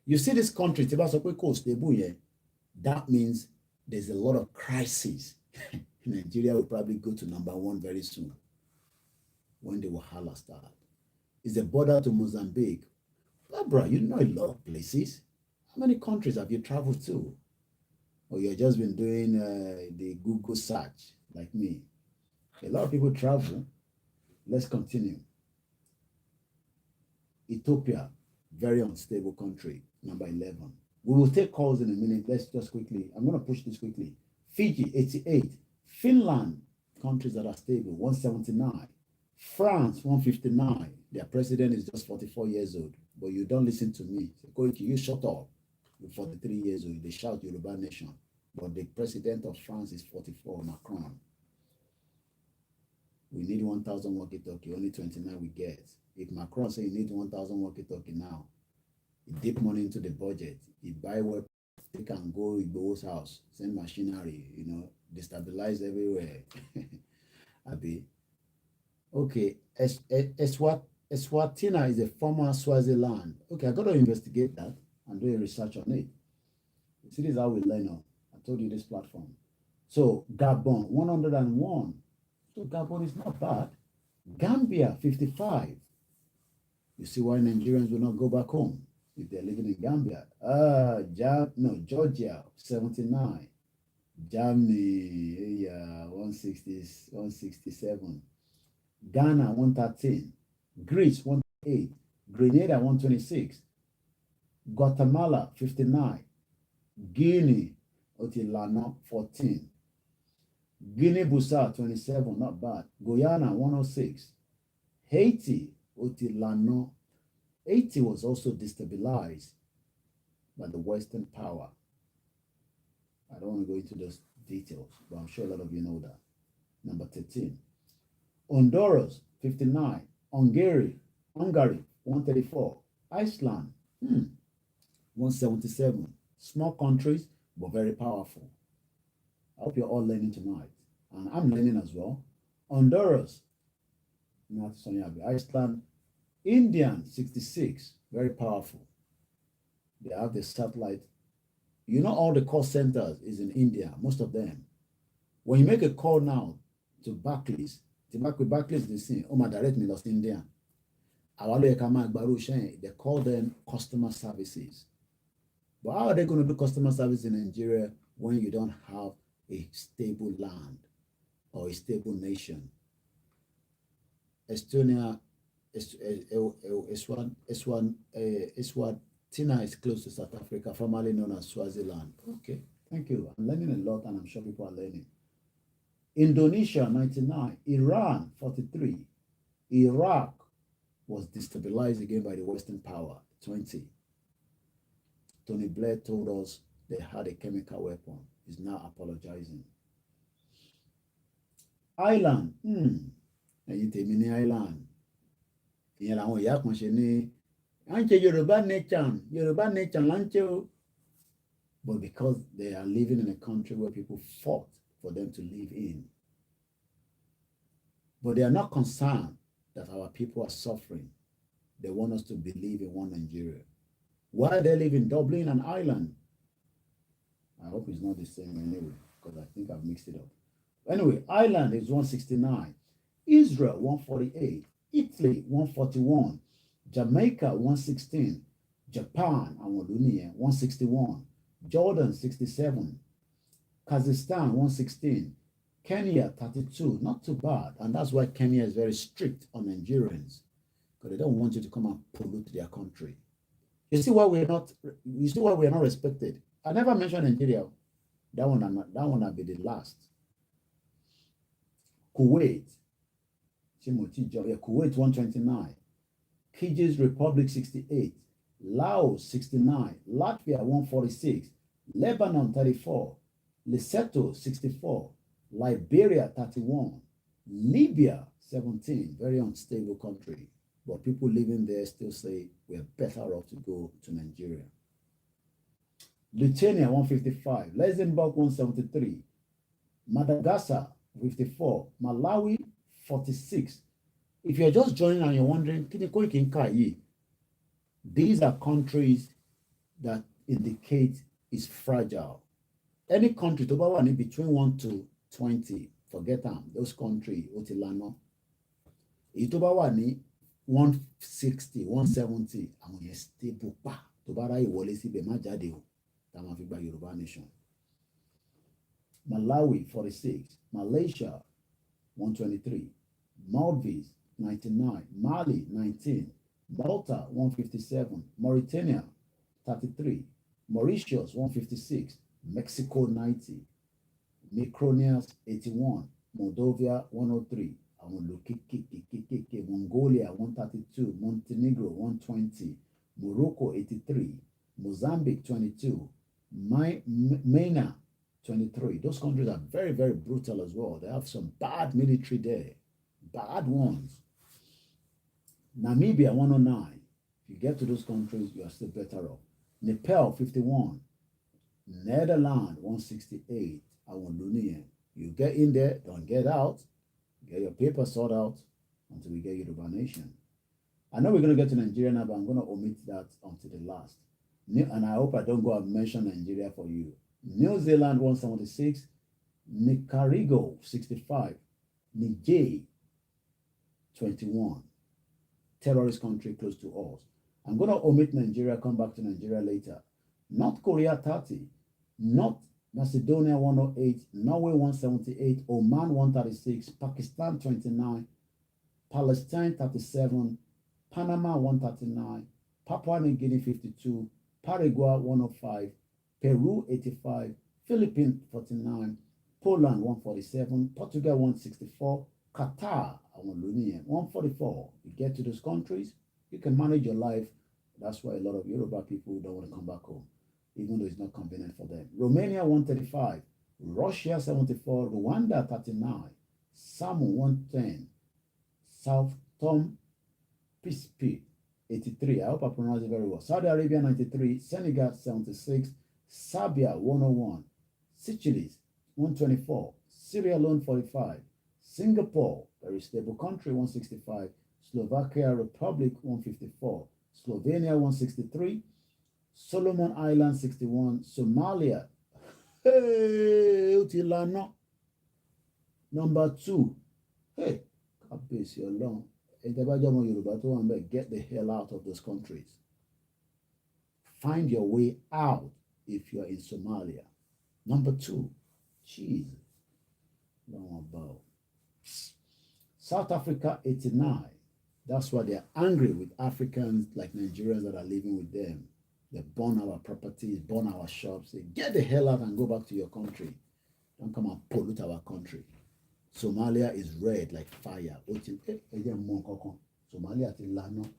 You see this country, tí bá sọ pé kò stable yẹn, that means there's a lot of crisis. Nigeria will probably go to #1 very soon when the wahala start. It's the border to Mozambique. Barbara, you know a lot of places. How many countries have you traveled to? Or you've just been doing the Google search like me? A lot of people travel. Let's continue. Ethiopia, very unstable country, #11. We will take calls in a minute. Let's just quickly, I'm going to push this quickly. Fiji, 88. Finland, countries that are stable, 179. France, 159. Their president is just 44 years old. But you don't listen to me. Koiki, you shut up. You're 43 years old. They shout Yoruba nation. But the president of France is 44, Macron. We need 1,000 walkie-talkie. Only 29 we get. If Macron say you need 1,000 walkie-talkie now, he dip money into the budget. He buy weapons, he can go Igbo's house, send machinery, destabilize everywhere. Abi. Okay, Eswatini is a former Swaziland. Okay, I got to investigate that and do a research on it. See, this is how we learn on. I told you this platform. So Gabon, 101. So Gabon is not bad. Gambia, 55. You see why Nigerians will not go back home if they're living in Gambia. Georgia, 79. Germany, 167. Ghana, 113. Greece, 108. Grenada, 126. Guatemala, 59. Guinea, Otilano, 14. Guinea-Bissau, 27, not bad. Guyana, 106. Haiti, Otilano. Haiti was also destabilized by the Western power. I don't want to go into those details, but I'm sure a lot of you know that. Number 13. Honduras, 59. Hungary, 134. Iceland, 177. Small countries, but very powerful. I hope you're all learning tonight. And I'm learning as well. Honduras, Iceland, Indian, 66. Very powerful. They have the satellite. You know, all the call centers is in India, most of them. When you make a call now to Barclays, Barclays, they say, my direct me lost India. They call them customer services. But how are they going to do customer service in Nigeria when you don't have a stable land or a stable nation? Estonia, Eswatini is close to South Africa, formerly known as Swaziland. Okay, thank you. I'm learning a lot, and I'm sure people are learning. Indonesia, 99. Iran, 43. Iraq was destabilized again by the Western power, 20. Tony Blair told us they had a chemical weapon. He's now apologizing. Ireland, ẹ̀yin tèmi ní Ireland. Ìyẹn làwọn ìyá kan ṣe ní à ń ṣe Yorùbá nation là ń ṣe o. But because they are living in a country where people fought for them to live in. But they are not concerned that our people are suffering. They want us to believe in one Nigeria. Why they live in Dublin and Ireland? I hope it's not the same anyway, because I think I've mixed it up. Anyway, Ireland is 169. Israel, 148. Italy, 141. Jamaica, 116. Japan, 161. Jordan, 67. Kazakhstan, 116. Kenya, 32. Not too bad. And that's why Kenya is very strict on Nigerians, because they don't want you to come and pollute their country. You see why we're not respected. I never mentioned Nigeria. That one will be the last. Kuwait, Kuwait 129. Kyrgyz Republic 68. Laos 69. Latvia 146. Lebanon 34. Lesotho 64. Liberia 31. Libya 17. Very unstable country. But people living there still say we're better off to go to Nigeria. Lithuania 155. Luxembourg 173. Madagascar 54, Malawi 46. If you're just joining and you're wondering, these are countries that indicate is fragile. Any country tó bá wà ní between 1 to 20, forget them, those countries ó ti lànà. Èyí tó bá wà ní 160, 170, àwọn yẹn stable pa. Tó bá ráyè wọlé síbẹ̀ má jáde o, tá máa fi gba Yorùbá nation. Malawi 46, Malaysia 123, Maldives 99, Mali 19, Malta 157, Mauritania 33, Mauritius 156, Mexico 90, Micronesia 81, Moldova 103, Mongolia 132, Montenegro 120, Morocco 83, Mozambique 22, Mena 23. Those countries are very, very brutal as well. They have some bad military there, bad ones. Namibia 109. If you get to those countries, you are still better off. Nepal 51, Netherlands 168. You get in there, don't get out. Get your papers sorted out until we get Yoruba Nation. I know we're going to get to Nigeria now, but I'm going to omit that until the last. And I hope I don't go and mention Nigeria for you. New Zealand 176, Nicaragua 65, Niger 21. Terrorist country close to us. I'm going to omit Nigeria, come back to Nigeria later. North Korea 30, North Macedonia 108, Norway 178, Oman 136, Pakistan 29, Palestine 37, Panama 139, Papua New Guinea 52, Paraguay 105, Peru 85, Philippines 49, Poland 147, Portugal 164, Qatar 144. You get to those countries, you can manage your life. That's why a lot of Yoruba people don't want to come back home, even though it's not convenient for them. Romania 135, Russia 74, Rwanda 39, Samoa 110, South Tom Pispi 83. I hope I pronounce it very well. Saudi Arabia 93, Senegal 76, Serbia 101, Seychelles 124, Sierra Leone 45, Singapore, very stable country 165, Slovakia Republic 154, Slovenia 163, Solomon Islands 61, Somalia number 2. Hey, get the hell out of those countries. Find your way out if you're in Somalia. Number 2, jeez, about South Africa 89. That's why they're angry with Africans like Nigerians that are living with them. They burn our properties, burn our shops. Say, get the hell out and go back to your country. Don't come and pollute our country. Somalia is red like fire. Somalia ti lano.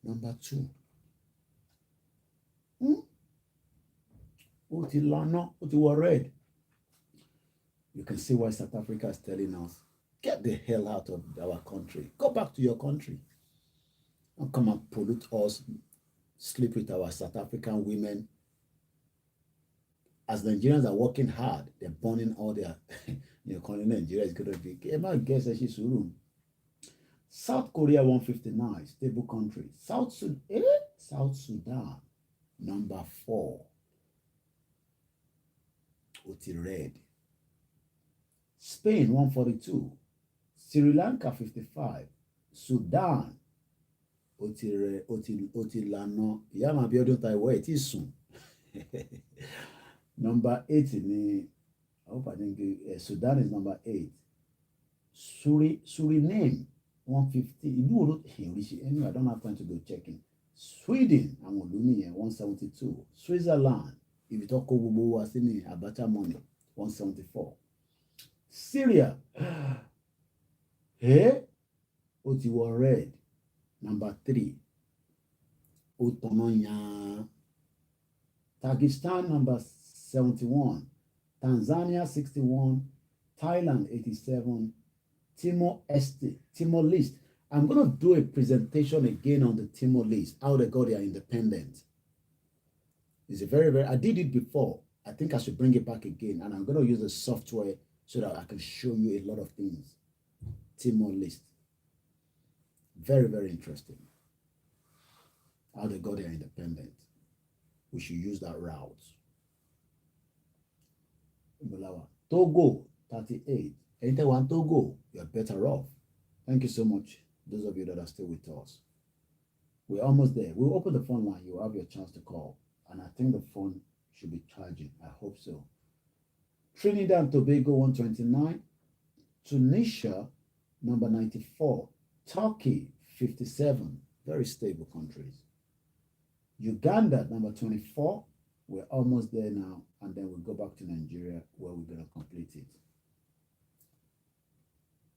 Number 2. Oti lano, oti wa red. You can see why South Africa is telling us, get the hell out of our country. Go back to your country. Don't come and pollute us, sleep with our South African women. As Nigerians are working hard, they're burning all their, Nigeria is going to be, South Korea 159, stable country. South Sudan, number 4. Oti red. Spain 142, Sri Lanka 55, Sudan oti lano yama biodun Taiwan iti sun. Number 8 ni I hope I didn't give, Sudan is number 8. Suriname 150. Anyway, I don't have time to go checking. Sweden 172. Switzerland, if you talk about Abacha money, 174. Syria, Oti war red, number 3. Otononya. Pakistan number 71. Tanzania 61. Thailand 87. Timor Leste. I'm going to do a presentation again on the Timor Leste, how they got their independence. It's a very, I did it before. I think I should bring it back again, and I'm going to use the software so that I can show you a lot of things. Timor Leste. Very, very interesting. How they got their independence. We should use that route. Togo, 38. Anyone Togo, you're better off. Thank you so much, those of you that are still with us. We're almost there. We'll open the phone line. You'll have your chance to call. And I think the phone should be charging. I hope so. Trinidad and Tobago, 129. Tunisia, number 94. Turkey, 57. Very stable countries. Uganda, number 24. We're almost there now. And then we'll go back to Nigeria where we're going to complete it.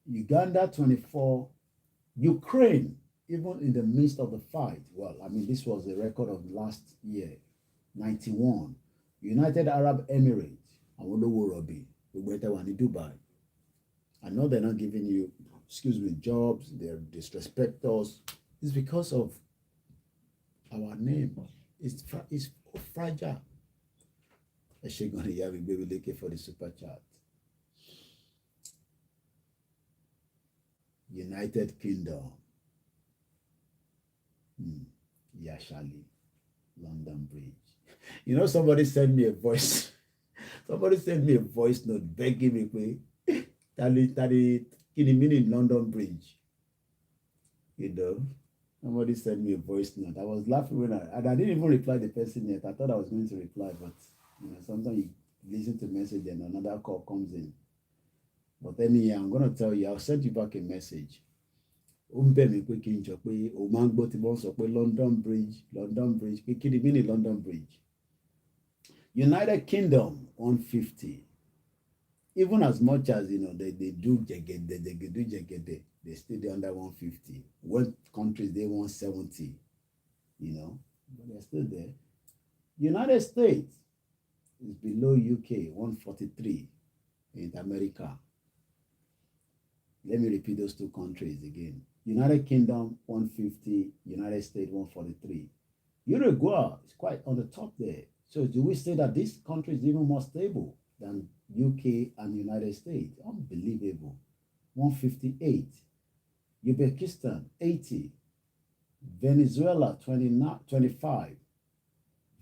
Uganda, 24. Ukraine, even in the midst of the fight. Well, I mean, this was the record of last year. 91. United Arab Emirates. Awolowo Robi, Dubai. I know they're not giving you, jobs, they disrespect us. It's because of our name. It's fragile. Eshegoni Yavi Baby Leke for the super chat. United Kingdom. Yashali. London Bridge. You know, somebody sent me a voice. Somebody sent me a voice note begging me, Tali, meaning London Bridge. You know, somebody sent me a voice note. I was laughing when I didn't even reply the person yet. I thought I was going to reply, but you know, sometimes you listen to a message and another call comes in. But anyway, I'm going to tell you, I'll send you back a message. London Bridge, meaning London Bridge. United Kingdom, 150. Even as much as, you know, they do jegede, they still under 150. What countries, they 170, you know, but they're still there. United States is below UK, 143 in America. Let me repeat those two countries again. United Kingdom, 150, United States, 143. Uruguay is quite on the top there. So do we say that this country is even more stable than UK and United States? Unbelievable. 158. Uzbekistan, 80. Venezuela, 25.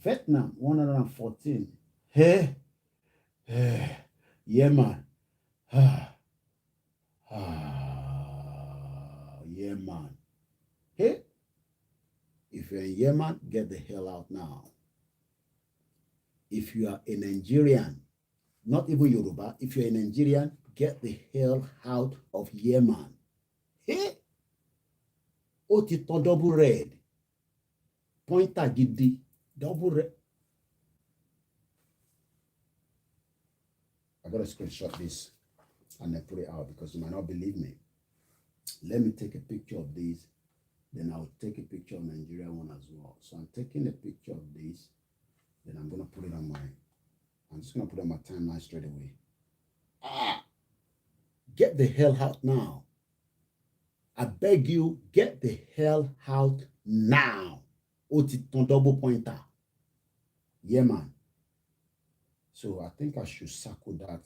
Vietnam, 114. Hey, Yemen. Yemen. Hey, if you're in Yemen, get the hell out now. If you are a Nigerian, not even Yoruba, if you're a Nigerian, get the hell out of Yemen. Hey, Otito double red. Pointer gidi, double red. I gotta screenshot this and then put it out because you might not believe me. Let me take a picture of this, then I'll take a picture of Nigeria one as well. So I'm taking a picture of this, then I'm gonna put it on I'm just gonna put it on my timeline straight away. Get the hell out now. I beg you, get the hell out now. Otiton double pointer. Yeah, man. So I think I should circle that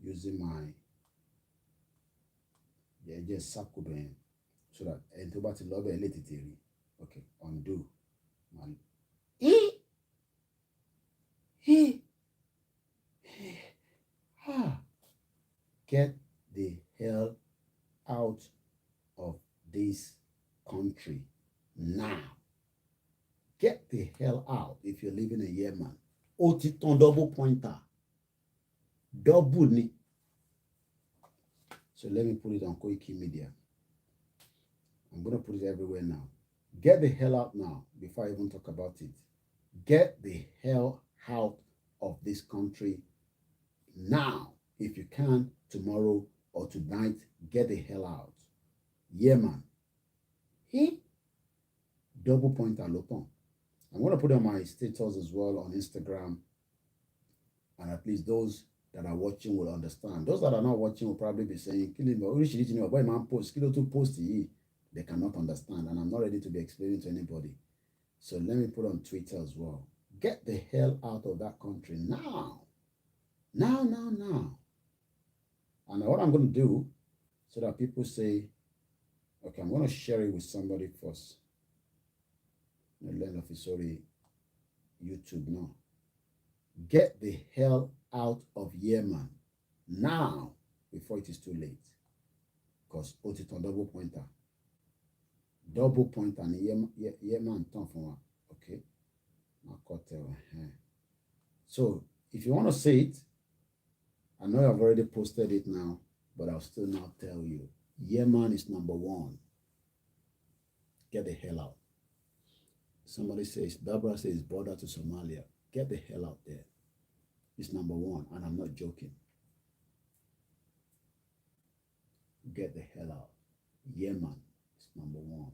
using my just circle them so that okay, undo. Get the hell out of this country now. Get the hell out if you're living in Yemen. Otiton double pointer. Double ni. So let me put it on Koikimedia. I'm going to put it everywhere now. Get the hell out now before I even talk about it. Get the hell out of this country now. If you can, tomorrow or tonight, get the hell out. Yemen. He double pointer lopon. I'm going to put on my status as well on Instagram. And at least those that are watching will understand. Those that are not watching will probably be saying, they cannot understand. And I'm not ready to be explaining to anybody. So let me put on Twitter as well. Get the hell out of that country now. Now. And what I'm going to do so that people say, okay, I'm going to share it with somebody first. Sorry, YouTube now. Get the hell out of Yemen now before it is too late. Because Otiton double pointer. Double pointer and Yemen turn from one. Okay. So if you want to say it, I know I've already posted it now, but I'll still now tell you. Yemen is number one. Get the hell out. Somebody says, Barbara says, border to Somalia. Get the hell out there. It's number one, and I'm not joking. Get the hell out. Yemen is number one.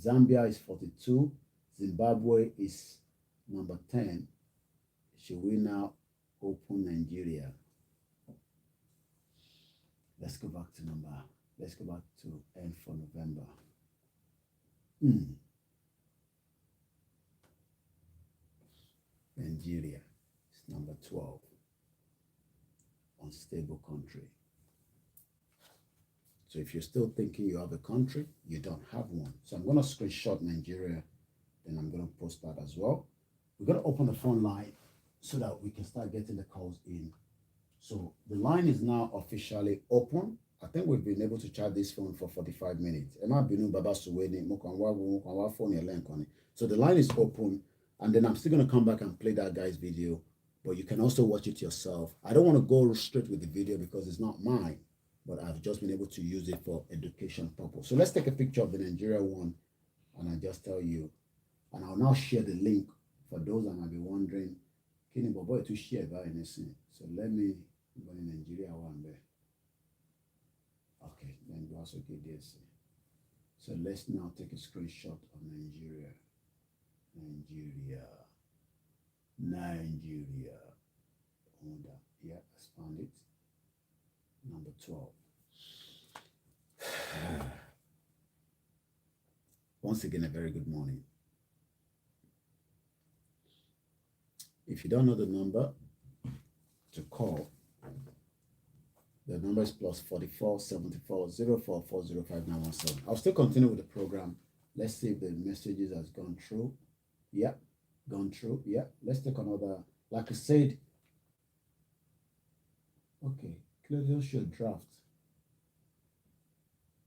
Zambia is 42. Zimbabwe is number 10. Should we now open Nigeria? Let's go back to N for November. Nigeria is number 12. Unstable country. So if you're still thinking you have a country, you don't have one. So I'm going to screenshot Nigeria, then I'm going to post that as well. We're going to open the phone line so that we can start getting the calls in. So the line is now officially open. I think we've been able to charge this phone for 45 minutes. So the line is open, and then I'm still going to come back and play that guy's video, but you can also watch it yourself. I don't want to go straight with the video because it's not mine, but I've just been able to use it for education purpose. So let's take a picture of the Nigeria one, and I just tell you, and I'll now share the link for those that might be wondering, can you boy to share about anything? So let me go in Nigeria one there. Okay, then we also get this. So let's now take a screenshot of Nigeria. Nigeria. Hold up. Yeah, expand it. Number 12. Once again, a very good morning. If you don't know the number to call, the number is +44 74 04 405 917. I'll still continue with the program. Let's see if the messages has gone through. Yeah, gone through. Yeah, let's take another. Like I said, okay, Claudio should draft.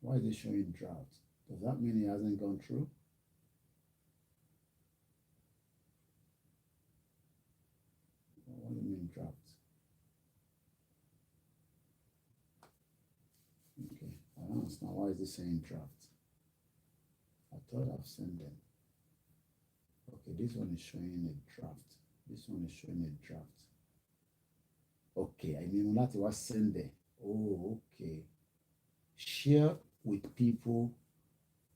Why is it showing draft? Does that mean it hasn't gone through? What do you mean draft? Okay, I don't understand. Why is it saying draft? I thought I've sent them. Okay, this one is showing a draft. This one is showing a draft. Okay, I mean, that was sent there. Oh, okay. Share with people.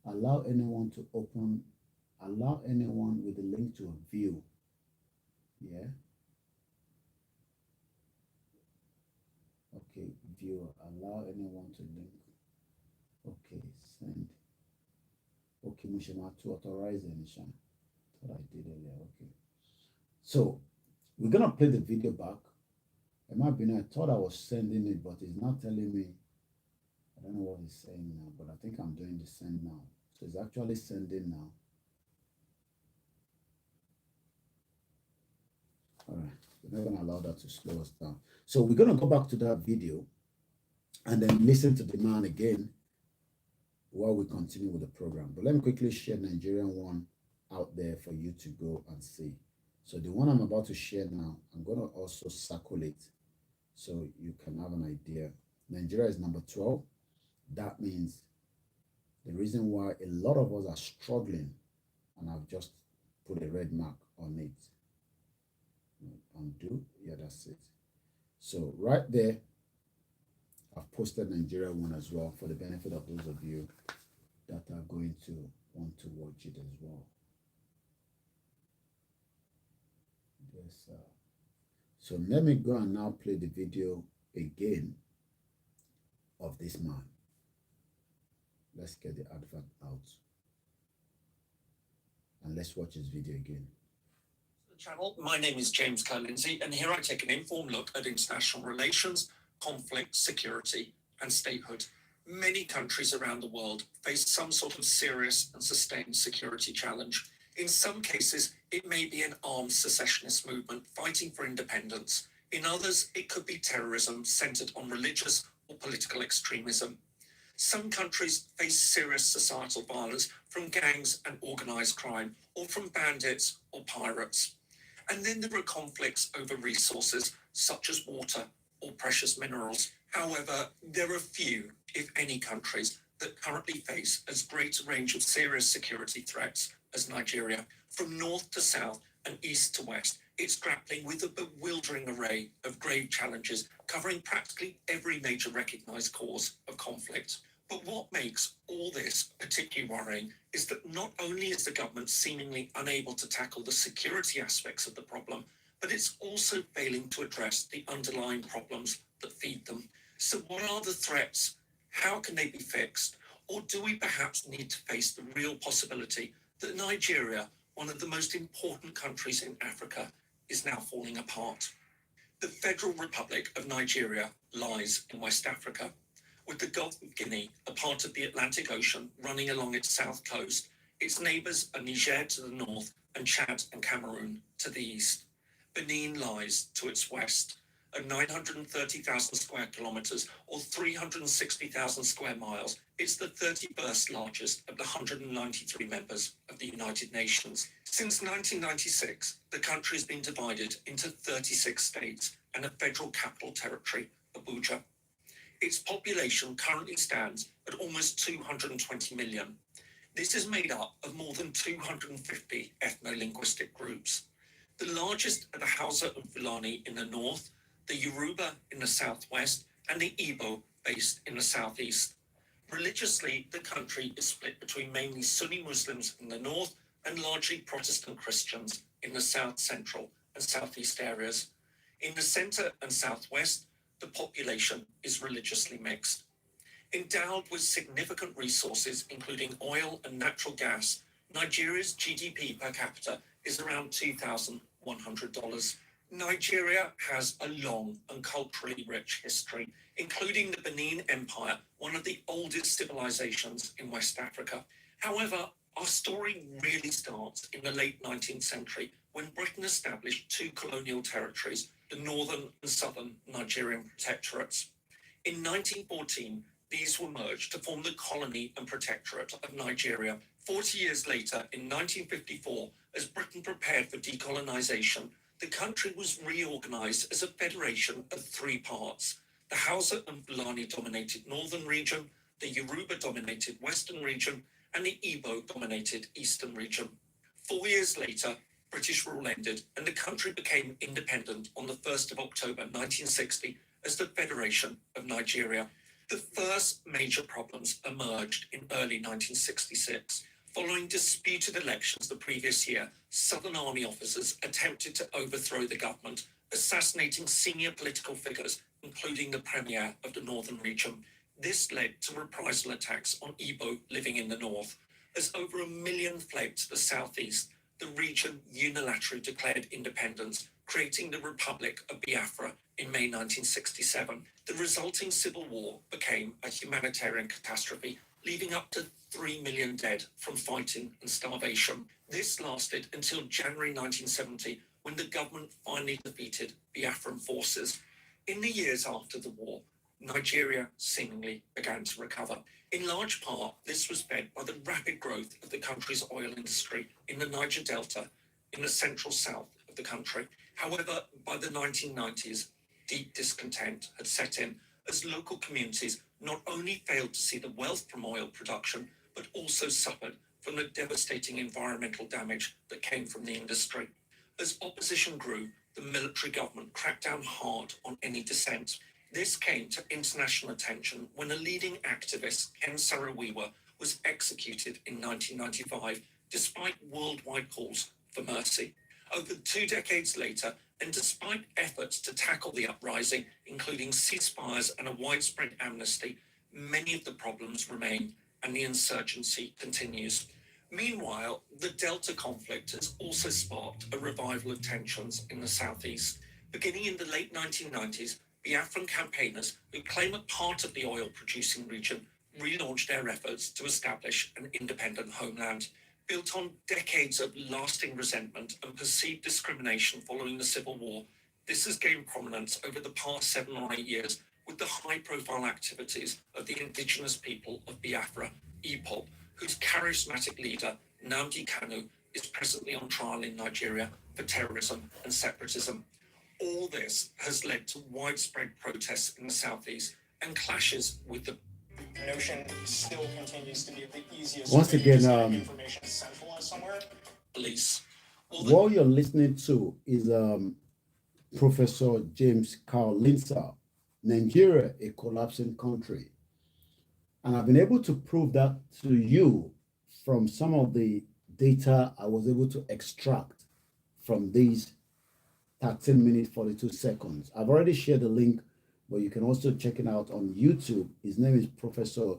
Allow anyone to open. Allow anyone with the link to view. Yeah. Okay, viewer. Allow anyone to link. Okay, send. Okay, Mushima to authorize emission. What I did earlier. Okay. So we're gonna play the video back. It might be, I thought I was sending it, but it's not telling me. I don't know what it's saying now, but I think I'm doing the send now. So it's actually sending now. All right, we're not gonna allow that to slow us down. So we're gonna go back to that video and then listen to the man again while we continue with the program. But let me quickly share Nigerian one out there for you to go and see. So the one I'm about to share now, I'm going to also circle it so you can have an idea. Nigeria is number 12. That means the reason why a lot of us are struggling, and I've just put a red mark on it. Undo. Yeah, that's it. So right there, I've posted Nigeria one as well for the benefit of those of you that are going to want to watch it as well. Yes, sir. So let me go and now play the video again of this man. Let's get the advert out. And let's watch his video again. Channel. My name is James Lindsay, and here I take an informed look at international relations, conflict, security, and statehood. Many countries around the world face some sort of serious and sustained security challenge. In some cases, it may be an armed secessionist movement fighting for independence. In others, it could be terrorism centered on religious or political extremism. Some countries face serious societal violence from gangs and organized crime, or from bandits or pirates. And then there are conflicts over resources, such as water or precious minerals. However, there are few, if any, countries that currently face as great a range of serious security threats as Nigeria. From north to south and east to west, it's grappling with a bewildering array of grave challenges, covering practically every major recognized cause of conflict. But what makes all this particularly worrying is that not only is the government seemingly unable to tackle the security aspects of the problem, but it's also failing to address the underlying problems that feed them. So what are the threats? How can they be fixed? Or do we perhaps need to face the real possibility that Nigeria, one of the most important countries in Africa, is now falling apart? The Federal Republic of Nigeria lies in West Africa, with the Gulf of Guinea, a part of the Atlantic Ocean, running along its south coast. Its neighbours are Niger to the north and Chad and Cameroon to the east. Benin lies to its west, at 930,000 square kilometres or 360,000 square miles. It's the 31st largest of the 193 members of the United Nations. Since 1996, the country has been divided into 36 states and a federal capital territory, Abuja. Its population currently stands at almost 220 million. This is made up of more than 250 ethno-linguistic groups. The largest are the Hausa and Fulani in the north, the Yoruba in the southwest, and the Igbo based in the southeast. Religiously, the country is split between mainly Sunni Muslims in the north and largely Protestant Christians in the south central and southeast areas. In the centre and southwest, the population is religiously mixed. Endowed with significant resources, including oil and natural gas, Nigeria's GDP per capita is around $2,100. Nigeria has a long and culturally rich history, including the Benin Empire, one of the oldest civilizations in West Africa. However, our story really starts in the late 19th century when Britain established two colonial territories, the northern and southern Nigerian protectorates. In 1914, these were merged to form the colony and protectorate of Nigeria. 40 years later, in 1954, as Britain prepared for decolonization, the country was reorganized as a federation of three parts: the Hausa and Fulani dominated northern region, the Yoruba dominated western region, and the Igbo dominated eastern region. 4 years later, British rule ended and the country became independent on the 1st of October 1960 as the Federation of Nigeria. The first major problems emerged in early 1966. Following disputed elections the previous year, Southern Army officers attempted to overthrow the government, assassinating senior political figures, including the Premier of the Northern region. This led to reprisal attacks on Igbo living in the north. As over 1 million fled to the southeast, the region unilaterally declared independence, creating the Republic of Biafra in May 1967. The resulting civil war became a humanitarian catastrophe, leaving up to 3 million dead from fighting and starvation. This lasted until January 1970, when the government finally defeated Biafran forces. In the years after the war, Nigeria seemingly began to recover. In large part, this was fed by the rapid growth of the country's oil industry in the Niger Delta, in the central south of the country. However, by the 1990s, deep discontent had set in as local communities not only failed to see the wealth from oil production, but also suffered from the devastating environmental damage that came from the industry. As opposition grew, the military government cracked down hard on any dissent. This came to international attention when a leading activist, Ken Saro-Wiwa, was executed in 1995, despite worldwide calls for mercy. Over 2 decades later, and despite efforts to tackle the uprising, including ceasefires and a widespread amnesty, many of the problems remain and the insurgency continues. Meanwhile, the Delta conflict has also sparked a revival of tensions in the southeast. Beginning in the late 1990s, Biafran campaigners who claim a part of the oil-producing region relaunched their efforts to establish an independent homeland, built on decades of lasting resentment and perceived discrimination following the Civil War. This has gained prominence over the past 7 or 8 years with the high-profile activities of the indigenous people of Biafra, IPOB, whose charismatic leader, Nnamdi Kanu, is presently on trial in Nigeria for terrorism and separatism. All this has led to widespread protests in the southeast and clashes with the notion still continues to be the easiest Once way again, to get information centralized somewhere. police. what you're listening to is Professor James Carl Lindsay, Nigeria, a collapsing country. And I've been able to prove that to you from some of the data I was able to extract from these 13 minutes, 42 seconds. I've already shared the link, but you can also check it out on YouTube. His name is Professor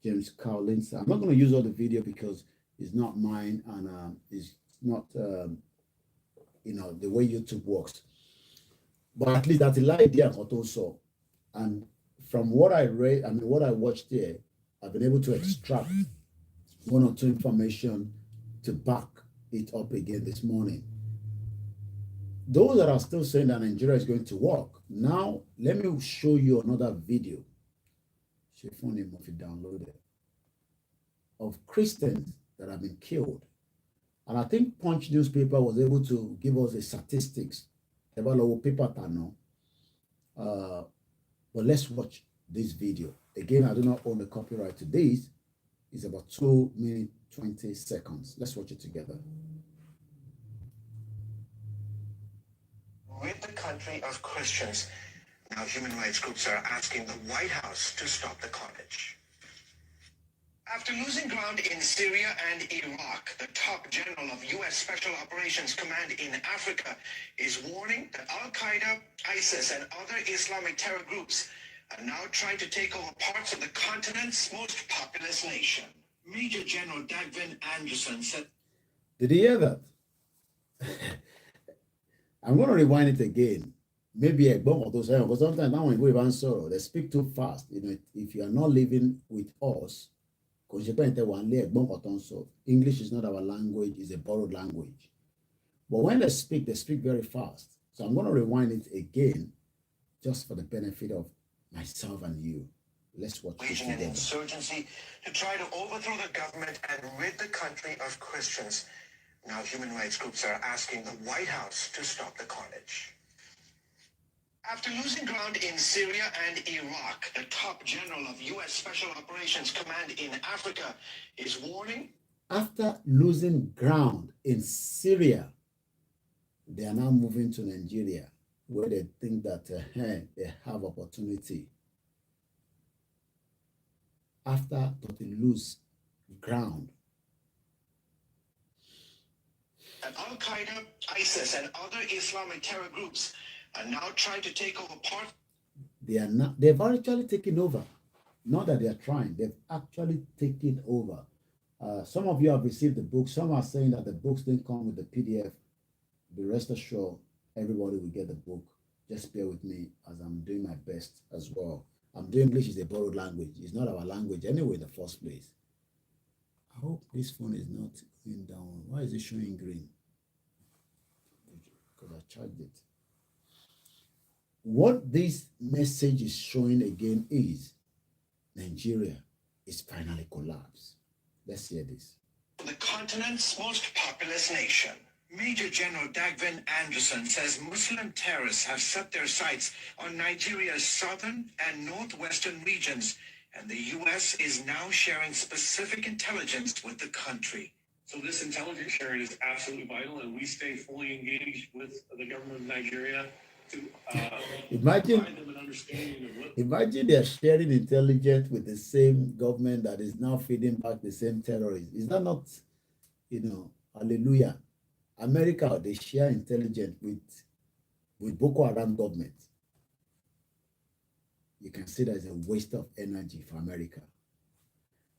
James Carl Lindsay. I'm not going to use all the video because it's not mine and it's not, the way YouTube works. But at least that's the idea also. And from what I read, what I watched there, I've been able to extract one or two information to back it up again this morning. Those that are still saying that Nigeria is going to work, now let me show you another video. Downloaded of Christians that have been killed. And I think Punch newspaper was able to give us the statistics. But let's watch this video. Again, I do not own the copyright to this. It's about 2 minutes, 20 seconds. Let's watch it together. Rid the country of Christians. Now human rights groups are asking the White House to stop the carnage. After losing ground in Syria and Iraq, the top general of U.S. Special Operations Command in Africa is warning that Al-Qaeda, ISIS, and other Islamic terror groups are now trying to take over parts of the continent's most populous nation. Major General Dagvin Anderson said... Did you hear that? I'm going to rewind it again. Maybe a bomb or those, because sometimes now when we even sorrow, they speak too fast. If you are not living with us, English is not our language, it's a borrowed language. But when they speak very fast. So I'm going to rewind it again, just for the benefit of myself and you. Let's watch this Waging an together. insurgency to try to overthrow the government and rid the country of Christians. Now human rights groups are asking the White House to stop the carnage. After losing ground in Syria and Iraq, the top general of U.S. Special Operations Command in Africa is warning. After losing ground in Syria, they are now moving to Nigeria, where they think that they have opportunity. After they lose ground. And Al-Qaeda, ISIS, and other Islamic terror groups are now trying to take over part. They've actually taken over. Not that they are trying, they've actually taken over. Some of you have received the book. Some are saying that the books didn't come with the PDF. Be rest assured, everybody will get the book. Just bear with me as I'm doing my best as well. I'm doing English is a borrowed language. It's not our language anyway in the first place. I hope this phone is not going down. Why is it showing green? Because I charged it. What this message is showing again is Nigeria is finally collapsed. Let's hear this. The continent's most populous nation. Major General Dagvin Anderson says Muslim terrorists have set their sights on Nigeria's southern and northwestern regions, and the U.S. is now sharing specific intelligence with the country. So this intelligence sharing is absolutely vital, and we stay fully engaged with the government of Nigeria to Imagine, provide them an understanding of what imagine they're sharing intelligence with the same government that is now feeding back the same terrorists. Is that not, hallelujah? America, they share intelligence with Boko Haram government. You can see that it's a waste of energy for America.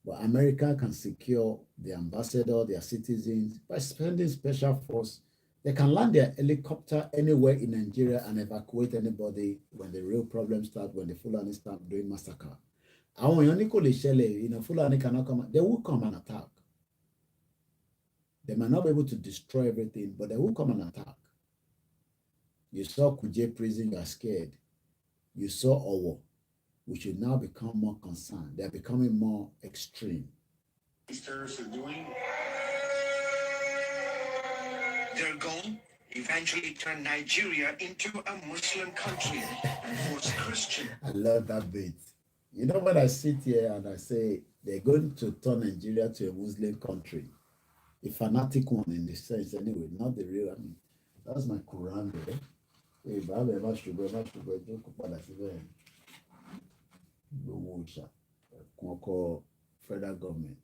But America can secure the ambassador, their citizens, by sending special force They can land their helicopter anywhere in Nigeria and evacuate anybody when the real problem starts, when the Fulani start doing massacre. Àwọn èèyàn ní kò lè ṣẹlẹ̀, Fulani cannot come. They will come and attack. They might not be able to destroy everything, but they will come and attack. You saw Kuje prison, you are scared. You saw Owo. We should now become more concerned. They are becoming more extreme. These terrorists are doing. Their goal? Eventually turn Nigeria into a Muslim country and force Christian. I love that bit. When I sit here and I say they're going to turn Nigeria to a Muslim country, a fanatic one in the sense anyway, not the real. That's my Quran there. Hey, federal government.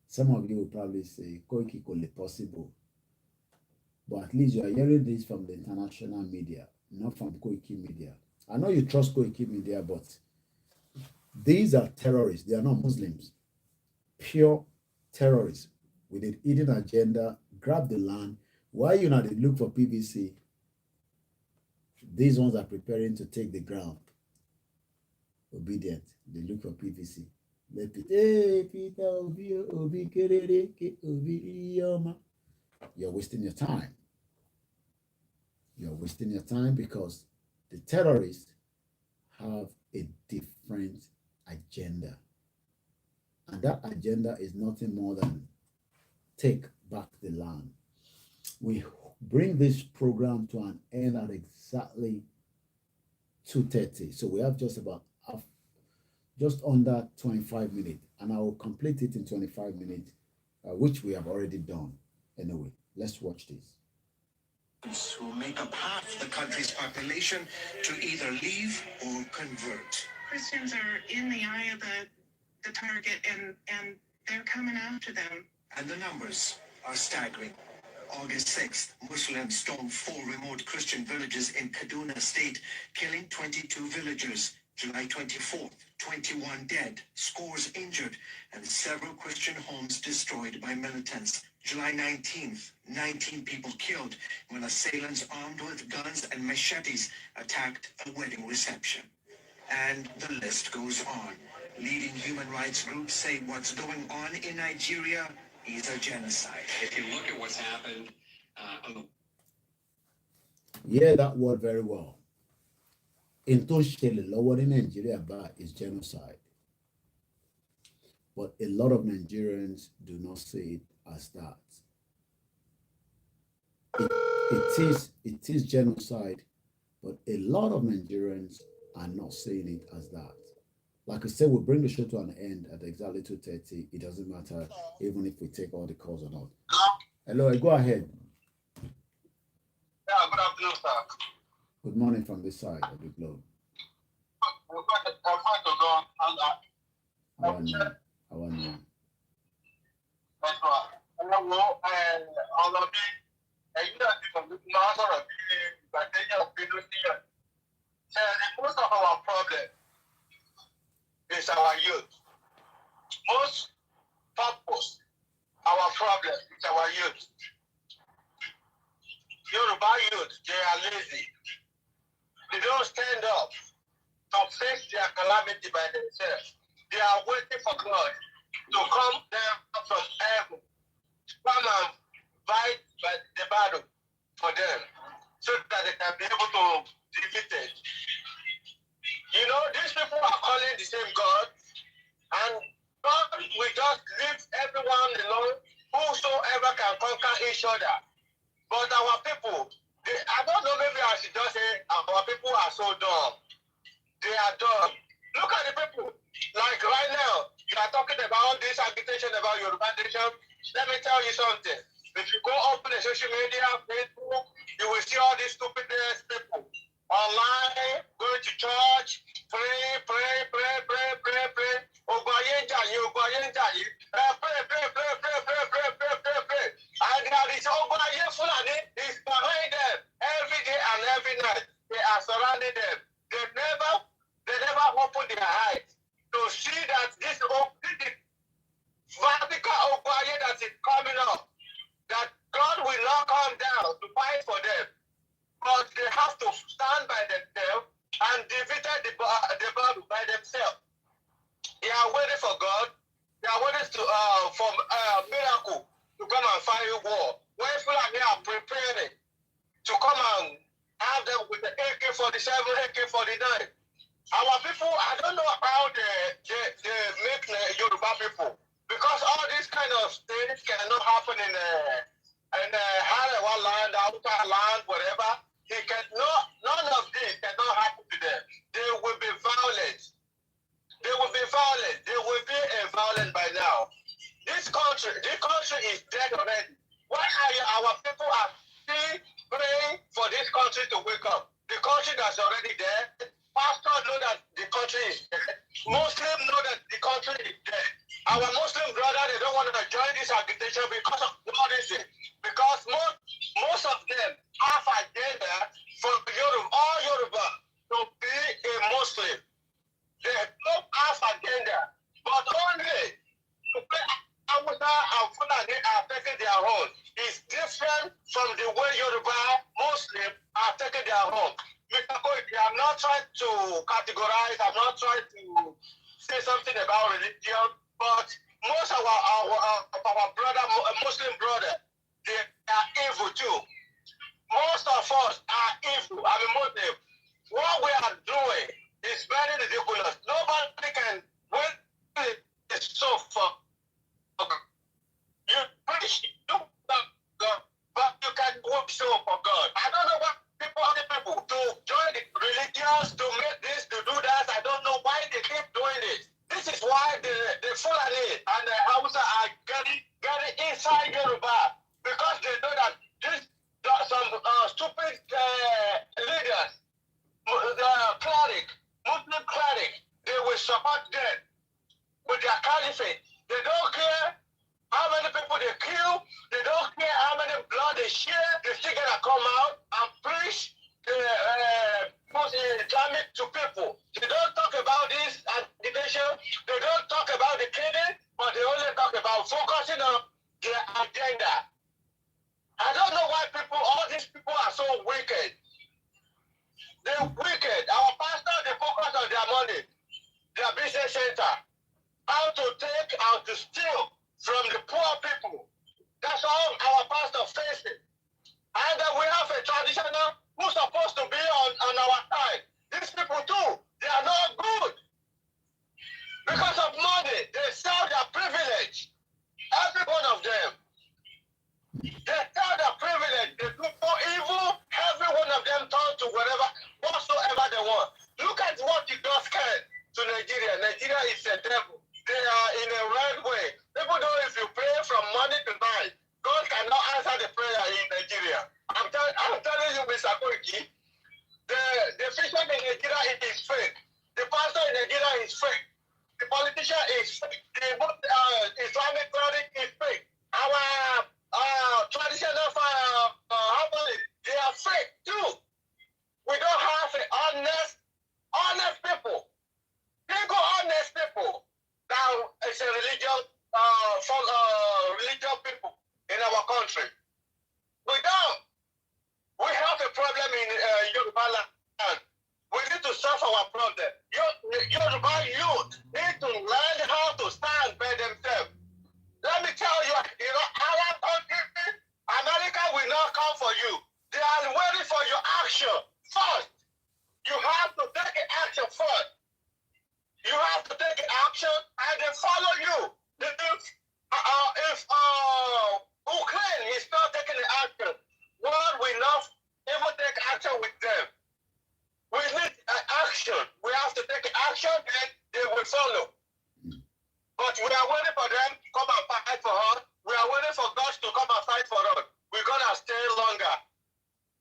Some of you will probably say, Koiki could possible. But at least you are hearing this from the international media, not from Koikimedia. I know you trust Koikimedia, but these are terrorists. They are not Muslims. Pure terrorists with an hidden agenda, grab the land. Why you not look for PVC? These ones are preparing to take the ground. Obedient. They look for PVC. You're wasting your time. You're wasting your time because the terrorists have a different agenda. And that agenda is nothing more than take back the land. We bring this program to an end at exactly 2:30. So we have just under 25 minutes. And I will complete it in 25 minutes, which we have already done. Anyway, let's watch this. Who make up half the country's population to either leave or convert. Christians are in the eye of the target, and they're coming after them. And the numbers are staggering. August 6th, Muslims stormed 4 remote Christian villages in Kaduna State, killing 22 villagers. July 24th, 21 dead, scores injured, and several Christian homes destroyed by militants. July 19th, 19 people killed when assailants armed with guns and machetes attacked a wedding reception. And the list goes on. Leading human rights groups say what's going on in Nigeria is a genocide. If you look at what's happened Hear that word very well. In lower in Nigeria is genocide. But a lot of Nigerians do not see it as that. It is genocide, but a lot of Nigerians are not seeing it as that. Like I said, we'll bring the show to an end at exactly 2:30. It doesn't matter even if we take all the calls or not. Hello, go ahead. Yeah, good afternoon, sir. Good morning from this side of the globe. Most of our problem is our youth. Most purpose, our problem is our youth. Yoruba youth, they are lazy. They don't stand up to face their calamity by themselves. They are waiting for God to come down from heaven, come and fight the battle for them, so that they can be able to defeat it. These people are calling the same God, and God will just leave everyone alone, whosoever can conquer each other. But our people, I don't know, maybe I should just say our people are so dumb. They are dumb. Look at the people. Like right now, you are talking about this agitation about Yoruba nation. Let me tell you something. If you go open the social media, Facebook, you will see all these stupid people online, going to church, pray. And there is Obaye Fulani is behind them every day and every night. They are surrounding them. They never open their eyes to see that this vertical Obaye that is coming up, that God come down to fight for them. But they have to stand by themselves and defeat the battle by themselves. They are waiting for God. They are waiting for miracle to come and fight war. When Fulani are preparing to come and have them with the AK-47, AK-49. Our people, I don't know how they make the Yoruba people, because all these kind of things cannot happen in Harewa land, outer land, whatever. None of this cannot happen to them. They will be violent. They will be violent. They will be violent by now. This country is dead already. Why are our people are still praying for this country to wake up? The country that's already dead. Pastors know that the country is dead. Muslims know that the country is dead. Our Muslim brother, they don't want to join this agitation because of what is it? Because most of them have agenda for all Yoruba to be a Muslim. They don't have agenda, but only to play Hausa and Fulani are taking their own. It's different from the way Yoruba Muslim are taking their own. Mr. Koiki, I'm not trying to categorize, I'm not trying to say something about religion, but most of our brother, Muslim brother, they are evil too. Most of us are evil. I'm a Muslim. What we are doing is very ridiculous. Nobody can win this so far. You preach, you God, but you can work so for God. I don't know what other people to join the religions, to make this, to do that. I don't know why they keep doing this. This is why the Fulani and the Hausa are getting inside Yoruba, because they know that some stupid leaders, Muslim cleric, they will support them with their caliphate. They don't care how many people they kill. They don't care how many blood they share. They're still gonna come out and preach the Islamic to people. They don't talk about this agitation. They don't talk about the killing, but they only talk about focusing on their agenda. I don't know why all these people are so wicked. They're wicked. Our pastors, they focus on their money, their business center, how to take, how to steal from the poor people. That's all our pastor faces. And we have a traditional who's supposed to be on our side. These people too, they are not good. Because of money, they sell their privilege. Every one of them. They sell their privilege. They do more evil. Every one of them turn to whatsoever they want. Look at what you just can to Nigeria. Nigeria is a devil. They are in a right way. People know if you pray from morning to night, God cannot answer the prayer in Nigeria. I'm telling you, Mr. Koiki, the fisherman in Nigeria is fake. The pastor in Nigeria is fake. The politician is fake. The Islamic cleric is fake. Our traditional they are fake too. We don't have honest people. People, honest people. Now it's a religious people in our country. We don't. We have a problem in Yoruba land. We need to solve our problem. Yoruba youth need to learn how to stand by themselves. Let me tell you, our country, America will not come for you. They are waiting for your action first. You have to take action first. You have to take action and they follow you. If Ukraine is not taking the action, world will not even take action with them. We need action. We have to take action and they will follow. But we are waiting for them to come and fight for us. We are waiting for God to come and fight for us. We're going to stay longer.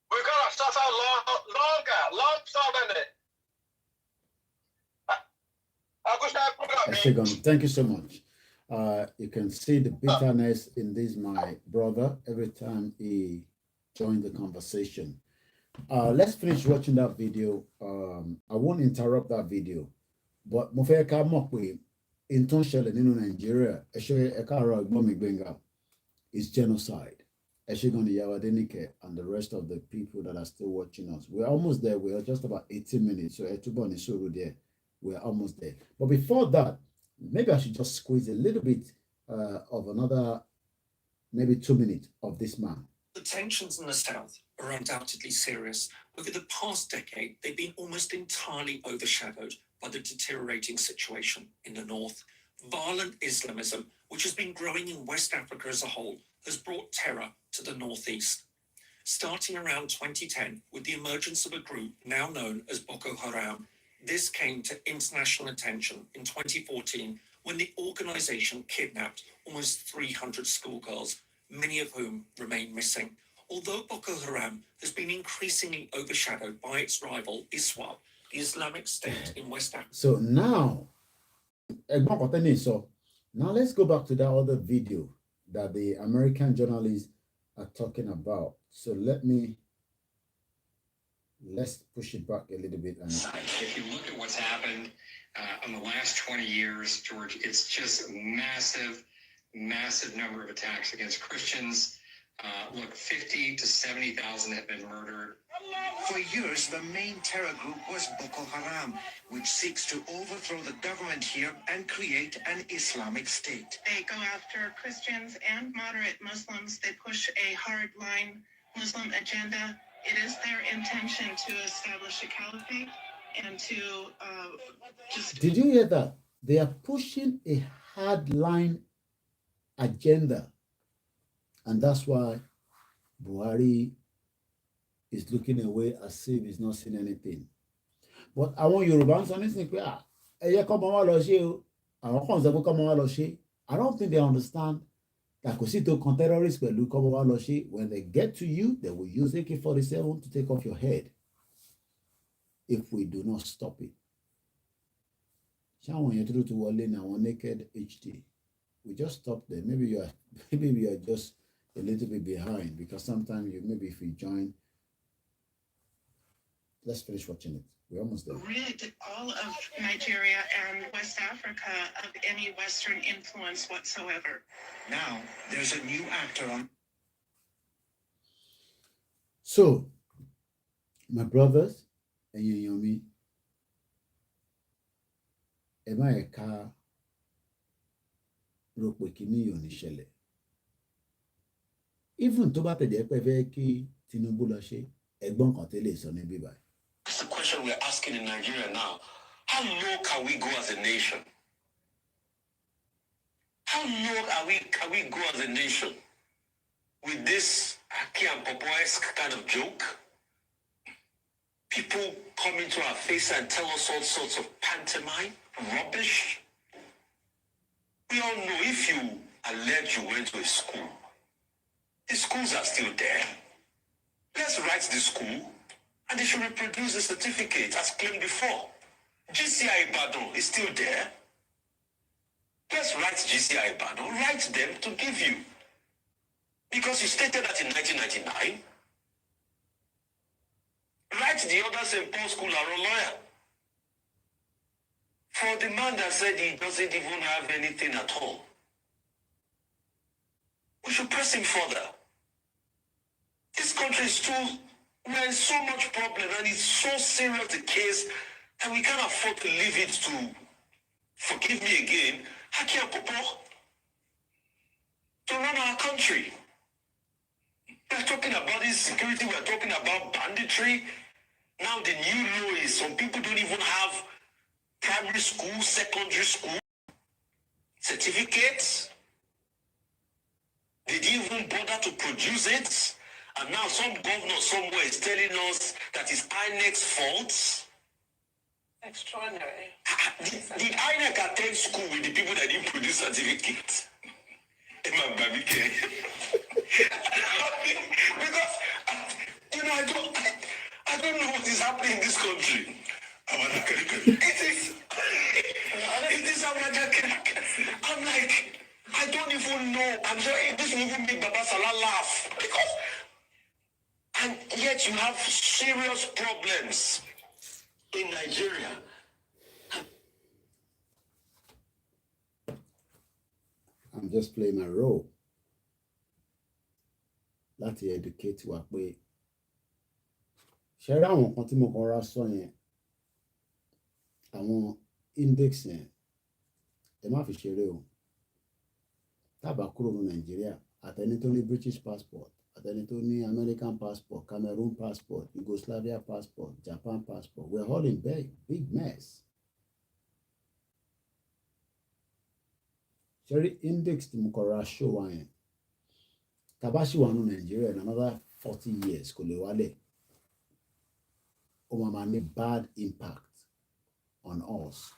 We're going to suffer long suffering. Thank you so much. You can see the bitterness in this, my brother, every time he joined the conversation. Let's finish watching that video. I won't interrupt that video, but mo fẹ́ ká mọ̀ pé in tó ń ṣẹlẹ̀ nínú Nàìjíríà is genocide. Eshigon Yawadenike and the rest of the people that are still watching us. We're almost there. We are just about 18 minutes. So Etubon is there. We're almost there. But before that, maybe I should just squeeze a little bit of another, maybe 2 minutes of this man. The tensions in the south are undoubtedly serious. Over the past decade, they've been almost entirely overshadowed by the deteriorating situation in the north. Violent Islamism, which has been growing in West Africa as a whole, has brought terror to the northeast. Starting around 2010, with the emergence of a group now known as Boko Haram, this came to international attention in 2014 when the organization kidnapped almost 300 schoolgirls, many of whom remain missing. Although Boko Haram has been increasingly overshadowed by its rival, ISWAP, the Islamic State in West Africa. So now let's go back to that other video that the American journalists are talking about. So let's push it back a little bit. And if you look at what's happened in the last 20 years, George, it's just massive number of attacks against Christians. Look, 50 to 70,000 have been murdered. For years, the main terror group was Boko Haram, which seeks to overthrow the government here and create an Islamic state. They go after Christians and moderate Muslims. They push a hardline Muslim agenda. It is their intention to establish a caliphate and to just... Did you hear that? They are pushing a hardline agenda. And that's why Buhari is looking away as if he's not seeing anything. But I want Yoruba to listen. I don't think they understand that terrorists when they get to you, they will use AK-47 to take off your head if we do not stop it. Naked HD. We just stop there. Maybe you are just a little bit behind because sometimes maybe if you join. Let's finish watching it. We're almost there. Rid all of Nigeria and West Africa of any Western influence whatsoever. Now, there's a new actor on. So, my brothers and Yomi, Eka Rokpekini Yonishele. Even tó bá tẹ̀jẹ́ pé fẹ́ kí Tinubu lọ ṣe ẹ̀gbọ́n kan tẹ́lẹ̀ sọ ní bíbá. That's the question we're asking in Nigeria now. How low can we go as a nation? How low can we go as a nation with this Aki and Popo-esque kind of joke? People come into our face and tell us all sorts of pantomime, rubbish. We all know if you allege you went to a school, the schools are still there. Let's write the school and they should reproduce the certificate as claimed before. GCI Ibadan is still there. Let's write GCI Ibadan, write them to give you. Because you stated that in 1999. Write the other St. Paul School or lawyer. For the man that said he doesn't even have anything at all, we should press him further. This country is we're in so much problem and it's so serious the case that we can't afford to leave it to, forgive me again, Haki and Popo to run our country. We're talking about insecurity, we're talking about banditry. Now the new law is some people don't even have primary school, secondary school certificates. They didn't even bother to produce it. And now some governor somewhere is telling us that it's INEC's fault. Extraordinary. Did INEC attend school with the people that didn't produce certificates? Because, I don't know what is happening in this country. It is I'm like, I don't even know. I'm sorry, this will even make Baba Salah laugh. Because, and yet you have serious problems in Nigeria. I'm just playing my role. láti educate wa pé ṣe rí àwọn nǹkan tí mo kàn ra sọ yẹn, àwọn index yẹn ẹ má fi ṣeré o. Tábà kúrò ní Nàìjíríà, àtẹni tó ní British passport, àtẹni tó ní American passport, Cameroon passport, Yugoslavia passport, Japan passport, we're all in big mess. Ṣe rí index tí mo kàn ra show wa yẹn, tàbá ṣì wà ní Nàìjíríà in another 40 years kò lè wálẹ̀. Ó máa ní bad impact on us.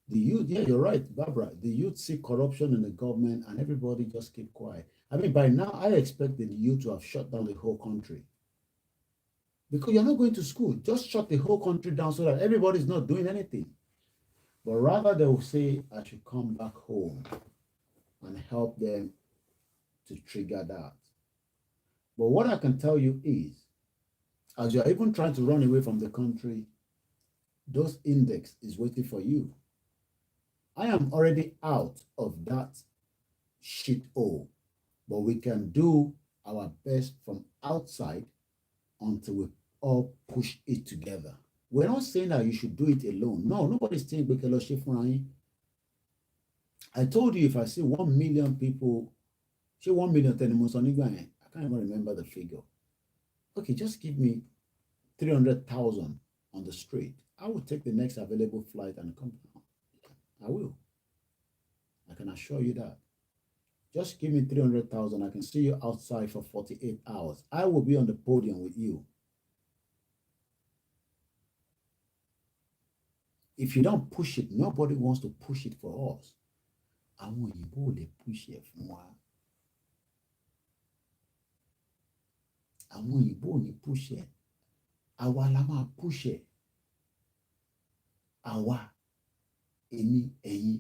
The youth, yeah, you're right, Barbara. The youth see corruption in the government and everybody just keep quiet. I mean, by now, I expect the youth to have shut down the whole country. Because you're not going to school. Just shut the whole country down so that everybody's not doing anything. But rather, they will say, I should come back home and help them to trigger that. But what I can tell you is, as you're even trying to run away from the country, those index is waiting for you. I am already out of that shit hole, but we can do our best from outside until we all push it together. We're not saying that you should do it alone. No, nobody's saying I told you if I see 1 million people, say 1 million, I can't even remember the figure. Okay, just give me 300,000 on the street. I will take the next available flight and come down. I will. I can assure you that. Just give me 300,000. I can see you outside for 48 hours. I will be on the podium with you. If you don't push it, nobody wants to push it for us. Àwọn òyìnbó ò lè push it fún wa. Àwọn òyìnbó ò ní push it. Àwa la máa push it. Àwa, èmi, ẹ̀yin,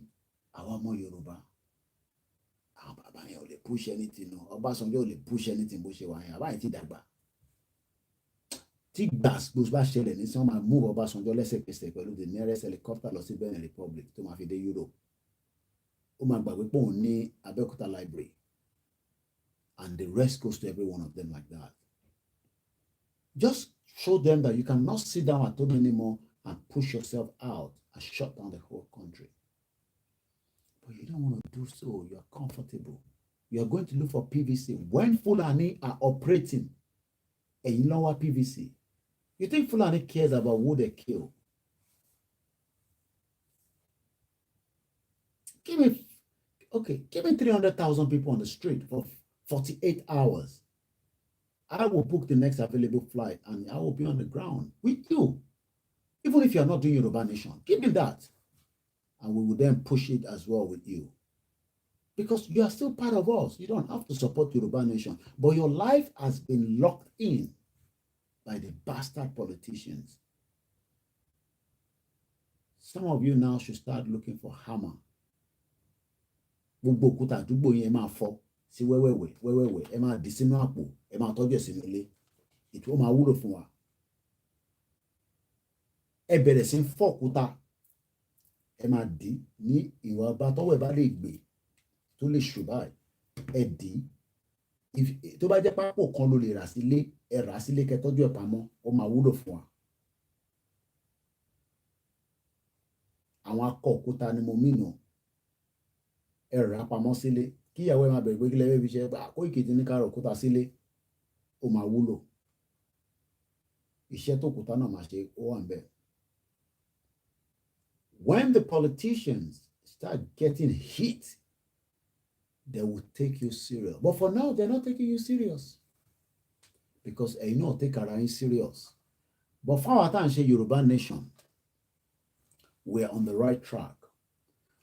àwa ọmọ Yorùbá. Àwọn bàbá yẹn ò lè push anything no. Ọbásanjọ́ ò lè push anything bó ṣe wà yẹn. Àbá yẹn ti dàgbà. Tí gbàgbó bá ṣẹlẹ̀ ní sọ́n máa move Ọbásanjọ́ lẹ́sẹ̀kẹsẹ̀ pẹ̀lú the nearest helicopter lọ sí Benin Republic tó máa fi dé Europe. Ó máa gbàgbé pé òun ní Abẹ́òkúta library. And the rest goes to every one of them like that. Just show them that you cannot sit down at home anymore and push yourself out and shut down the whole country. But you don't want to do so. You are comfortable. You are going to look for PVC. When Fulani are operating, and you know what PVC, you think Fulani cares about who they kill? Give me 300,000 people on the street for 48 hours. I will book the next available flight and I will be on the ground with you. Even if you're not doing Yoruba Nation, give me that. And we will then push it as well with you. Because you are still part of us. You don't have to support Yoruba Nation. But your life has been locked in by the bastard politicians. Some of you now should start looking for hammer. Gbogbo òkúta àdúgbò yẹn máa fọ́ sí wẹ́wẹ́wẹ́, ẹ máa dì sínú àpò, ẹ máa tọ́jú ẹ̀ sínú ilé. Ètò ó máa wúlò fún wa. Ẹ bẹ̀rẹ̀ sí ń fọ́ òkúta. Ẹ máa dì ní ìwà ọba tọ́wọ́ ẹ bá lè gbé tó lè ṣù báyìí. Ẹ dì tó bá jẹ́ pápò kan ló lè rà sílé, ẹ rà sílé kẹ́ tọ́jú ẹ̀ pamọ́, ó máa wúlò fún wa. Àwọn akọ òkúta ni mo mìnà. Ẹ rà pamọ́ sílé kí ìyàwó ẹ máa bẹ̀rẹ̀ pé kí lẹ́wẹ́ fi ṣe Koiki ní ká rà òkúta sílé, ó máa wúlò. Iṣẹ́ tó òkúta náà máa ṣe ó wà ń bẹ̀. When the politicians start getting hit, they will take you serious. But for now, they're not taking you serious. Because they know take ara serious. But for our time, say Yoruba Nation, we're on the right track.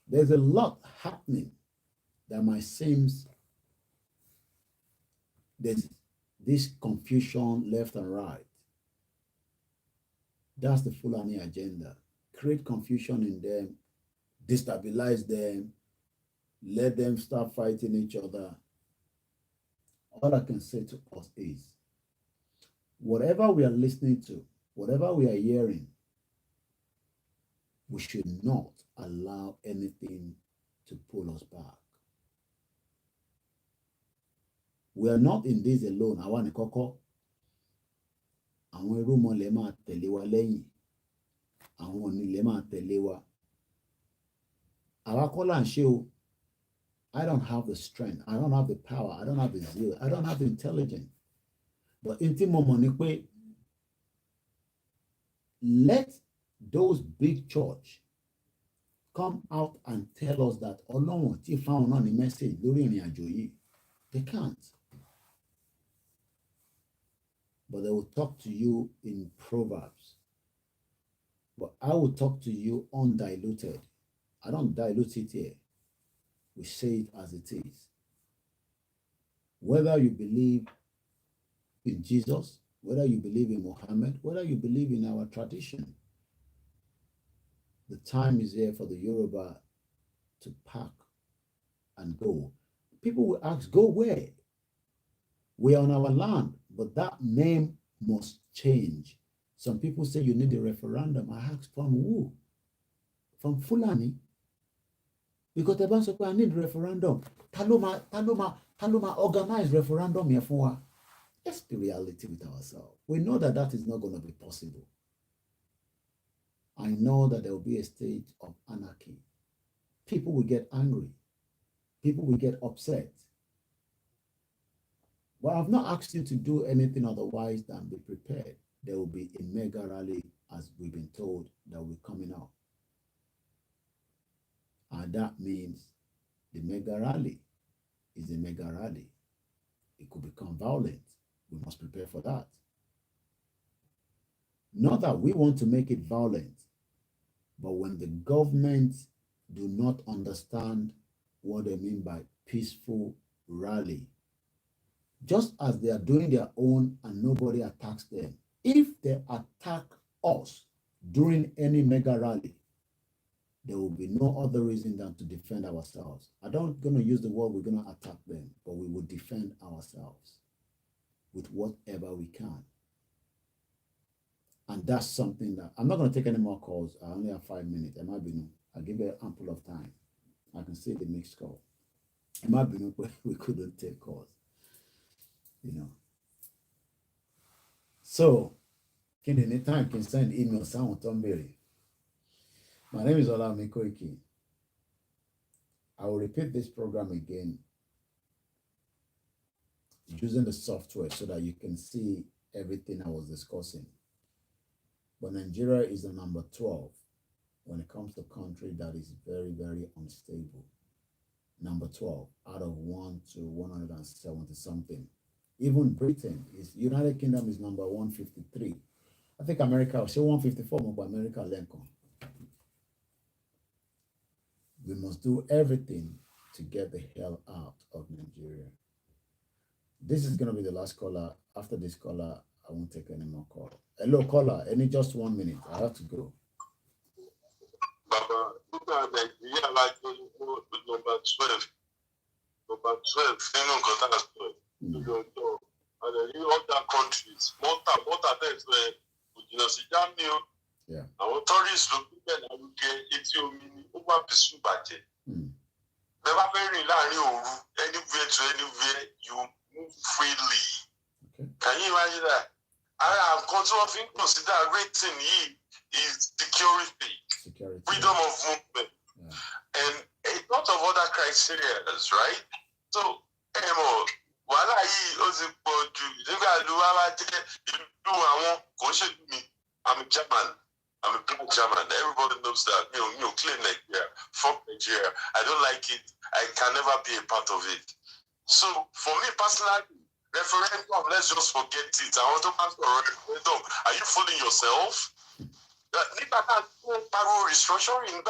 There's a lot happening that might seem there's this confusion left and right. That's the Fulani agenda. Create confusion in them, destabilize them, let them start fighting each other. All I can say to us is, whatever we are listening to, whatever we are hearing, we should not allow anything to pull us back. We are not in this alone. Àwa ní kọ́kọ́. Àwọn irúnmọlẹ̀ máa tẹ̀lé wa lẹ́yìn. Àwọn onílẹ̀ máa tẹ̀lé wa. Àwa kọ́ là ń ṣe o. I don't have the strength. I don't have the power. I don't have the zeal. I don't have the intelligence. But in tí mo mọ̀ ni pé let those big church come out and tell us that Ọlọ́run tí fáwọn náà ní message lórí ìrìn àjò yìí. They can't. But they will talk to you in Proverbs. But I will talk to you undiluted. I don't dilute it here. We say it as it is. Whether you believe in Jesus, whether you believe in Muhammad, whether you believe in our tradition, the time is here for the Yoruba to pack and go. People will ask, go where? We are on our land, but that name must change. Some people say you need a referendum. I ask, from who? From Fulani? Because the bank I need referendum. Taluma organize referendum here for. Let's be reality with ourselves. We know that that is not going to be possible. I know that there will be a stage of anarchy. People will get angry. People will get upset. But I've not asked you to do anything otherwise than be prepared. There will be a mega rally, as we've been told, that will be coming out. And that means the mega rally is a mega rally. It could become violent. We must prepare for that. Not that we want to make it violent, but when the government do not understand what they mean by peaceful rally, just as they are doing their own and nobody attacks them, if they attack us during any mega rally, there will be no other reason than to defend ourselves. I don't going to use the word we're going to attack them, but we will defend ourselves with whatever we can. And that's something that I'm not going to take any more calls. I only have 5 minutes. It might be no. I'll give you ample of time. I can see the mixed call. It might be no, but we couldn't take calls. You know. So, anytime can send email sound Tomberry. My name is Olami Koiki. I will repeat this program again using the software so that you can see everything I was discussing. But Nigeria is the number 12 when it comes to country that is very, very unstable. Number 12 out of 1 to 170 something. Even Britain is United Kingdom is number 153. I think America will say 154 more, but America Lincoln. We must do everything to get the hell out of Nigeria. This is going to be the last caller. After this caller, I won't take any more calls. Hello, caller. Any just 1 minute. I have to go. Baba, Nigeria like number 12. Number 12, and then other countries, Malta, that's where Germany. Yeah. Our tourists look at over the budget. Never very anywhere to anywhere, you move freely. Okay. Can you imagine that? I am consider rating is security, freedom of movement, and a lot of other criteria, right? So, I'm a German. I'm a black German. Everybody knows that. Clean Nigeria. Fuck Nigeria. I don't like it. I can never be a part of it. So, for me personally, referendum, let's just forget it. I want to ask for a referendum. Are you fooling yourself? Restructuring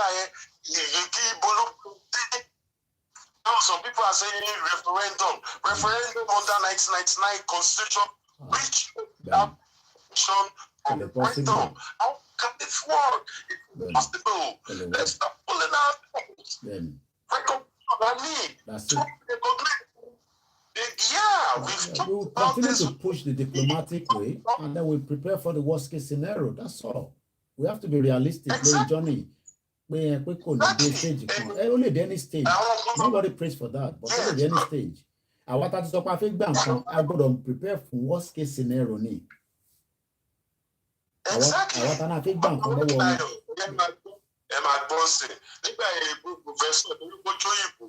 now, some people are saying referendum under 1999 Constitution, which referendum. How can it work? It's possible. Let's stop pulling out. That's it. We will continue to push the diplomatic way, and then we prepare for the worst case scenario. That's all. We have to be realistic, Johnny. Only at any stage. Nobody prays for that, but only at any stage. Àwa tá ti sọ pé a fẹ́ gbà nǹkan, a gbọ́dọ̀ prepare fún worst case scenario ni. Àwa tá náà fẹ́ gbà nǹkan lọ́wọ́ wọn. Ẹ máa gbọ́ sí nígbà yẹn professor torí kó jó ìbò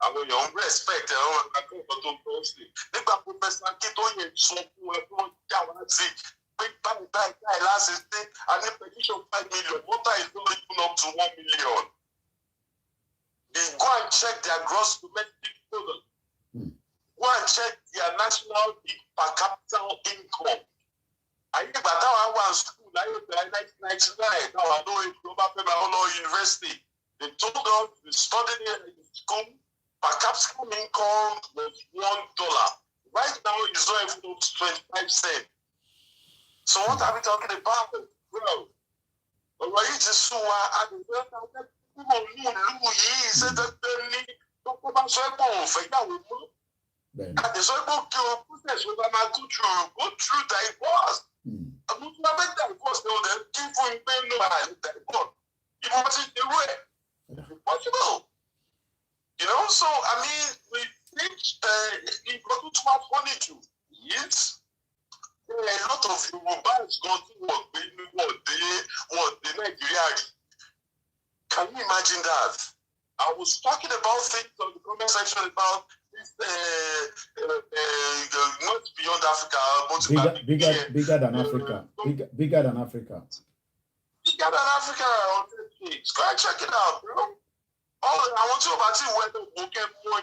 àwọn èèyàn ń respect ẹ̀ wọ́n akẹ́kọ̀ọ́ tó gbọ́ sí nígbà professor Akíntóyè sọ fún ẹ fún ọjà wá sí pé báyìí láti dé a ní petition 5 million water is not even up to 1 million. They go and check their gross domestic product. Go and check their national per capita income. Àyígbà táwọn wà school láyé ìgbà 1999 táwọn ló ń lọ bá fẹ́ máa lọ university. They told us they studied in school per capita income was $1. Right now it's not even up to 25 cents. So what are we talking about? Well, ọ̀rọ̀ yìí ti sún wa àdìgbẹ́ kúrò ní ìlú yìí ṣe tẹ́tẹ́ ní tó kó bá sọ ẹ̀pọ̀ òfẹ́ yàwó mú. Àdìsọ ẹ̀pọ̀ kí o process wo bá máa go through divorce. Àwọn tó bá fẹ́ divorce ni ọ̀dẹ̀ kí fún un pé no àlè divorce. Ìwọ́n ti dirú ẹ̀. Possible. You know, so I mean, we think nǹkan tó tún wá funny jù. Yes. A lot of Yorubas go to work what the Nigeria. Can you imagine that? I was talking about things on the comment section about this not beyond Africa, but bigger than Africa. Bigger than Africa. Bigger than Africa. Go and check it out, bro. All I want to about it whether we get more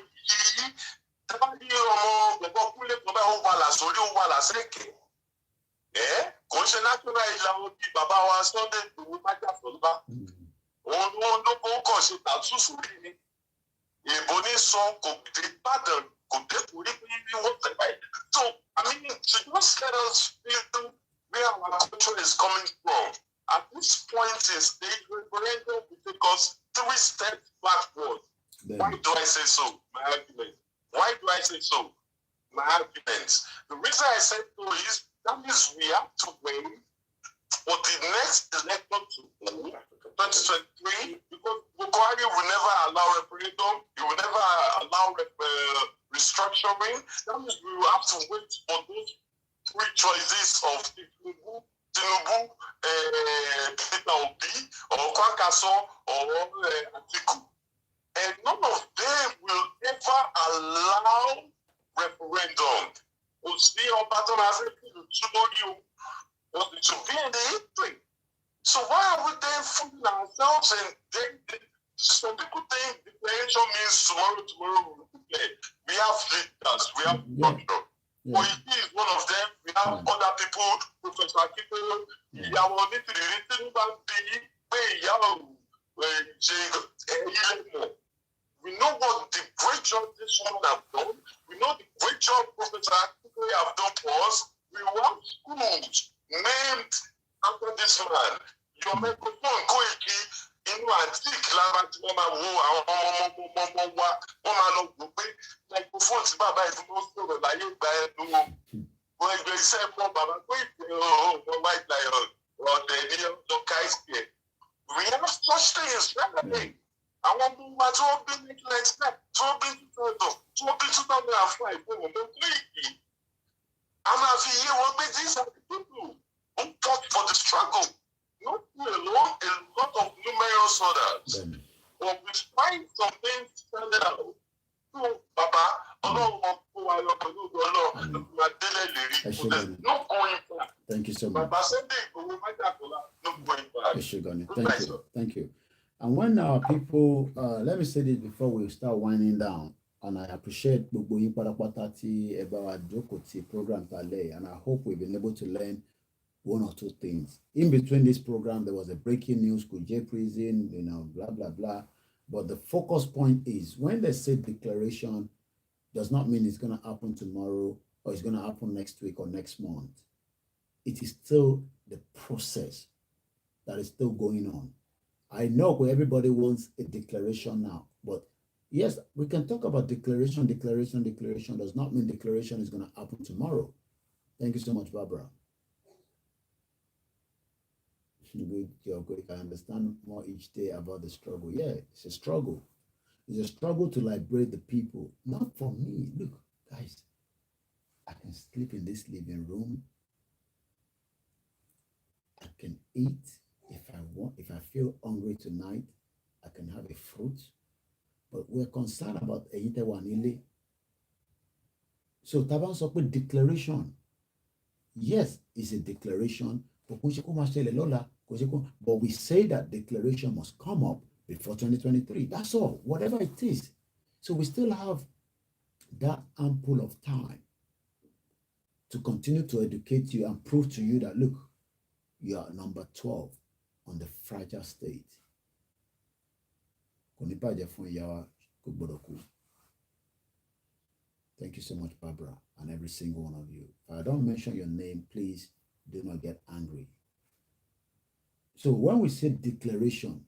kò ń ṣe natural ìlànà bíi bàbá wa Sunday Igboho májà sọlá òun ló kọ́ ṣe tàtú sórí ni èèbó ní sọ kò dé Ìbàdàn kò dé torí pé wọ́n tẹ̀ báyìí. So I mean to just let us feel where our culture is coming from at this point in stage referendum will take us 3 steps backward. Why do I say so? My argument. Why do I say so? My argument. The reason I said so is that means we have to wait for the next election to go, 2023, because Buhari will never allow referendum, he will never allow restructuring. That means we will have to wait for those 3 choices of Tinubu, Peter Obi, or Kwakaso, or Atiku. And none of them will ever allow referendum. We'll see ọba tó máa fẹ́ kí ìlú tún lórí o. But it should be in the history. So why are we then fooling ourselves and then some people think declaration means tomorrow we'll declare. We have leaders, we have structure. Koiki is one of them. We have other people, Professor Akito, ìyàwó onítìrìrí tí ń bá ń bí pé ìyàwó ṣe ẹ̀yìn lẹ́mọ̀. We know what the great job this woman have done. We know the great job Professor Akito have done for us. We have schools named after this man. Your microphone Koiki inú antique lára tí wọ́n máa wo àwọn ọmọ wa wọ́n máa lọ gbọ́ pé microphone tí bàbá ìfúnná sọ̀rọ̀ láyé ìgbà ẹnu o ẹgbẹ́ iṣẹ́ mọ́ bàbá pé ìpè white lion ọ̀dẹ̀ ní lọ́ka ìsìkè. We have such things right. Àwọn ọmọ wa tí wọ́n bí ní 1999 tí wọ́n bí 2000 tí wọ́n bí 2005 fún ọmọ Koiki. A máa fi yé wọn pé these are the people who fought for the struggle. Not me alone, a lot of numerous others. But we find some things standing out. So, Baba, no going back. Thank you so much. Baba Sunday Igboho no going back. Thank you. And when our people, let me say this before we start winding down, and I appreciate gbogbo yín pátápátá tí ẹ bá wa jókòó ti program talẹ́, and I hope we've been able to learn 1 or 2 things. In between this program, there was a breaking news, Kuje prison, blah, blah, blah. But the focus point is when they say declaration does not mean it's going to happen tomorrow or it's going to happen next week or next month. It is still the process that is still going on. I know everybody wants a declaration now, but yes, we can talk about declaration. Declaration does not mean declaration is going to happen tomorrow. Thank you so much, Barbara. Good job. I understand more each day about the struggle. Yeah, it's a struggle. It's a struggle to liberate the people. Not for me. Look, Guys, I can sleep in this living room. I can eat if I want. If I feel hungry tonight, I can have a fruit. But we're concerned about ẹ̀yin tẹ́ wà nílé. So tá bá ń sọ pé declaration, yes, it's a declaration. But we say that declaration must come up before 2023. That's all, whatever it is. So we still have that ample of time to continue to educate you and prove to you that, look, you are number 12 on the fragile state. Thank you so much, Barbara, and every single one of you. If I don't mention your name, please do not get angry. So when we say declaration,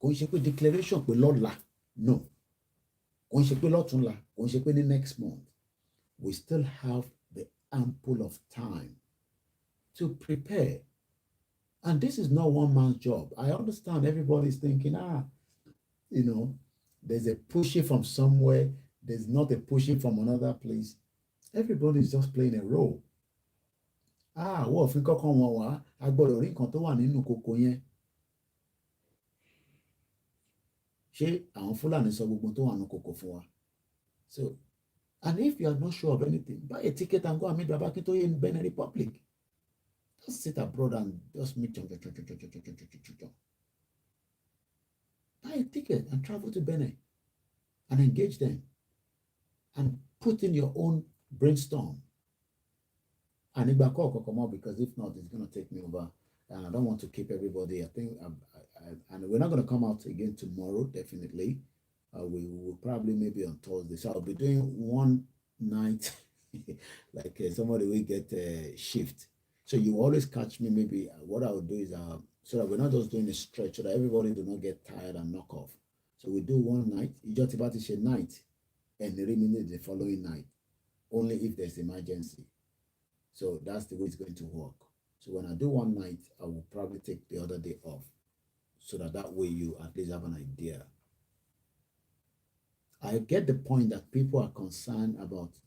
declaration pé lọ́la, no. Next month. We still have the ample of time to prepare. And this is not one man's job. I understand everybody's thinking, there's a pushing from somewhere. There's not a pushing from another place. Everybody's just playing a role. Wọ́n fi kọ́kọ́ wọn wá, a gbọ́dọ̀ rí nǹkan tó wà nínú kòkò yẹn. Ṣé àwọn Fúlàní sọ gbogbo tó wà nínú kòkò fún wa? So, and if you are not sure of anything, buy a ticket and go and meet Baba Akintoye in Benin Republic. Just sit abroad and just meet them. Buy a ticket and travel to Benin and engage them and put in your own brainstorm. And because if not, it's going to take me over. And I don't want to keep everybody. I think, and we're not going to come out again tomorrow, definitely. We will probably maybe on Thursday. So I'll be doing one night, like somebody will get a shift. So you always catch me. Maybe what I will do is so that we're not just doing a stretch, so that everybody do not get tired and knock off. So we do one night. You just about to say night, and eliminate the following night, only if there's emergency. So that's the way it's going to work. So when I do one night, I will probably take the other day off, so that way you at least have an idea. I get the point that people are concerned about,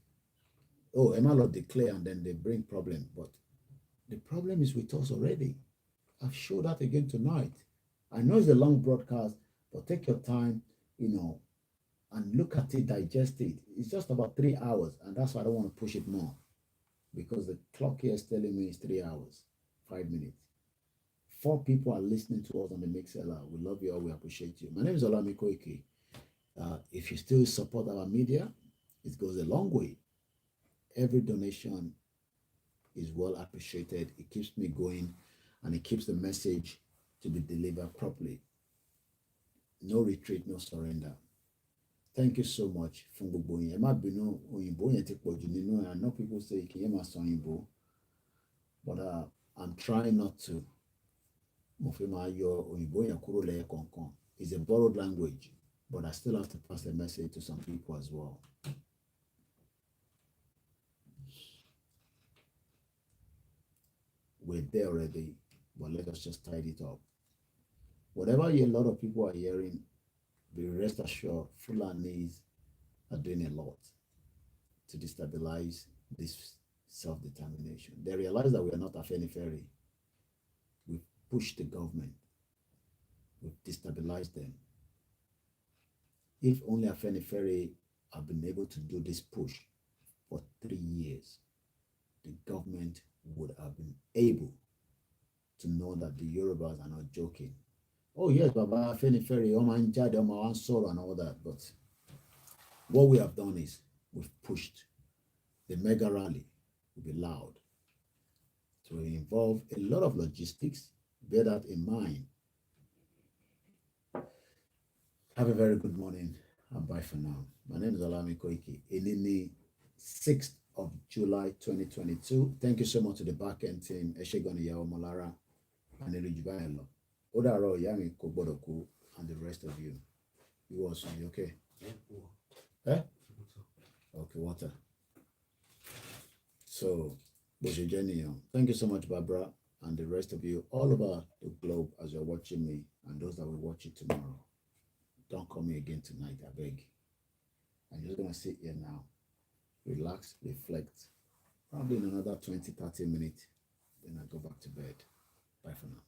Emma Lord declare and then they bring problem. But the problem is with us already. I've showed that again tonight. I know it's a long broadcast, but take your time, and look at it, digest it. It's just about 3 hours, and that's why I don't want to push it more, because the clock here is telling me it's 3 hours, 5 minutes. 4 people are listening to us on the Mixlr. We love you all. We appreciate you. My name is Olami Koiki. If you still support our media, it goes a long way. Every donation is well appreciated. It keeps me going, and it keeps the message to be delivered properly. No retreat, no surrender. Thank you so much. I know people say but I'm trying not to. It's a borrowed language, but I still have to pass the message to some people as well. We're there already, but let us just tidy it up. Whatever a lot of people are hearing, be rest assured, Fulanis are doing a lot to destabilize this self-determination. They realize that we are not Afenifere. We've pushed the government. We've destabilized them. If only Afenifere have been able to do this push for 3 years, the government would have been able to know that the Yorubas are not joking. Oh yes, Baba Afenifere, Oman Jade, Oman Soro and all that. But what we have done is we've pushed. The mega rally will be loud. So it involves a lot of logistics. Bear that in mind. Have a very good morning and bye for now. My name is Olami Koiki. Inini, 6th of July 2022. Thank you so much to the back end team, Eshegon Yao Molara and Elijubayelo. Odaro Yami Kobodoku and the rest of you. You also, you okay? Eh? Okay, water. So, thank you so much, Barbara, and the rest of you all over the globe as you're watching me, and those that will watch it tomorrow. Don't call me again tonight, I beg. I'm just going to sit here now relax, reflect. Probably in another 20-30 minutes. Then I go back to bed. Bye for now.